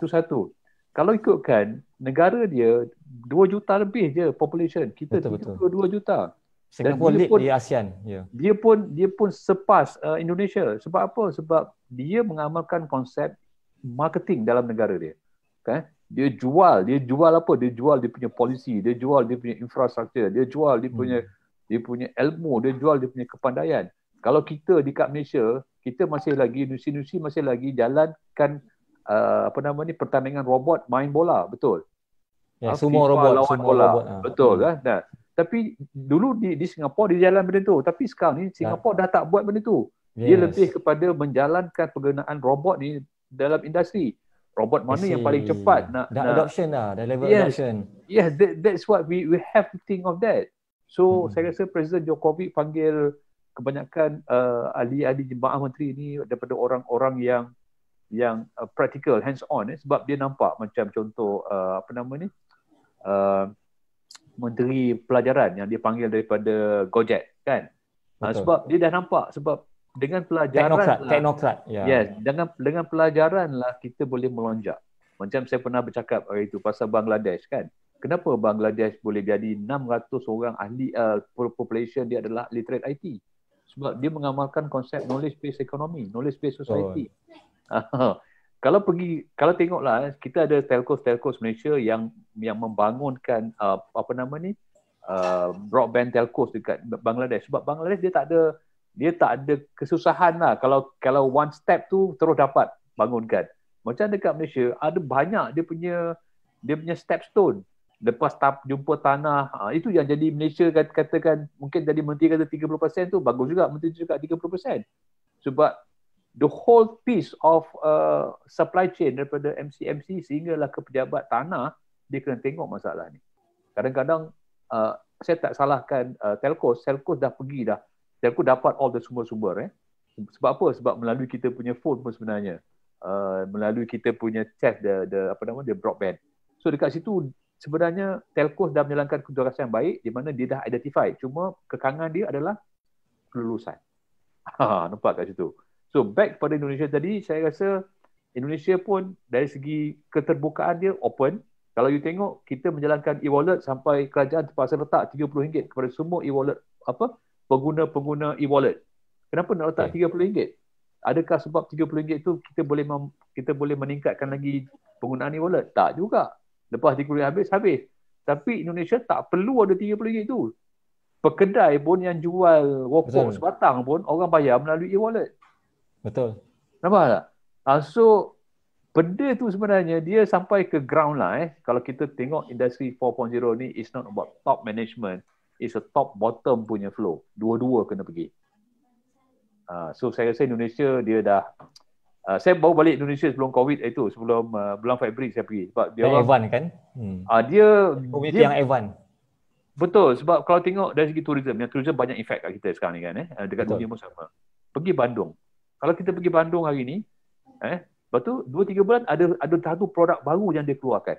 Tu satu. kalau ikutkan negara dia 2 juta lebih je population. Kita Betul. 32 juta. Dan Singapura dia lead pun di ASEAN. Ya. dia pun surpass Indonesia. Sebab apa? Sebab dia mengamalkan konsep marketing dalam negara dia. Kan? Dia jual apa? Dia jual dia punya polisi, dia jual dia punya infrastruktur, dia jual dia punya ilmu, dia jual dia punya kepandaian. Kalau kita dekat Malaysia, kita masih lagi industri masih lagi jalankan pertandingan robot main bola, betul. Ya, semua robot, semua bola. robot. Betul kan? Nah, tapi dulu di Singapura dia jalan benda tu, tapi sekarang ni Singapura dah tak buat benda tu. Dia lebih kepada menjalankan penggunaan robot ni dalam industri. Robot mana yang paling cepat nak adoption dah level adoption. Yes, that's what we have to think of that. So saya rasa Presiden Jokowi panggil kebanyakan ahli-ahli jemaah menteri ni daripada orang-orang yang practical, hands on sebab dia nampak macam contoh Menteri Pelajaran yang dia panggil daripada Gojek kan. Sebab dia dah nampak sebab dengan pelajaran teknokrat. Yes, dengan pelajaran lah kita boleh melonjak. Macam saya pernah bercakap hari itu pasal Bangladesh kan. Kenapa Bangladesh boleh jadi 600 orang ahli population dia adalah literate IT? Sebab dia mengamalkan konsep knowledge based economy, knowledge based society. Kalau tengoklah kita ada telcos Malaysia yang membangunkan broadband telcos dekat Bangladesh. Sebab Bangladesh dia tak ada kesusahan lah kalau one step tu terus dapat bangunkan. Macam dekat Malaysia ada banyak dia punya stepstone. Lepas jumpa tanah, itu yang jadi Malaysia katakan mungkin jadi menteri kata 30% tu bagus juga, menteri juga 30%. Sebab the whole piece of supply chain daripada MC sehinggalah ke pejabat tanah, dia kena tengok masalah ni. Kadang-kadang saya tak salahkan telcos dah pergi dah. Telco dapat all the sumber-sumber. Sebab apa? Sebab melalui kita punya phone pun sebenarnya. Melalui kita punya chat the broadband. So dekat situ sebenarnya telco dah menjalankan tugasan yang baik di mana dia dah identify. Cuma kekangan dia adalah kelulusan. Nampak kat situ. So back pada Indonesia tadi, saya rasa Indonesia pun dari segi keterbukaan dia open. Kalau you tengok, kita menjalankan e-wallet sampai kerajaan terpaksa letak RM30 kepada semua e-wallet pengguna e-wallet. Kenapa nak letak RM30? Adakah sebab RM30 tu kita boleh meningkatkan lagi penggunaan e-wallet? Tak juga. Lepas RM30 habis. Tapi Indonesia tak perlu ada RM30 tu. Pekedai pun yang jual rokok sebatang pun orang bayar melalui e-wallet. Betul. Nampak tak? So benda tu sebenarnya dia sampai ke ground lah. Kalau kita tengok industri 4.0 ni, it's not about top management, it's a top bottom punya flow. Dua-dua kena pergi. So saya rasa Indonesia dia dah saya baru balik Indonesia sebelum COVID itu, sebelum bulan Februari saya pergi. Sebab dia orang Evan kan? Dia yang Evan. Betul, sebab kalau tengok dari segi tourism, yang tourism banyak efek kat kita sekarang ni kan, dekat dunia pun sama. Pergi Bandung. Kalau kita pergi Bandung hari ni, lepas tu 2-3 bulan ada satu produk baru yang dia keluarkan.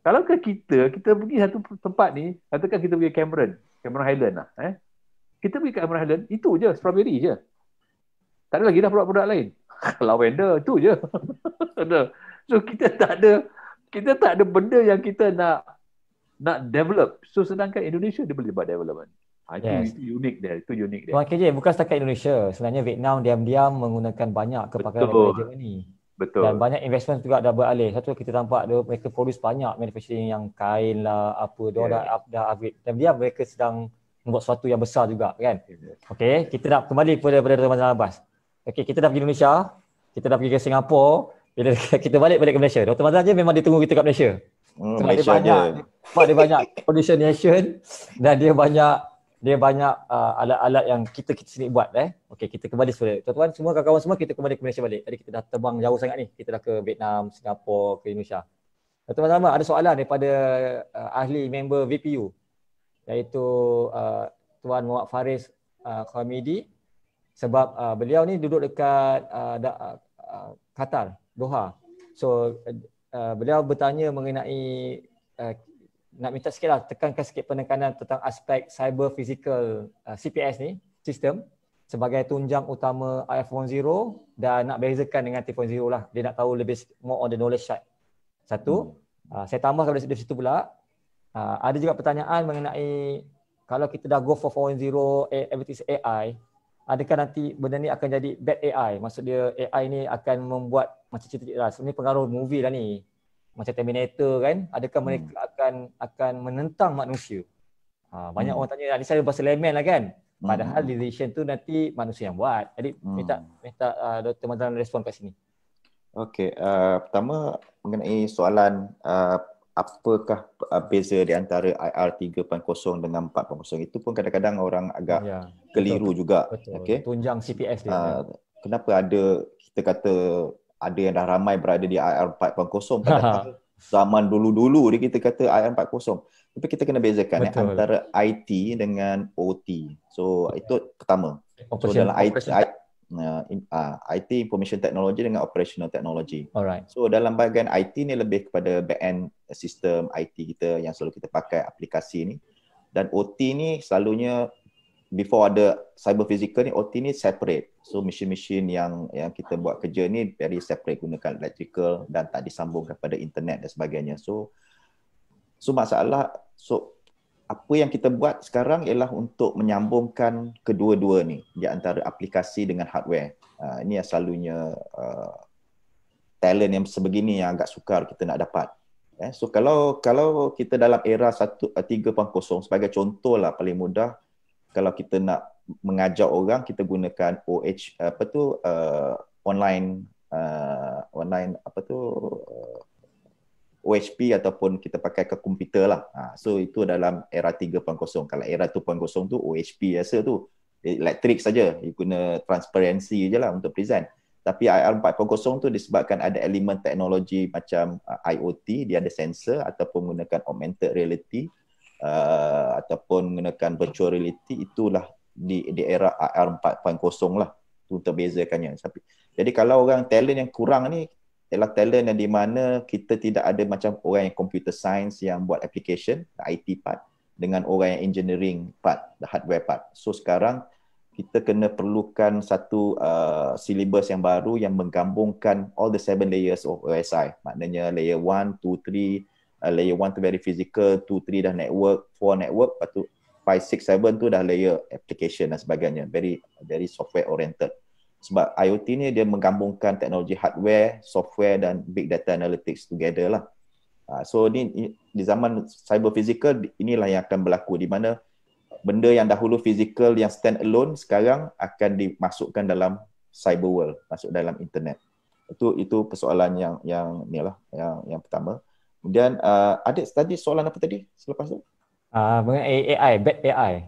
Kalau ke kita pergi satu tempat ni, katakan kita pergi Cameron Highland lah. Kita pergi ke Cameron Highland, itu je, strawberry je. Tak ada lagi dah produk-produk lain. Lavender, itu je. So kita tak ada benda yang kita nak develop. So sedangkan Indonesia dia boleh buat development. Itu unik dia. Tuan KJ, bukan setakat Indonesia. Sebenarnya Vietnam diam-diam menggunakan banyak kepakaran daripada Germany. Betul. Dan banyak investment juga dah beralih. Satu kita nampak mereka produce banyak manufacturing yang kain lah, dah upgrade. Dan mereka sedang membuat sesuatu yang besar juga kan. Okey, kita nak kembali kepada Tuan Abbas. Okey, kita dah pergi Indonesia, kita dah pergi ke Singapura, bila kita balik ke Malaysia. Dr. Mazlan je memang dia tunggu kita kat Malaysia. Sebab dia banyak condition nation dan dia banyak alat-alat yang kita sendiri buat. Okey, kita kembali tuan-tuan semua, kawan-kawan semua, kita kembali ke Malaysia balik. Tadi kita dah terbang jauh sangat ni. Kita dah ke Vietnam, Singapura, ke Indonesia. Dr. Mazlan, ada soalan daripada ahli member VPU, iaitu Tuan Muhammad Faris Khamidi. Sebab beliau ni duduk dekat Qatar, Doha. So beliau bertanya mengenai nak minta sikit lah, tekankan sikit penekanan tentang aspek cyber physical CPS ni, sistem sebagai tunjang utama iPhone 0 dan nak bezakan dengan iPhone 0 lah. Dia nak tahu lebih more on the knowledge side. Satu, saya tambah dari situ pula, ada juga pertanyaan mengenai kalau kita dah go for 4.0, everything is AI, adakah nanti benda ni akan jadi bad AI? Maksud dia AI ni akan membuat macam cerita lah. Sebenarnya pengaruh movie lah ni. Macam Terminator kan, adakah mereka akan menentang manusia? Banyak orang tanya, ni saya bahasa layman lah kan. Padahal decision tu nanti manusia yang buat. Jadi minta Dr. Mazlan respon kat sini. Okey, pertama mengenai soalan apakah beza di antara IR 3.0 dengan 4.0, itu pun kadang-kadang orang agak keliru juga. Okey. Tunjang CPS dia. Kenapa kita kata ada yang dah ramai berada di IR 4.0 padahal zaman dulu-dulu kita kata IR 4.0. Tapi kita kena bezakan antara IT dengan OT. So itu pertama. So dalam IT, Information Technology dengan Operational Technology. Alright. So dalam bahagian IT ni lebih kepada back-end sistem IT kita yang selalu kita pakai aplikasi ni. Dan OT ni selalunya before ada cyber physical ni, OT ni separate. So mesin-mesin yang kita buat kerja ni very separate, gunakan electrical dan tak disambungkan pada internet dan sebagainya. So apa yang kita buat sekarang ialah untuk menyambungkan kedua-dua ni di antara aplikasi dengan hardware. Ini yang selalunya talent yang sebegini yang agak sukar kita nak dapat. So kalau kita dalam era 3.0 sebagai contoh lah paling mudah, kalau kita nak mengajar orang, kita gunakan online OHP ataupun kita pakai ke komputer lah. So itu dalam era 3.0. Kalau era 2.0 tu OHP biasa tu, elektrik saja, guna transparansi je lah untuk present. Tapi IR 4.0 tu disebabkan ada elemen teknologi macam IoT, dia ada sensor ataupun menggunakan augmented reality ataupun menggunakan virtual reality, itulah di era IR 4.0 lah. Itu terbezakannya. Jadi kalau orang talent yang kurang ni ialah talent yang di mana kita tidak ada macam orang yang computer science yang buat application, IT part, dengan orang yang engineering part, the hardware part. So sekarang kita kena perlukan satu syllabus yang baru yang menggabungkan all the 7 layers of OSI. Maknanya layer 1, 2, 3, layer 1 tu very physical, 2, 3 dah network, 4 network, lepas tu 5, 6, 7 tu dah layer application dan sebagainya. Very software oriented. Sebab IoT ni dia menggabungkan teknologi hardware, software dan big data analytics together lah. So ni di zaman cyber physical, inilah yang akan berlaku, di mana benda yang dahulu physical yang stand alone sekarang akan dimasukkan dalam cyber world, masuk dalam internet. Itu persoalan yang ni lah, yang pertama. Kemudian ada tadi soalan apa tadi selepas tu? Mengenai AI, bad AI.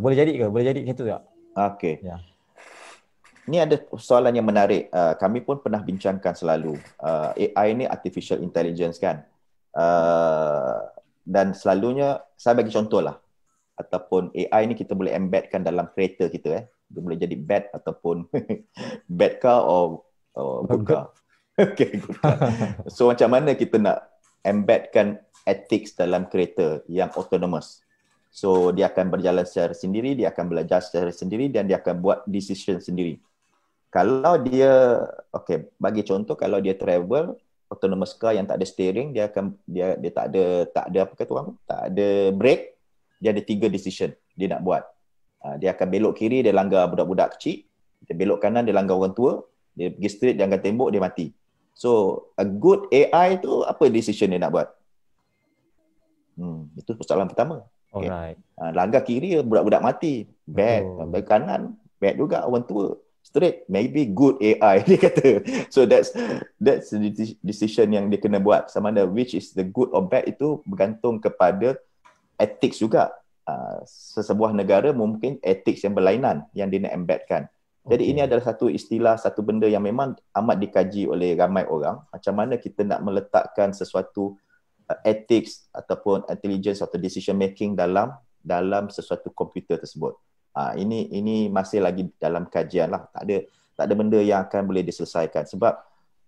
Boleh jadi ke? Boleh jadi macam tu tak? Okey. Ya. Ini ada soalan yang menarik. Kami pun pernah bincangkan selalu. AI ni artificial intelligence kan. Dan selalunya, saya bagi contoh lah. Ataupun AI ni kita boleh embedkan dalam kereta kita. Dia boleh jadi bad ataupun bad car or good car. Okay, good car. So macam mana kita nak embedkan ethics dalam kereta yang autonomous. So dia akan berjalan secara sendiri, dia akan belajar secara sendiri dan dia akan buat decision sendiri. Kalau dia, bagi contoh, kalau dia travel autonomous car yang tak ada steering, dia tak ada apa kata orang, tak ada brake, dia ada 3 decision dia nak buat. Dia akan belok kiri, dia langgar budak-budak kecil, dia belok kanan, dia langgar orang tua, dia pergi straight, dia angkat tembok, dia mati. So a good AI tu apa decision dia nak buat? Itu persoalan pertama. Alright. Langgar kiri, budak-budak mati, bad. Langgar kanan, bad juga, orang tua. Straight, maybe good AI dia kata. So that's the decision yang dia kena buat. Sama ada which is the good or bad itu bergantung kepada ethics juga. Sesebuah negara mungkin ethics yang berlainan yang dia nak embedkan. Jadi ini adalah satu istilah, satu benda yang memang amat dikaji oleh ramai orang. Macam mana kita nak meletakkan sesuatu ethics ataupun intelligence atau decision making dalam sesuatu komputer tersebut. Ini masih lagi dalam kajian lah. Tak ada benda yang akan boleh diselesaikan. Sebab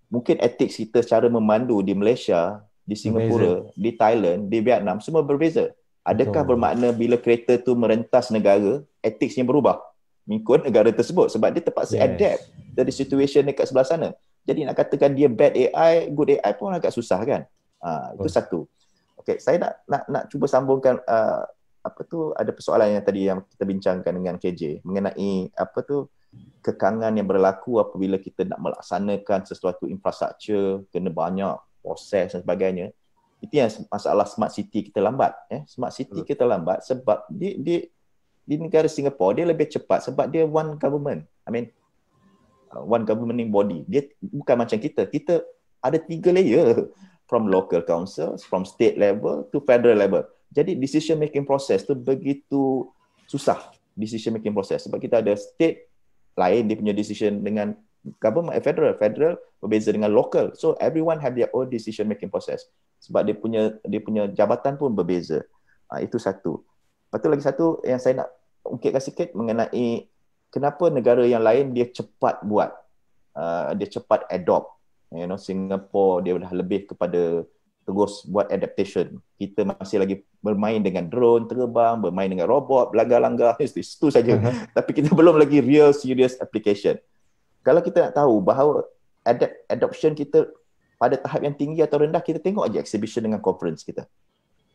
mungkin ethics kita secara memandu di Malaysia, di Singapura, di Thailand, di Vietnam semua berbeza. Adakah bermakna bila kereta tu merentas negara, ethicsnya berubah mengikut negara tersebut sebab dia terpaksa adapt dari situation dekat sebelah sana. Jadi nak katakan dia bad AI, good AI pun agak susah kan. Itu satu. Okey, saya nak cuba sambungkan ada persoalan yang tadi yang kita bincangkan dengan KJ mengenai kekangan yang berlaku apabila kita nak melaksanakan sesuatu infrastruktur, kena banyak proses dan sebagainya. Itu yang masalah smart city kita lambat. Smart city kita lambat sebab di negara Singapura dia lebih cepat sebab dia one government. One governing body. Dia bukan macam kita. Kita ada 3 layer, from local council, from state level to federal level. Jadi decision making process tu begitu susah, decision making process sebab kita ada state lain dia punya decision dengan government, federal berbeza dengan local. So everyone have their own decision making process sebab dia punya jabatan pun berbeza. Itu satu. Lepas tu lagi satu yang saya nak ungkitkan sikit mengenai kenapa negara yang lain dia cepat buat, dia cepat adopt. Singapore dia dah lebih kepada terus buat adaptation. Kita masih lagi bermain dengan drone terbang, bermain dengan robot, langgar-langgar, itu saja. Tapi kita belum lagi real serious application. Kalau kita nak tahu bahawa adoption kita pada tahap yang tinggi atau rendah, kita tengok aja exhibition dengan conference kita.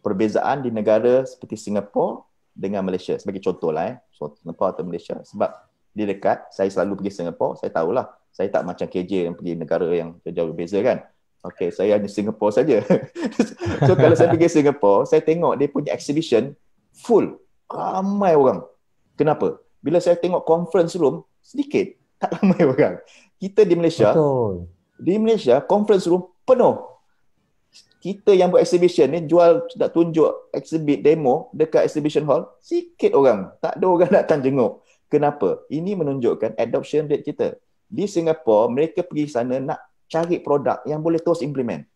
Perbezaan di negara seperti Singapura dengan Malaysia sebagai contoh lah Singapura atau Malaysia sebab dia dekat, saya selalu pergi Singapura, saya tahulah. Saya tak macam KJ yang pergi negara yang jauh berbeza kan. Okey, saya hanya Singapura saja. So kalau saya pergi Singapura, saya tengok dia punya exhibition full, ramai orang. Kenapa? Bila saya tengok conference room, sedikit, tak ramai orang. Kita di Malaysia, di Malaysia conference room penuh. Kita yang buat exhibition ni jual, nak tunjuk exhibit demo dekat exhibition hall, sikit orang, tak ada orang datang jenguk. Kenapa? Ini menunjukkan adoption rate kita. Di Singapura, mereka pergi sana nak cari produk yang boleh terus implement.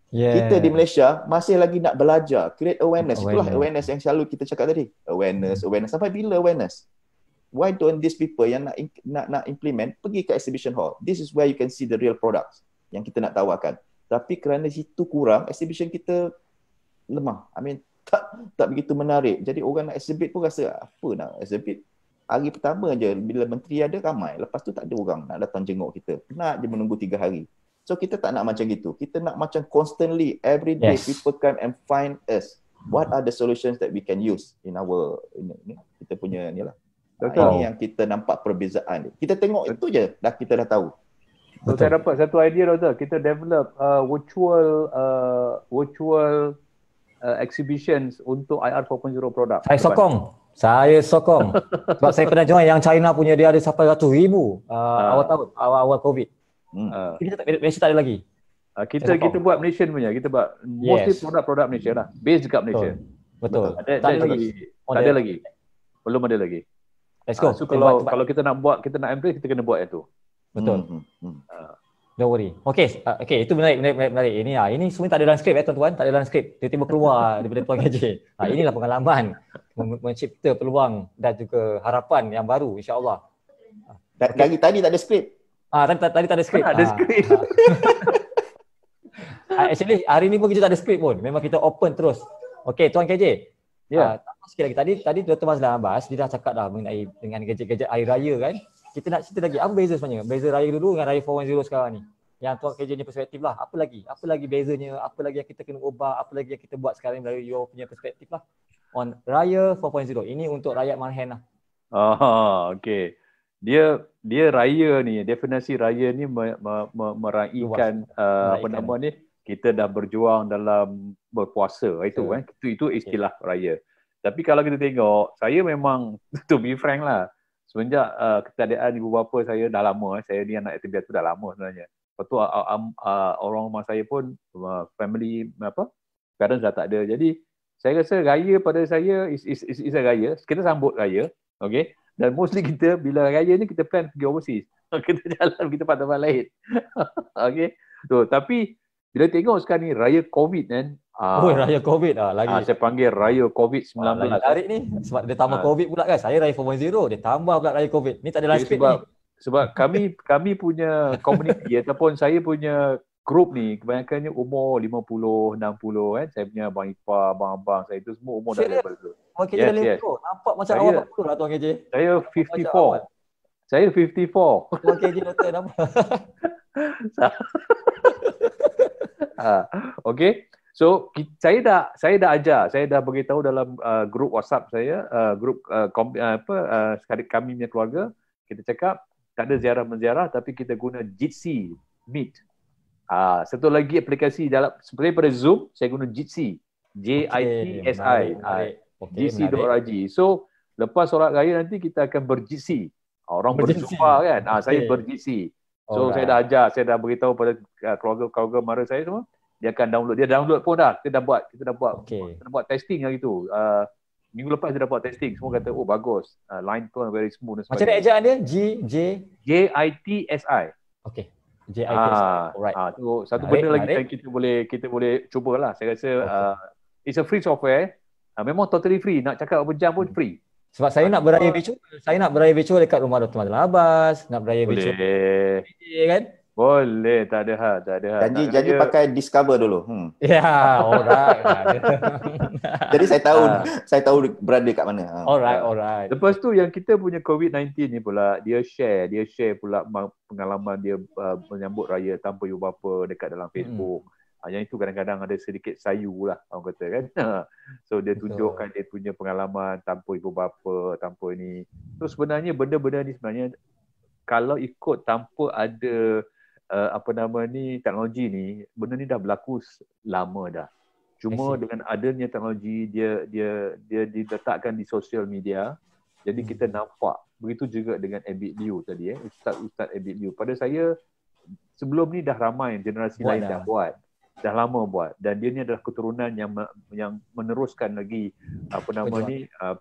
Kita di Malaysia masih lagi nak belajar, create awareness. Itulah awareness yang selalu kita cakap tadi. Awareness. Sampai bila awareness? Why don't these people yang nak implement pergi ke exhibition hall? This is where you can see the real products yang kita nak tawarkan. Tapi kerana situ kurang, exhibition kita lemah. Tak begitu menarik. Jadi orang nak exhibit pun rasa apa nak exhibit? Hari pertama je bila menteri ada ramai, lepas tu tak ada orang nak datang jenguk kita. Penat je menunggu 3 hari. So kita tak nak macam gitu. Kita nak macam constantly every day people come and find us. What are the solutions that we can use in our kita punya ni lah. Ini yang kita nampak perbezaan. Kita tengok itu je kita dah tahu. So saya dapat satu idea Doktor. Kita develop virtual exhibitions untuk IR 4.0 produk. Saya sokong. Sebab saya pernah join yang China punya, dia ada sampai ratus ribu awal COVID. Kita Malaysia tak ada lagi. Kita buat Malaysian punya. Kita buat mostly produk-produk Malaysia lah. Base dekat Malaysia. Betul. Tak ada lagi. Belum ada lagi. Let's go. So kalau kita nak buat, kita nak embrace, kita kena buat itu. Betul. Don't worry. Okay, itu menarik. Ini semua tak ada dalam skrip tuan-tuan, tak ada dalam skrip. Tiba-tiba keluar daripada Tuan KJ. Inilah pengalaman mencipta peluang dan juga harapan yang baru, insya-Allah. Dari tadi tak ada skrip. Tadi tak ada skrip. Ada skrip. Actually hari ni pun kita tak ada skrip pun. Memang kita open terus. Okay, Tuan KJ. Sikit lagi. Tadi Dr. Mazlan Abbas dia dah cakap dah mengenai dengan gadget-gadget air raya kan. Kita nak cerita lagi, apa beza sebenarnya? Beza raya dulu dengan raya 4.0 sekarang ni. Yang Tuan KJ ni perspektif lah. Apa lagi bezanya? Apa lagi yang kita kena ubah? Apa lagi yang kita buat sekarang dari your punya perspektif lah. On raya 4.0. Ini untuk rakyat Malhan lah. Okay. Dia raya ni, definisi raya ni meraihkan apa nama ni? Kita dah berjuang dalam berpuasa. Itu istilah raya. Tapi kalau kita tengok, saya memang to be frank lah. Semenjak ketiadaan ibu bapa saya dah lama, saya ni anak yatim piatu dah lama sebenarnya. Lepas tu orang rumah saya pun family parents dah tak ada. Jadi saya rasa raya pada saya is a raya. Kita sambut raya, okay? Dan mostly kita bila raya ni kita plan pergi overseas. Kita jalan kita pada tempat lain. Okay? Tapi bila tengok sekarang ni raya COVID kan. Raya COVID lagi. Saya panggil raya COVID-19. Lagi menarik ni sebab dia tambah COVID pula kan. Saya raya 4.0, dia tambah pula raya COVID. Ni tak ada live ni. Sebab kami punya community ataupun saya punya group ni kebanyakannya umur 50, 60 kan. Saya punya abang ipar, abang-abang saya tu semua umur dah level tu. Okay, yes. Nampak macam awal 40 lah Tuan KJ. Saya 54. Saya 54. Tuan KJ doktor nampak. Okay. So saya dah ajar, saya dah beritahu dalam grup WhatsApp saya, grup kami punya keluarga, kita cakap tak ada ziarah-menziarah tapi kita guna Jitsi Meet. Satu lagi aplikasi dalam seperti pada Zoom, saya guna Jitsi. JITSI. Jitsi.org. So lepas solat raya nanti kita akan berjitsi. Orang berjumpa kan. Saya berjitsi. So saya dah ajar, saya dah beritahu pada keluarga mara saya semua. Dia akan download. Dia download pun dah. Kita dah buat testing hari tu. Minggu lepas kita dah buat testing. Semua kata, oh bagus. Line tu very smooth. Macam mana ejaan dia? JITSI. Okay. JITSI. Alright. Tu satu benda lagi yang kita boleh cubalah. Saya rasa it's a free software. Memang totally free. Nak cakap berapa jam pun free. Sebab saya nak beraya virtual. Saya nak beraya virtual dekat rumah Dr. Madlan Abbas. Nak beraya virtual. Boleh. Kan? Boleh, tak ada hal. Janji pakai Discover dulu. Ya, alright. Jadi saya tahu berada kat mana. Alright. Lepas tu yang kita punya COVID-19 ni pula, dia share pula pengalaman dia menyambut raya tanpa ibu bapa dekat dalam Facebook. Yang itu kadang-kadang ada sedikit sayu lah orang kata kan. So dia tunjukkan dia punya pengalaman tanpa ibu bapa, tanpa ini. So sebenarnya benda-benda ni sebenarnya kalau ikut tanpa ada teknologi ni, benda ni dah berlaku lama dah. Cuma dengan adanya teknologi dia diletakkan di social media. Jadi kita nampak. Begitu juga dengan Abid Liu tadi Ustaz Abid Liu. Pada saya sebelum ni dah ramai generasi lain dah buat. Dah lama buat, dan dia ni adalah keturunan yang meneruskan lagi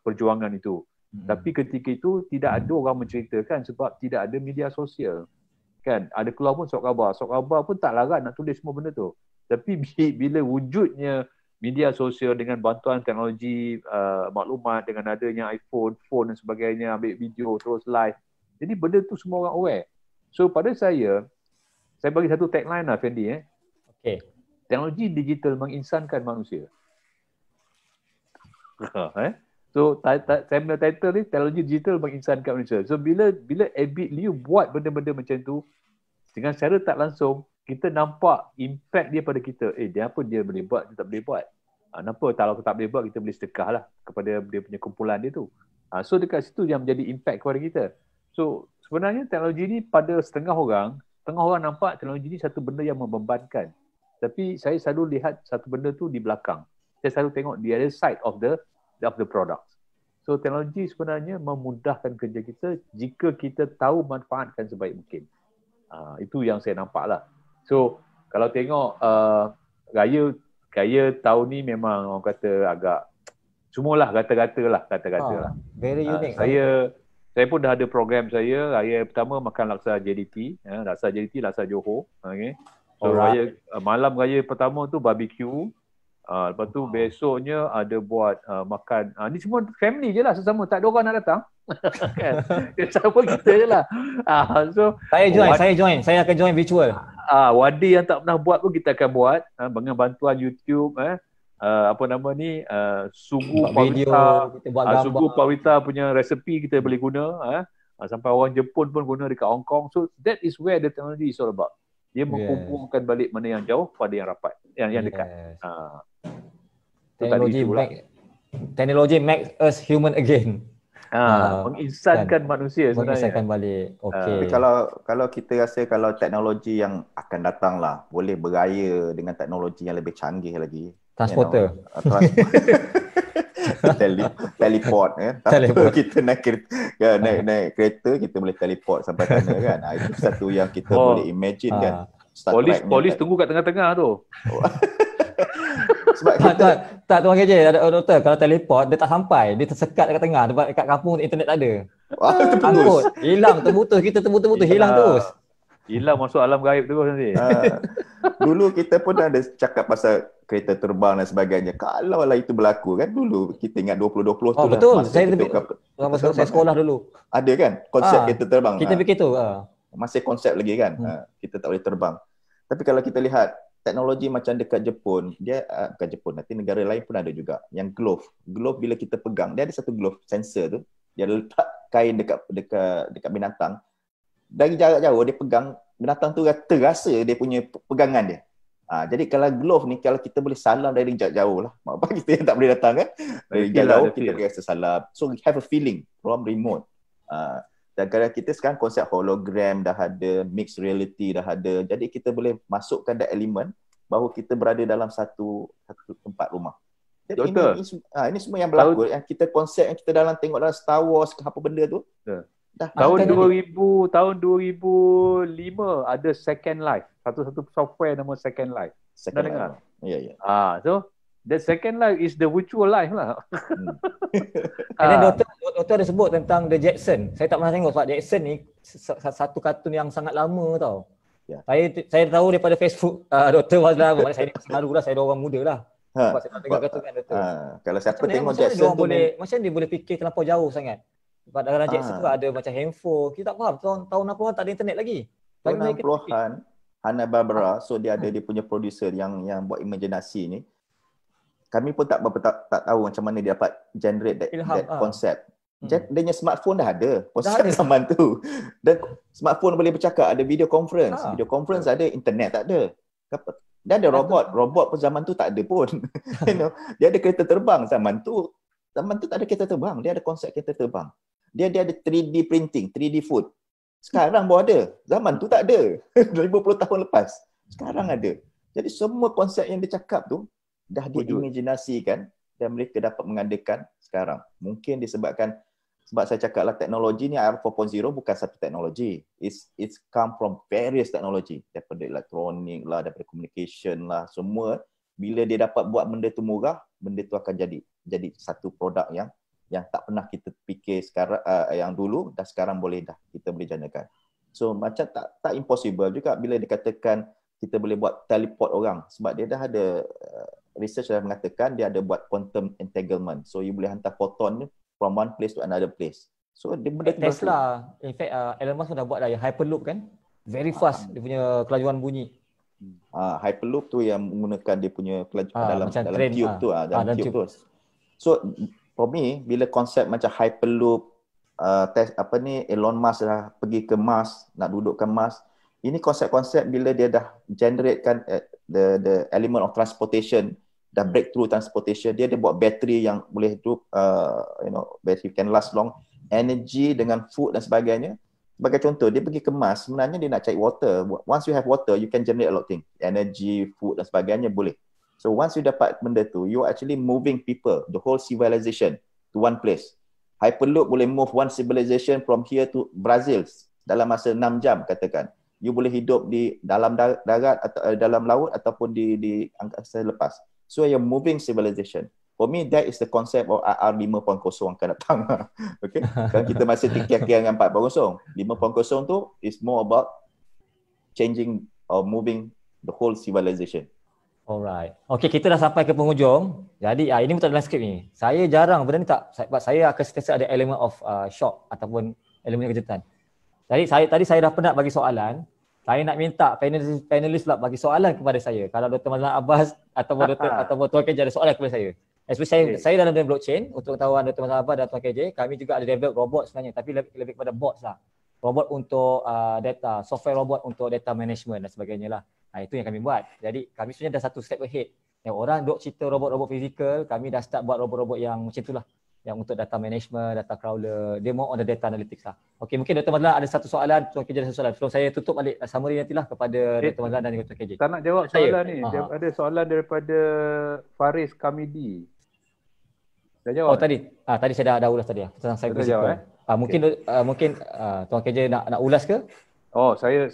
perjuangan itu. Tapi ketika itu tidak ada orang menceritakan sebab tidak ada media sosial. Kan, ada keluar pun sok khabar pun tak larat nak tulis semua benda tu. Tapi bila wujudnya media sosial dengan bantuan teknologi maklumat, dengan adanya iPhone, phone dan sebagainya, ambil video terus live. Jadi benda tu semua orang aware. So pada saya bagi satu tagline lah Fendi. Okay. Teknologi digital menginsankan manusia. So saya punya title ni teknologi digital menginsankan manusia. So bila Abid Liu buat benda-benda macam tu dengan secara tak langsung, kita nampak impact dia pada kita. Dia apa dia boleh buat, dia tak boleh buat. Kenapa kalau tak boleh buat, kita boleh sedekah lah kepada dia punya kumpulan dia tu. So dekat situ yang menjadi impact kepada kita. So sebenarnya teknologi ni pada setengah orang nampak teknologi ni satu benda yang membebankan. Tapi saya selalu lihat satu benda tu di belakang. Saya selalu tengok the other side of the product. So teknologi sebenarnya memudahkan kerja kita jika kita tahu manfaatkan sebaik mungkin. Itu yang saya nampak lah. So kalau tengok gaya tahun ni memang orang kata agak semualah kata-kata lah. Very unique. Saya pun dah ada program saya. Raya pertama makan laksa JDT, laksa Johor. Okay. So malam raya pertama tu barbecue. Lepas tu besoknya ada buat makan. Ni semua family je lah sesama. Tak ada orang nak datang. Kan? Sama kita je lah. So saya join. Saya akan join virtual. Wadi yang tak pernah buat pun kita akan buat. Dengan bantuan YouTube. Sugu Pawita punya resepi kita boleh guna. Sampai orang Jepun pun guna dekat Hong Kong. So that is where the technology is all about. Dia menghubungkan balik mana yang jauh pada yang rapat, yang dekat. Teknologi make us human again. Menginsankan manusia sebenarnya. Menginsankan balik. Okay. Tapi kalau kita rasa kalau teknologi yang akan datang lah boleh beraya dengan teknologi yang lebih canggih lagi. Transporter. Teleport Tanpa kita naik kereta, kita boleh teleport sampai sana kan. Itu satu yang kita boleh imagine kan. Polis tunggu kat tengah-tengah tu. Sebab kita tak tuan KJ, doktor, kalau teleport dia tak sampai, dia tersekat dekat tengah, dekat kampung internet tak ada. Angkut, hilang, terputus, kita terputus, hilang terus. Hilang masuk alam gaib terus nanti. Dulu kita pun ada cakap pasal kereta terbang dan sebagainya. Kalau lah itu berlaku kan, dulu kita ingat 2020 tu betul. Lah. Saya sekolah dulu. Ada kan konsep kereta terbang. Kita fikir tu. Masih konsep lagi kan. Kita tak boleh terbang. Tapi kalau kita lihat teknologi macam dekat Jepun, dia bukan Jepun, nanti negara lain pun ada juga. Yang glove bila kita pegang, dia ada satu glove sensor tu, dia letak kain dekat binatang. Dari jarak jauh dia pegang, binatang tu terasa dia punya pegangan dia. Jadi kalau glove ni, kalau kita boleh salam dari jarak jauh lah. Mak bapak kita yang tak boleh datang kan. Dari jarak jauh kita boleh rasa salam. So we have a feeling from remote. Dan kalau kita sekarang konsep hologram dah ada, mixed reality dah ada. Jadi kita boleh masukkan that element bahawa kita berada dalam satu tempat rumah. Jadi ini semua yang berlaku. Yang kita konsep yang kita tengok dalam Star Wars ke apa benda tu. Tahun 2005 ada Second Life. Satu software nama Second Life. Dah dengar? Ya. So the Second Life is the virtual life lah. And then doktor ada sebut tentang The Jetson. Saya tak pernah tengok sebab Jetson ni satu kartun yang sangat lama tau. Saya tahu daripada Facebook Dr. Fazlan. Saya masih baru lah, saya orang muda lah. Sebab saya tak tengok kartun kan doktor. Kalau siapa tengok Jetson tu macam dia boleh fikir terlampau jauh sangat. Sebab dalam Jetson tu ada macam handphone. Kita tak faham tahun 60-an tak ada internet lagi. Tahun 60-an Hanna-Barbera, so dia ada dia punya producer yang buat imajinasi ni. Kami pun tak tahu macam mana dia dapat generate that concept. Dia punya smartphone dah ada. Konsep zaman tu. Dan smartphone boleh bercakap, ada video conference. Video conference ada, internet tak ada. Dia ada robot. Robot pun zaman tu tak ada pun. Dia ada kereta terbang zaman tu. Zaman tu tak ada kereta terbang. Dia ada konsep kereta terbang. Dia ada 3D printing, 3D food. Sekarang baru ada. Zaman tu tak ada. 50 tahun lepas. Sekarang ada. Jadi semua konsep yang dia cakap tu dah diimajinasikan dan mereka dapat mengadakan sekarang. Mungkin disebabkan, sebab saya cakap lah teknologi ni IR 4.0 bukan satu teknologi. It's come from various teknologi. Daripada elektronik lah, daripada communication lah, semua. Bila dia dapat buat benda tu murah, benda tu akan jadi satu produk yang tak pernah kita fikir sekarang, yang dulu dah sekarang kita boleh janakan. So macam tak impossible juga bila dikatakan kita boleh buat teleport orang, sebab dia dah ada research dah mengatakan dia ada buat quantum entanglement. So you boleh hantar photon ni from one place to another place. So dia benda Tesla, in fact Elon Musk pun dah buat dah yang hyperloop kan, very fast dia punya kelajuan bunyi. Hyperloop tu yang menggunakan dia punya dalam train, tube tu, dalam tube tu. So for me, bila konsep macam hyperloop, Elon Musk dah pergi ke Mars, nak duduk ke Mars, ini konsep-konsep bila dia dah generatekan the element of transportation, dah breakthrough transportation, dia ada buat bateri yang boleh hidup, battery can last long, energy dengan food dan sebagainya. Sebagai contoh, dia pergi ke Mars, sebenarnya dia nak cari water. Once you have water, you can generate a lot of things. Energy, food dan sebagainya boleh. So once you dapat benda tu, you actually moving people, the whole civilization to one place. Hyperloop boleh move one civilization from here to Brazil dalam masa 6 jam katakan. You boleh hidup di dalam darat atau dalam laut ataupun di angkasa lepas. So you're moving civilization. For me, that is the concept of IR 5.0 akan datang. Okay? Sekarang kita masih kira-kira dengan 4.0. 5.0 tu is more about changing or moving the whole civilization. Alright. Okay, kita dah sampai ke penghujung. Jadi ini betul dalam skrip ni. Saya jarang benda ni tak, sebab saya akan sentiasa ada elemen of shock ataupun elemen kejutan. Jadi tadi saya dah penat bagi soalan. Saya nak minta panelis pula bagi soalan kepada saya. Kalau Dr. Fazlan Abbas ataupun Tuan KJ ada soalan kepada saya. Especially saya dalam dunia blockchain, untuk pengetahuan Dr. Fazlan Abbas dan Tuan KJ, kami juga ada develop robot sebenarnya, tapi lebih kepada bots lah. Robot untuk data, software robot untuk data management dan sebagainya lah. Itu yang kami buat. Jadi kami sebenarnya dah satu step ahead. Yang orang duk cerita robot-robot fizikal, kami dah start buat robot-robot yang macam itulah. Yang untuk data management, data crawler, dia more on the data analytics lah. Okey, mungkin Dr. Fazlan ada satu soalan, Tuan KJ ada satu soalan. Sebelum saya tutup balik summary nantilah kepada Dr. Fazlan dan Tuan KJ. Tak nak jawab soalan ni. Ada soalan daripada Faris Kamidi. Dah jawab? Oh tadi. Tadi saya dah ulas tadi. Tentang cyber physical. Mungkin Tuan KJ nak ulas ke? Oh, saya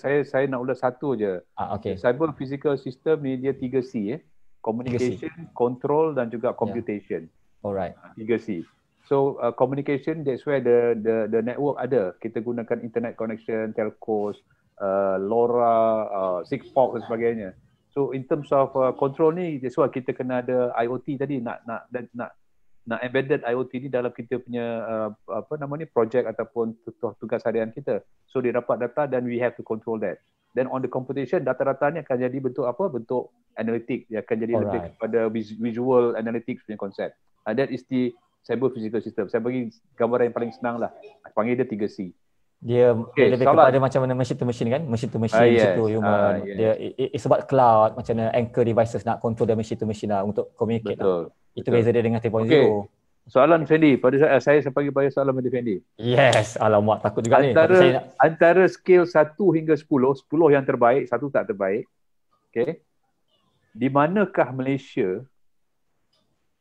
nak ulas satu je. Okey. Cyber physical system ni dia 3C communication, 3C. Control dan juga computation. Alright. 3C. So communication, that's where the network ada. Kita gunakan internet connection, telcos, LoRa, Sigfox dan sebagainya. So in terms of control ni, that's why kita kena ada IoT tadi, nak embedded IoT ni dalam kita punya project ataupun tugas harian kita. So dia dapat data dan we have to control that. Then on the computation, data-data ni akan jadi bentuk apa? Bentuk analytic. Dia akan jadi lebih kepada visual analytics punya konsep. That is the cyber physical system. Saya bagi gambaran yang paling senang lah. Panggil dia 3C. Dia lebih soalan. kepada macam mana machine to machine kan, machine to machine, machine to human. Dia it's about cloud, macam mana anchor devices nak control the machine to machine lah untuk communicate. Betul. Lah. Itu beza dia dengan 3.0. Okay. Soalan Fendi, pada saya bagi soalan pada Fendi. Yes, alamak takut juga Antara skala 1 hingga 10 yang terbaik, 1 tak terbaik. Okay. Di manakah Malaysia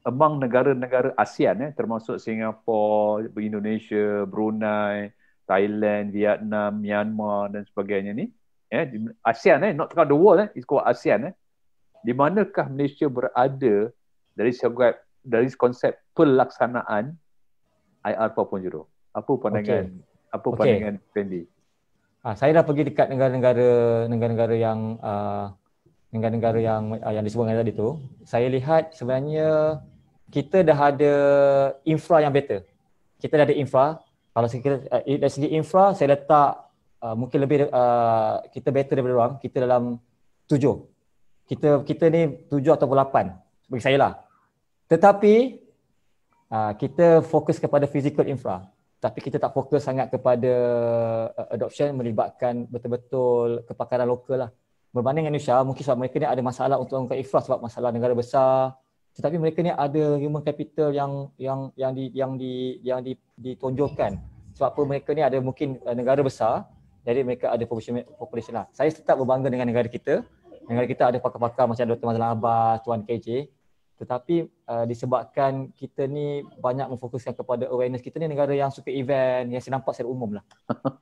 among negara-negara ASEAN termasuk Singapura, Indonesia, Brunei, Thailand, Vietnam, Myanmar dan sebagainya ni, di ASEAN not the world, it's called ASEAN. Di manakah Malaysia berada dari konsep pelaksanaan IR 4.0? Apa pandangan Fendi? Saya dah pergi dekat negara-negara yang disebutkan tadi tu. Saya lihat sebenarnya kita dah ada infra yang better. Kita dah ada infra. Kalau dari segi infra, saya letak mungkin lebih kita better daripada orang. Kita dalam 7. Kita ni 7 ataupun 8 bagi saya lah. Tetapi kita fokus kepada physical infra. Tapi kita tak fokus sangat kepada adoption melibatkan betul-betul kepakaran lokal lah. Berbanding Indonesia, mungkin sebab mereka ni ada masalah untuk mengangkat infra sebab masalah negara besar. Tetapi mereka ni ada human capital yang ditonjolkan. Sebab apa mereka ni ada mungkin negara besar, jadi mereka ada population lah. Saya tetap berbangga dengan negara kita. Negara kita ada pakar-pakar macam Dr. Mazlan Abbas, Tuan KJ. Tetapi disebabkan kita ni banyak memfokuskan kepada awareness, kita ni negara yang suka event, yang saya nampak secara umum lah.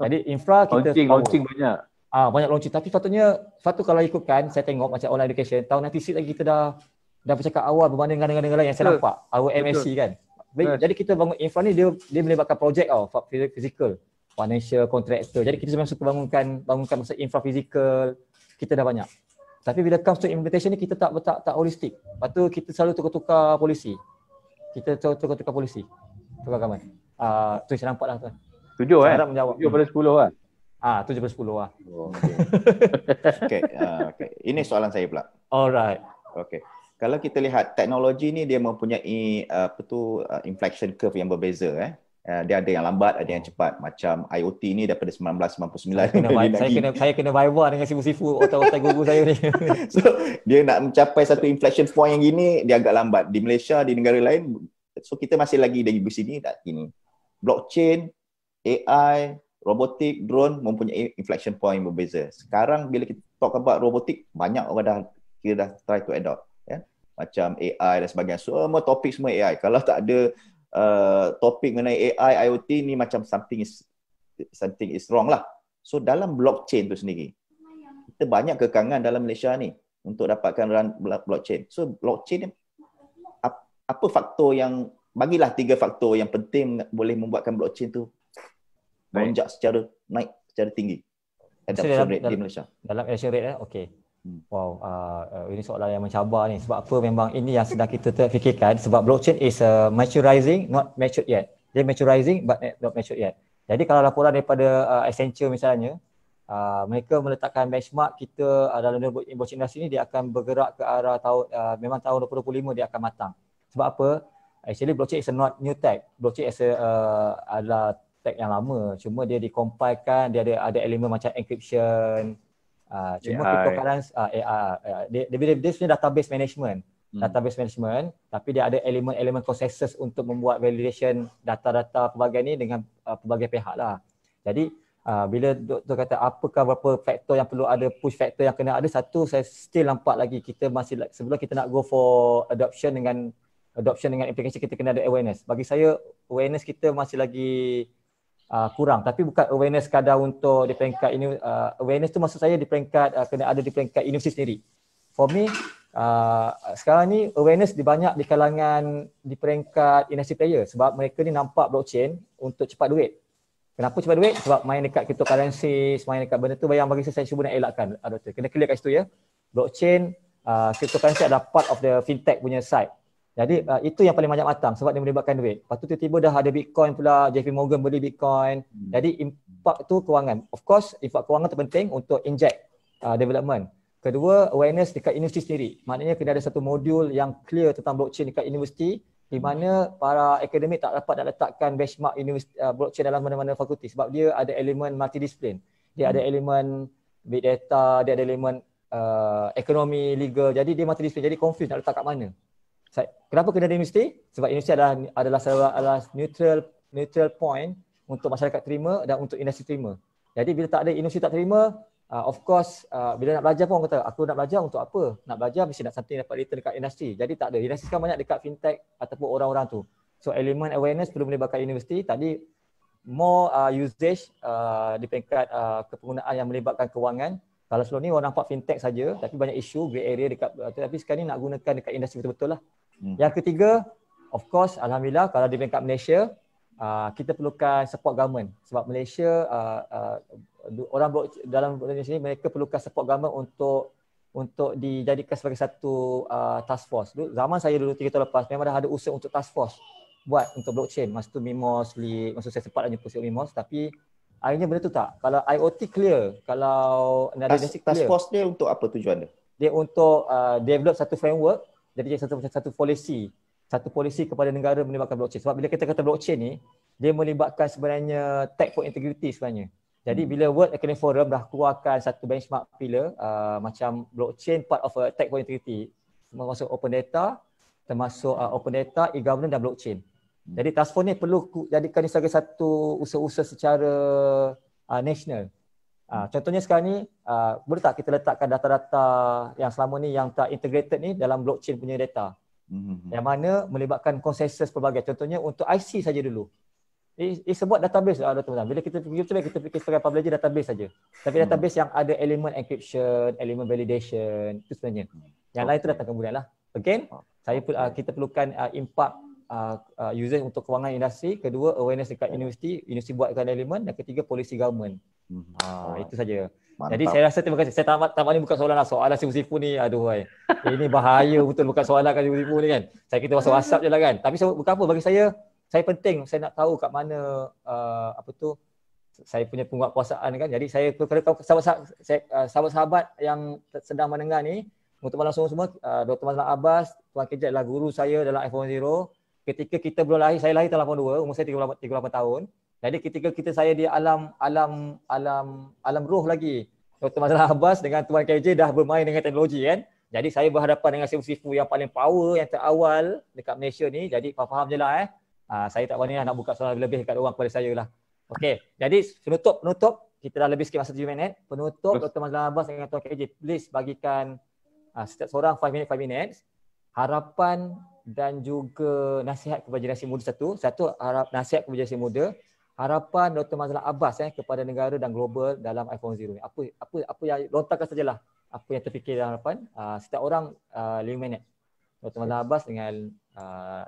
Jadi infra kita launching banyak. Banyak launching. Tapi sepatutnya kalau ikutkan, saya tengok macam online education, tahun 96 lagi kita dah bercakap awal berbanding dengan negara-negara lain yang saya nampak. Our MSc kan. Jadi kita bangun infra ni dia melibatkan projek physical, financial, contractor. Jadi kita memang suka bangunkan masa infra physical, kita dah banyak. Tapi bila comes to implementation ni kita tak holistik. Lepas tu kita selalu tukar-tukar polisi. Tukar polisi. Tukar gaman. Tu saya nampak lah tuan. 7 kan? 7 pada 10 lah. 7 pada 10 lah. Okay. Ini soalan saya pula. Alright. Okay. Kalau kita lihat teknologi ni dia mempunyai inflection curve yang berbeza. Dia ada yang lambat, ada yang cepat. Macam IoT ni daripada 1999. Saya kena viva dengan sifu-sifu otak-otak guru saya ni. So dia nak mencapai satu inflection point yang gini, dia agak lambat. Di Malaysia, di negara lain, so kita masih lagi dari sini tak gini. Blockchain, AI, robotik, drone mempunyai inflection point yang berbeza. Sekarang bila kita talk about robotik, banyak orang dah try to adopt. Macam AI dan sebagainya. Semua topik semua AI. Kalau tak ada topik mengenai AI, IoT ni macam something is wrong lah. So dalam blockchain tu sendiri, kita banyak kekangan dalam Malaysia ni untuk dapatkan run blockchain. So blockchain ni apa faktor yang, bagilah 3 faktor yang penting boleh membuatkan blockchain tu melonjak naik secara tinggi. Adoption rate di Malaysia. Dalam adoption rate okey. Wow, ini soalan yang mencabar ni. Sebab apa, memang ini yang sedang kita terfikirkan. Sebab blockchain is maturizing, not matured yet. Dia maturizing but not matured yet. Jadi kalau laporan daripada Accenture misalnya, mereka meletakkan benchmark kita dalam blockchain industri ni, dia akan bergerak ke arah memang tahun 2025 dia akan matang. Sebab apa? Actually blockchain is not new tech. Blockchain adalah tech yang lama. Cuma dia dicompilekan, dia ada elemen macam encryption. Cuma cryptocurrency dia sebenarnya database management. Tapi dia ada elemen consensus untuk membuat validation data-data pelbagai ni dengan pelbagai pihak lah. Jadi bila doktor kata apakah berapa faktor yang perlu ada, push factor yang kena ada, satu saya still nampak lagi kita masih, sebelum kita nak go for adoption dengan application, kita kena ada awareness. Bagi saya awareness kita masih lagi kurang, tapi bukan awareness kadar untuk di peringkat ini. Awareness tu maksud saya di peringkat kena ada di peringkat universiti sendiri. For me sekarang ni awareness banyak di kalangan di peringkat industry player, sebab mereka ni nampak blockchain untuk cepat duit. Kenapa cepat duit? Sebab main dekat cryptocurrency, main dekat benda tu, yang bagi saya cuba nak elakkan. Doktor kena clear kat situ ya. Blockchain, cryptocurrency adalah part of the fintech punya side. Jadi itu yang paling banyak matang sebab dia melibatkan duit. Lepas tu tiba-tiba dah ada Bitcoin pula, JP Morgan beli Bitcoin. Jadi impact tu kewangan. Of course, impact kewangan tu penting untuk inject development. Kedua, awareness dekat universiti sendiri. Maknanya kena ada satu modul yang clear tentang blockchain dekat universiti. di mana para akademik tak dapat nak letakkan benchmark blockchain dalam mana-mana fakulti sebab dia ada elemen multidisiplin. Dia ada elemen big data, dia ada elemen ekonomi, legal. Jadi dia multidisiplin. Jadi confused nak letak kat mana. Kenapa kena di universiti? Sebab universiti adalah neutral point untuk masyarakat terima dan untuk industri terima. Jadi bila tak ada universiti tak terima, of course bila nak belajar pun orang kata aku nak belajar untuk apa? Nak belajar mesti nak something dapat return dekat industri. Jadi tak ada. Industri sekarang banyak dekat fintech ataupun orang-orang tu. So elemen awareness perlu melibatkan universiti. Tadi more usage di peringkat kepenggunaan yang melibatkan kewangan. Kalau sebelum ni orang nampak fintech saja tapi banyak isu grey area dekat, tapi sekarang ni nak gunakan dekat industri betul-betul lah. Yang ketiga, of course alhamdulillah kalau di peringkat Malaysia kita perlukan support government sebab Malaysia orang dalam Indonesia ni mereka perlukan support government untuk dijadikan sebagai satu task force. Zaman saya dulu 3 tahun lepas memang dah ada usaha untuk task force buat untuk blockchain. Masa tu Mimos, masa saya sempat jumpa si Mimos, tapi akhirnya benda tu tak. Kalau IoT clear, kalau task force dia untuk apa tujuan dia? Dia untuk develop satu framework, jadi satu polisi kepada negara melibatkan blockchain. Sebab bila kita kata blockchain ni, dia melibatkan sebenarnya tech for integrity sebenarnya. Jadi bila World Economic Forum dah keluarkan satu benchmark pillar macam blockchain part of a tech for integrity, termasuk open data, e-governance dan blockchain. Jadi task force ni perlu jadikan ini sebagai satu usaha-usaha secara national. Contohnya sekarang ni, boleh tak kita letakkan data-data yang selama ni yang tak integrated ni dalam blockchain punya data. Yang mana melibatkan konsensus pelbagai. Contohnya untuk IC saja dulu. It's about database lah teman-teman. Bila kita fikir sebagai publisher database saja. Tapi database yang ada elemen encryption, elemen validation, itu sebenarnya. Yang lain tu datang kemudian lah. Again, kita perlukan impact user untuk kewangan industri. Kedua, awareness dekat universiti buatkan elemen. Dan ketiga, polisi government. Itu saja. Mantap. Jadi saya rasa terima kasih. Saya tamat ni bukan soalan lah. Soalan Sifu ni aduh hai. Ini bahaya betul bukan soalan kan Sifu ni kan. Saya kita WhatsApp je lah kan. Tapi bukan apa bagi saya penting saya nak tahu kat mana saya punya penguatkuasaan kan. Jadi saya sahabat-sahabat yang sedang mendengar ni, untuk malam semua Dr. Mazlan Abbas, Tuan KJ adalah guru saya dalam F10. Ketika kita belum lahir, saya lahir tahun 82, umur saya 38 tahun. Jadi ketika saya di alam roh lagi, Dr. Mazlan Abbas dengan Tuan KJ dah bermain dengan teknologi kan. Jadi saya berhadapan dengan Sifu yang paling power yang terawal dekat Malaysia ni. Jadi faham je lah saya tak berani nak buka soalan lebih dekat orang kepada saya lah. Okey, jadi penutup kita dah lebih sikit masa 7 minit. Penutup Dr. Mazlan Abbas dengan Tuan KJ, please bagikan setiap seorang 5 minutes harapan dan juga nasihat kepada generasi muda satu nasihat kepada generasi muda, harapan Dr. Mazlan Abbas kepada negara dan global dalam iPhone Zero ni. Apa yang lontarkan sajalah apa yang terfikir dalam harapan setiap orang 5 minit. Dr. Mazlan Abbas dengan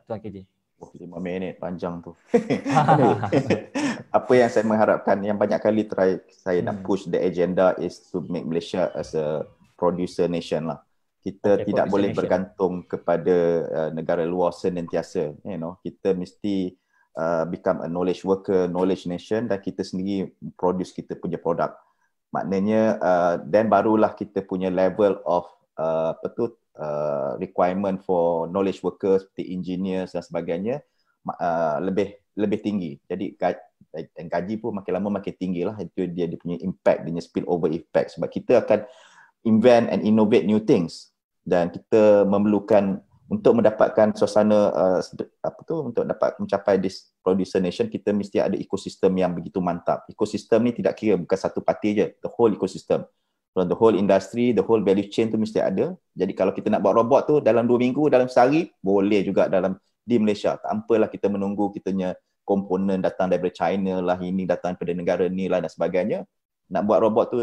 Tuan KJ. 5 minit panjang tu. Apa yang saya mengharapkan, yang banyak kali saya nak push the agenda is to make Malaysia as a producer nation lah. Kita tidak boleh bergantung kepada negara luar senantiasa. Kita mesti become a knowledge worker, knowledge nation, dan kita sendiri produce kita punya produk. Maknanya then barulah kita punya level of requirement for knowledge workers seperti engineers dan sebagainya lebih tinggi. Jadi gaji pun makin lama makin tinggi lah. Itu dia punya impact, dia punya spill over effect. Sebab kita akan invent and innovate new things, dan kita memerlukan untuk mendapatkan suasana untuk dapat mencapai this producer nation, kita mesti ada ekosistem yang begitu mantap. Ekosistem ni tidak kira bukan satu parti je, the whole ecosystem. From the whole industry, the whole value chain tu mesti ada. Jadi kalau kita nak buat robot tu dalam 2 minggu, dalam sehari, boleh juga di Malaysia. Tanpalah kita menunggu kitanya komponen datang daripada China lah, ini datang daripada negara ni lah dan sebagainya. Nak buat robot tu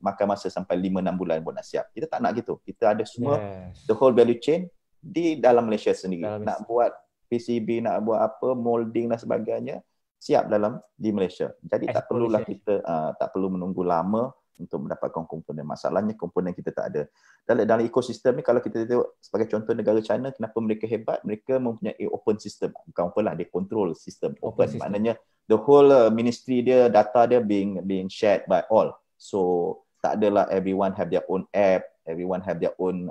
makan masa sampai 5-6 bulan buat nak siap. Kita tak nak gitu. Kita ada semua the whole value chain di dalam Malaysia sendiri. Nak buat PCB, nak buat apa, molding dan sebagainya, siap di Malaysia. Jadi tak perlulah kita tak perlu menunggu lama untuk mendapatkan komponen. Masalahnya komponen kita tak ada. Dalam ekosistem ni, kalau kita tengok sebagai contoh negara China, kenapa mereka hebat? Mereka mempunyai open system. Bukan open lah, dia control sistem open. Maknanya the whole ministry dia, data dia being shared by all. So tak adalah everyone have their own app, everyone have their own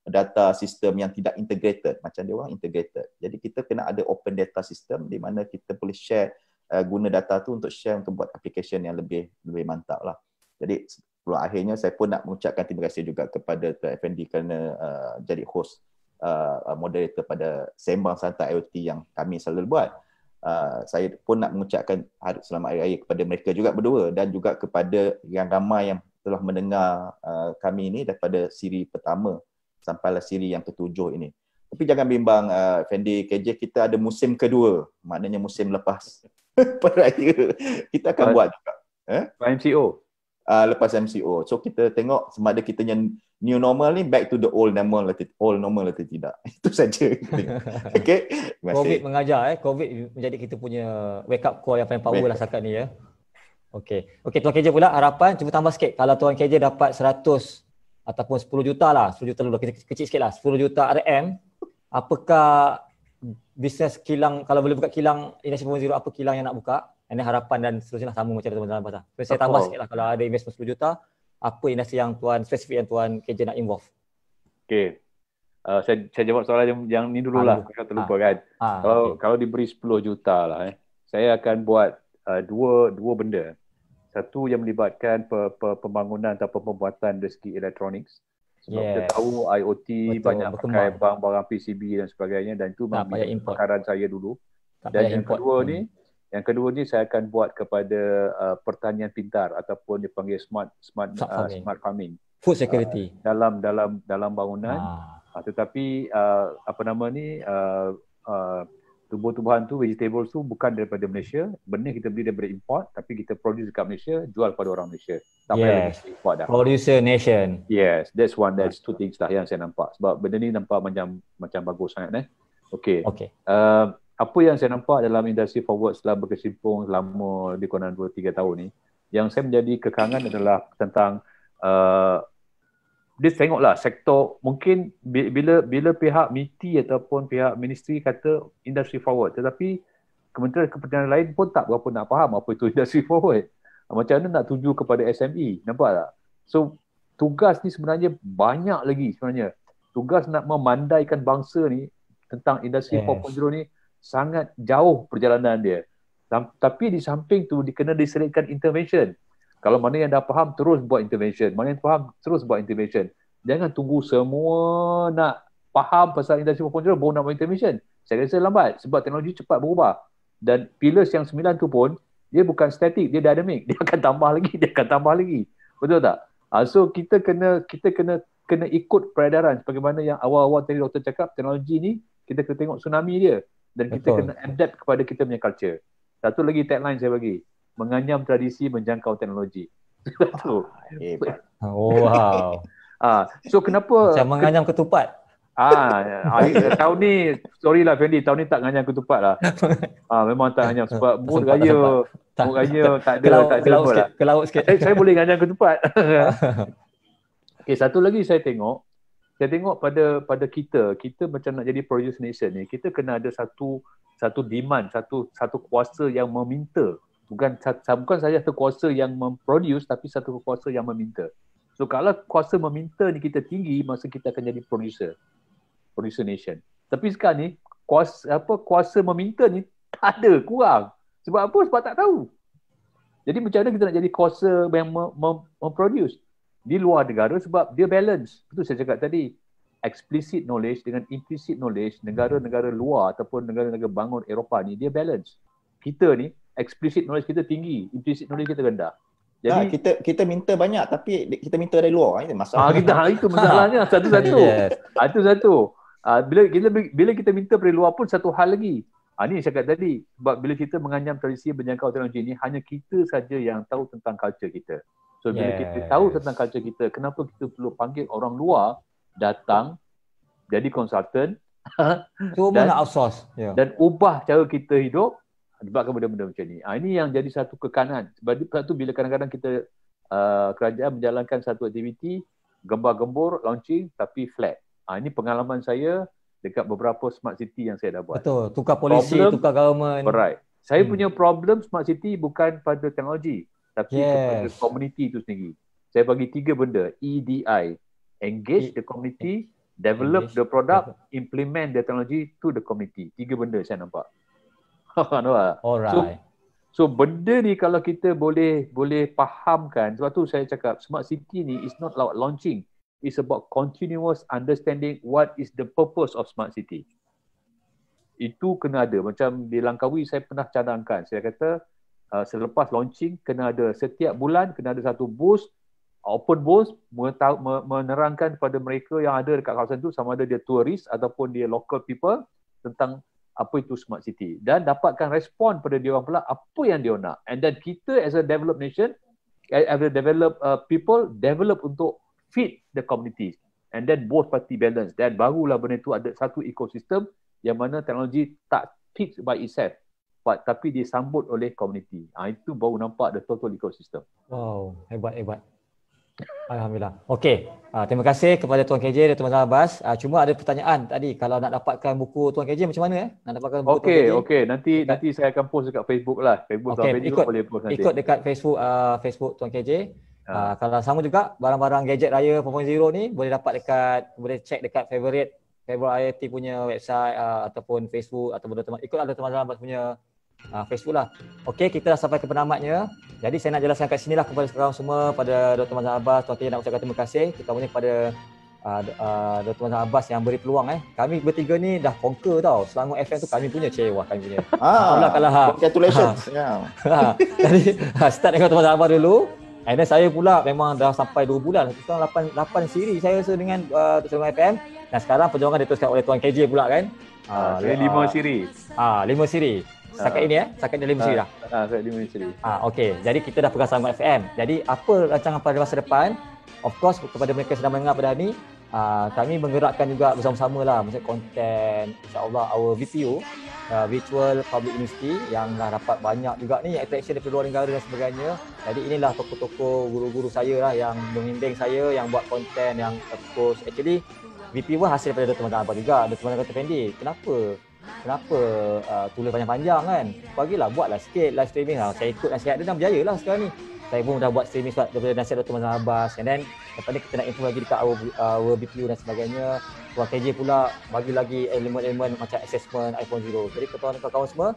data system yang tidak integrated, macam dia orang integrated. Jadi kita kena ada open data system di mana kita boleh share, guna data tu untuk share untuk buat application yang lebih mantap lah. Jadi sebelum akhirnya saya pun nak mengucapkan terima kasih juga kepada Tuan Effendi kerana jadi host moderator pada Sembang Santai IoT yang kami selalu buat. Saya pun nak mengucapkan selamat hari raya kepada mereka juga berdua dan juga kepada yang ramai yang telah mendengar kami ini daripada siri pertama sampailah siri yang ke-7 ini. Tapi jangan bimbang Fendi, KJ kita ada musim kedua, maknanya musim lepas peraya kita akan buat juga. MCO. Lepas MCO. So kita tengok sama ada kita yang new normal ni back to the old normal atau tidak. Itu saja. Okey. COVID mengajar COVID menjadi kita punya wake up call yang paling power lah setakat ni ya. Okey. Tuan KJ pula harapan cuba tambah sikit. Kalau Tuan KJ dapat 100 ataupun 10 juta lah, 10 juta dulu kecil sikit lah, 10 juta RM, apakah bisnes kilang, kalau boleh buka kilang Industri 4.0, apa kilang yang nak buka? Ini harapan dan seterusnya sama macam teman-teman pasal. Saya tambah sikit lah, kalau ada investment 10 juta, apa industri yang Tuan, spesifik yang Tuan KJ nak involve? Okey. Saya jawab soalan yang ni dululah, saya terlupa kan. Kalau diberi 10 juta lah, saya akan buat dua benda. Satu yang melibatkan pembangunan atau pembuatan dari segi elektronik. Sebab kita tahu IoT banyak pakai barang-barang PCB dan sebagainya, dan itu memang pekaran saya dulu. Dan yang kedua ni saya akan buat kepada pertanian pintar ataupun dipanggil smart farming. Food security. Dalam bangunan. Tetapi tumbuh-tumbuhan tu, vegetables tu bukan daripada Malaysia. Benih kita beli daripada import, tapi kita produce dekat Malaysia, jual pada orang Malaysia. Tak payah lagi import dah. Producer nation. Yes, that's two things lah yang saya nampak. Sebab benda ni nampak macam bagus sangat. Okay. Apa yang saya nampak dalam industri forward setelah berkecimpung selama lebih kurang 2-3 tahun ni, yang saya menjadi kekangan adalah tentang dia tengoklah sektor, mungkin bila pihak MITI ataupun pihak ministry kata industry forward, tetapi kementerian lain pun tak berapa nak faham apa itu industry forward. Macam mana nak tuju kepada SME, nampak tak? So tugas ni sebenarnya banyak lagi sebenarnya. Tugas nak memandaikan bangsa ni tentang industri 4.0 ni sangat jauh perjalanan dia. Tapi di samping tu kena diselitkan intervention. Kalau mana yang dah faham, terus buat intervention. Mana yang faham, terus buat intervention. Jangan tunggu semua nak faham pasal industri 4.0 baru nak buat intervention. Saya rasa lambat sebab teknologi cepat berubah. Dan pillars yang 9 tu pun, dia bukan static, dia dynamic. Dia akan tambah lagi. Betul tak? So kita kena ikut peredaran. Sebagaimana yang awal-awal tadi doktor cakap, teknologi ni kita kena tengok tsunami dia. Dan kita kena adapt kepada kita punya culture. Satu lagi tagline saya bagi, menganyam tradisi menjangkau teknologi. Satu. Wow. So kenapa macam menganyam ketupat? Tahun ni, sorry lah Fendi, tahun ni tak nganyam ketupat lah. Memang tak nganyam sebab mood raya tak ada lah. Ke laut sikit. Saya boleh nganyam ketupat. Okay, satu lagi saya tengok pada kita macam nak jadi produce nation ni, kita kena ada satu demand, satu kuasa yang meminta. Bukan saja satu kuasa yang memproduce, tapi satu kuasa yang meminta. So kalau kuasa meminta ni kita tinggi, masa kita akan jadi producer nation. Tapi sekarang ni kuasa meminta ni tak ada, kurang. Sebab apa? Sebab tak tahu. Jadi macam mana kita nak jadi kuasa yang memproduce di luar negara, sebab dia balance. Betul saya cakap tadi, explicit knowledge dengan implicit knowledge, negara-negara luar ataupun negara-negara bangun Eropah ni dia balance. Kita ni explicit knowledge kita tinggi, implicit knowledge kita rendah. Jadi kita minta banyak tapi kita minta dari luar, itu masalah. Itu masalahnya satu-satu. Itu satu. Bila kita minta dari luar pun satu hal lagi. Ni saya cakap tadi, sebab bila kita menganyam tradisi menjangkau teknologi ni, hanya kita saja yang tahu tentang culture kita. So bila kita tahu tentang culture kita, kenapa kita perlu panggil orang luar datang jadi konsultan nak outsource dan ubah cara kita hidup sebabkan benda-benda macam ni. Ini yang jadi satu kekanan. Sebab tu bila kadang-kadang kita kerajaan menjalankan satu aktiviti, gembar-gembur, launching tapi flat. Ini pengalaman saya dekat beberapa smart city yang saya dah buat. Betul, tukar polisi, tukar government. Right. Saya punya problem smart city bukan pada teknologi, tapi kepada komuniti itu sendiri. saya bagi 3 benda. EDI. Engage the community, develop the product, implement the technology to the community. 3 benda saya nampak. Nampak? Alright. So benda ni kalau kita boleh fahamkan, sebab tu saya cakap smart city ni is not about launching, it's about continuous understanding what is the purpose of smart city. Itu kena ada. Macam di Langkawi saya pernah cadangkan, saya kata selepas launching kena ada setiap bulan kena ada satu booth, open booth, menerangkan kepada mereka yang ada dekat kawasan tu, sama ada dia turis ataupun dia local people, tentang apa itu smart city, dan dapatkan respon pada dia orang pula apa yang dia nak. And then kita as a developed nation, as a developed people, develop untuk fit the communities, and then both party balance, dan barulah benda itu ada satu ekosistem yang mana teknologi tak fix by itself, tapi disambut oleh community. Itu baru nampak the total ecosystem. Wow, hebat. Alhamdulillah. Okey, terima kasih kepada Tuan KJ dan Tuan Abbas. Cuma ada pertanyaan tadi, kalau nak dapatkan buku Tuan KJ macam mana Nak dapatkan buku Tuan KJ? Okey, nanti saya akan post dekat Facebook lah. Facebook Tuan KJ boleh post nanti. Ikut dekat Facebook Tuan KJ. Kalau sama juga barang-barang gadget raya 4.0 ni boleh check dekat favorite IoT punya website ataupun Facebook ataupun teman ikut ada Tuan Abbas punya Facebook lah. Okey, kita dah sampai ke penamatnya. Jadi saya nak jelaskan kat sinilah kepada korang semua, pada Dr. Mazhar Abbas, Tuan KJ nak ucapkan terima kasih terutamanya kepada Dr. Mazhar Abbas yang beri peluang. Kami bertiga ni dah conquer tau. Selangor FM tu kami punya cewa, kami punya. Congratulations. Jadi start dengan Dr. Mazhar Abbas dulu. And then saya pula memang dah sampai 2 bulan. Sekarang 8 siri saya rasa dengan Selangor FM. Dan sekarang perjuangan diteruskan oleh Tuan KJ pula kan. 5 siri. 5 siri. Setakat ini setakat ni 5 siri dah. Setakat 5 siri. Okey. Jadi kita dah pegang Selangor FM. Jadi apa rancangan pada masa depan? Of course kepada mereka yang sedang mendengar pada hari ni, kami menggerakkan juga bersama-sama lah macam konten, insya-Allah our VPU, Virtual Public University, yang dah dapat banyak juga ni attraction daripada luar negara dan sebagainya. Jadi inilah tokoh-tokoh guru-guru saya lah yang membimbing saya, yang buat konten, yang post. Actually VPU pun hasil daripada Dr. Mazhar Abbas juga. Dr. Mazhar kata, Fendi, kenapa tulis panjang-panjang kan? Buatlah sikit live streaming lah. Saya ikut nasihat dia dan berjaya lah sekarang ni. Saya pun dah buat streaming daripada nasihat Dr. Mazhar Abbas. And then lepas ni kita nak improve lagi dekat our BPU dan sebagainya. Tuan KJ pula bagi lagi elemen-elemen macam assessment iPhone 0. Jadi kawan-kawan semua,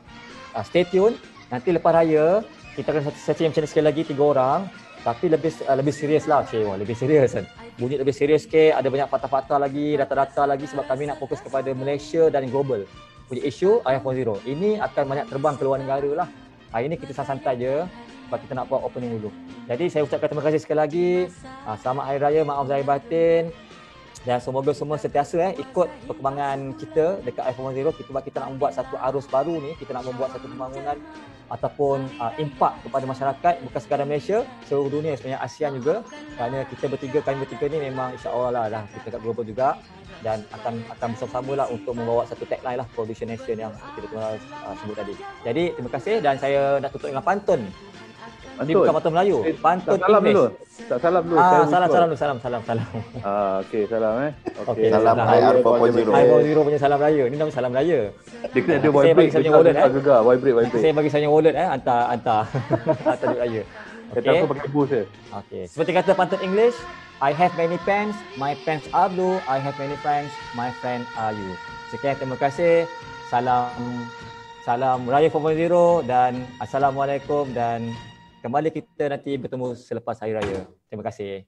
stay tune. Nanti lepas raya kita akan setting macam ni sekali lagi 3 orang. Tapi lebih serius lah, lebih serius kan. Bunyi lebih serius sikit, ada banyak fakta-fakta lagi, data-data lagi, sebab kami nak fokus kepada Malaysia dan global punya isu iPhone 0. Ini akan banyak terbang ke luar negara lah. Hari ni kita santai je sebab kita nak buat opening dulu. Jadi saya ucapkan terima kasih sekali lagi. Selamat Hari Raya, maaf zahir batin. Dan semoga semua sentiasa ikut perkembangan kita dekat iPhone 0. Kita nak membuat satu arus baru ni, kita nak membuat satu pembangunan ataupun impak kepada masyarakat, bukan sekadar Malaysia, seluruh dunia, sebenarnya ASEAN juga. Kerana kami bertiga ni memang insya-Allah lah kita kat global juga, dan akan bersama-sama lah untuk membawa satu tagline lah, Provision Nation, yang kita telah sebut tadi. Jadi terima kasih, dan saya nak tutup dengan pantun. Ini bukan pantun Melayu, pantun English. Salam dulu. Salam. Okey, salam Okey. Salam IR 4.0. iPhone 0 punya salam raya. Ini nama salam raya. Dia kena ada vibrate juga, vibrate. Saya bagi saya wallet hantar duit raya. Kita aku pakai boost je. Okey. Seperti kata pantun English, I have many pens, my pens are blue. I have many friends, my friend are you. Sekian, terima kasih. Salam Raya 4.0 dan Assalamualaikum, dan kembali kita nanti bertemu selepas Hari Raya. Terima kasih.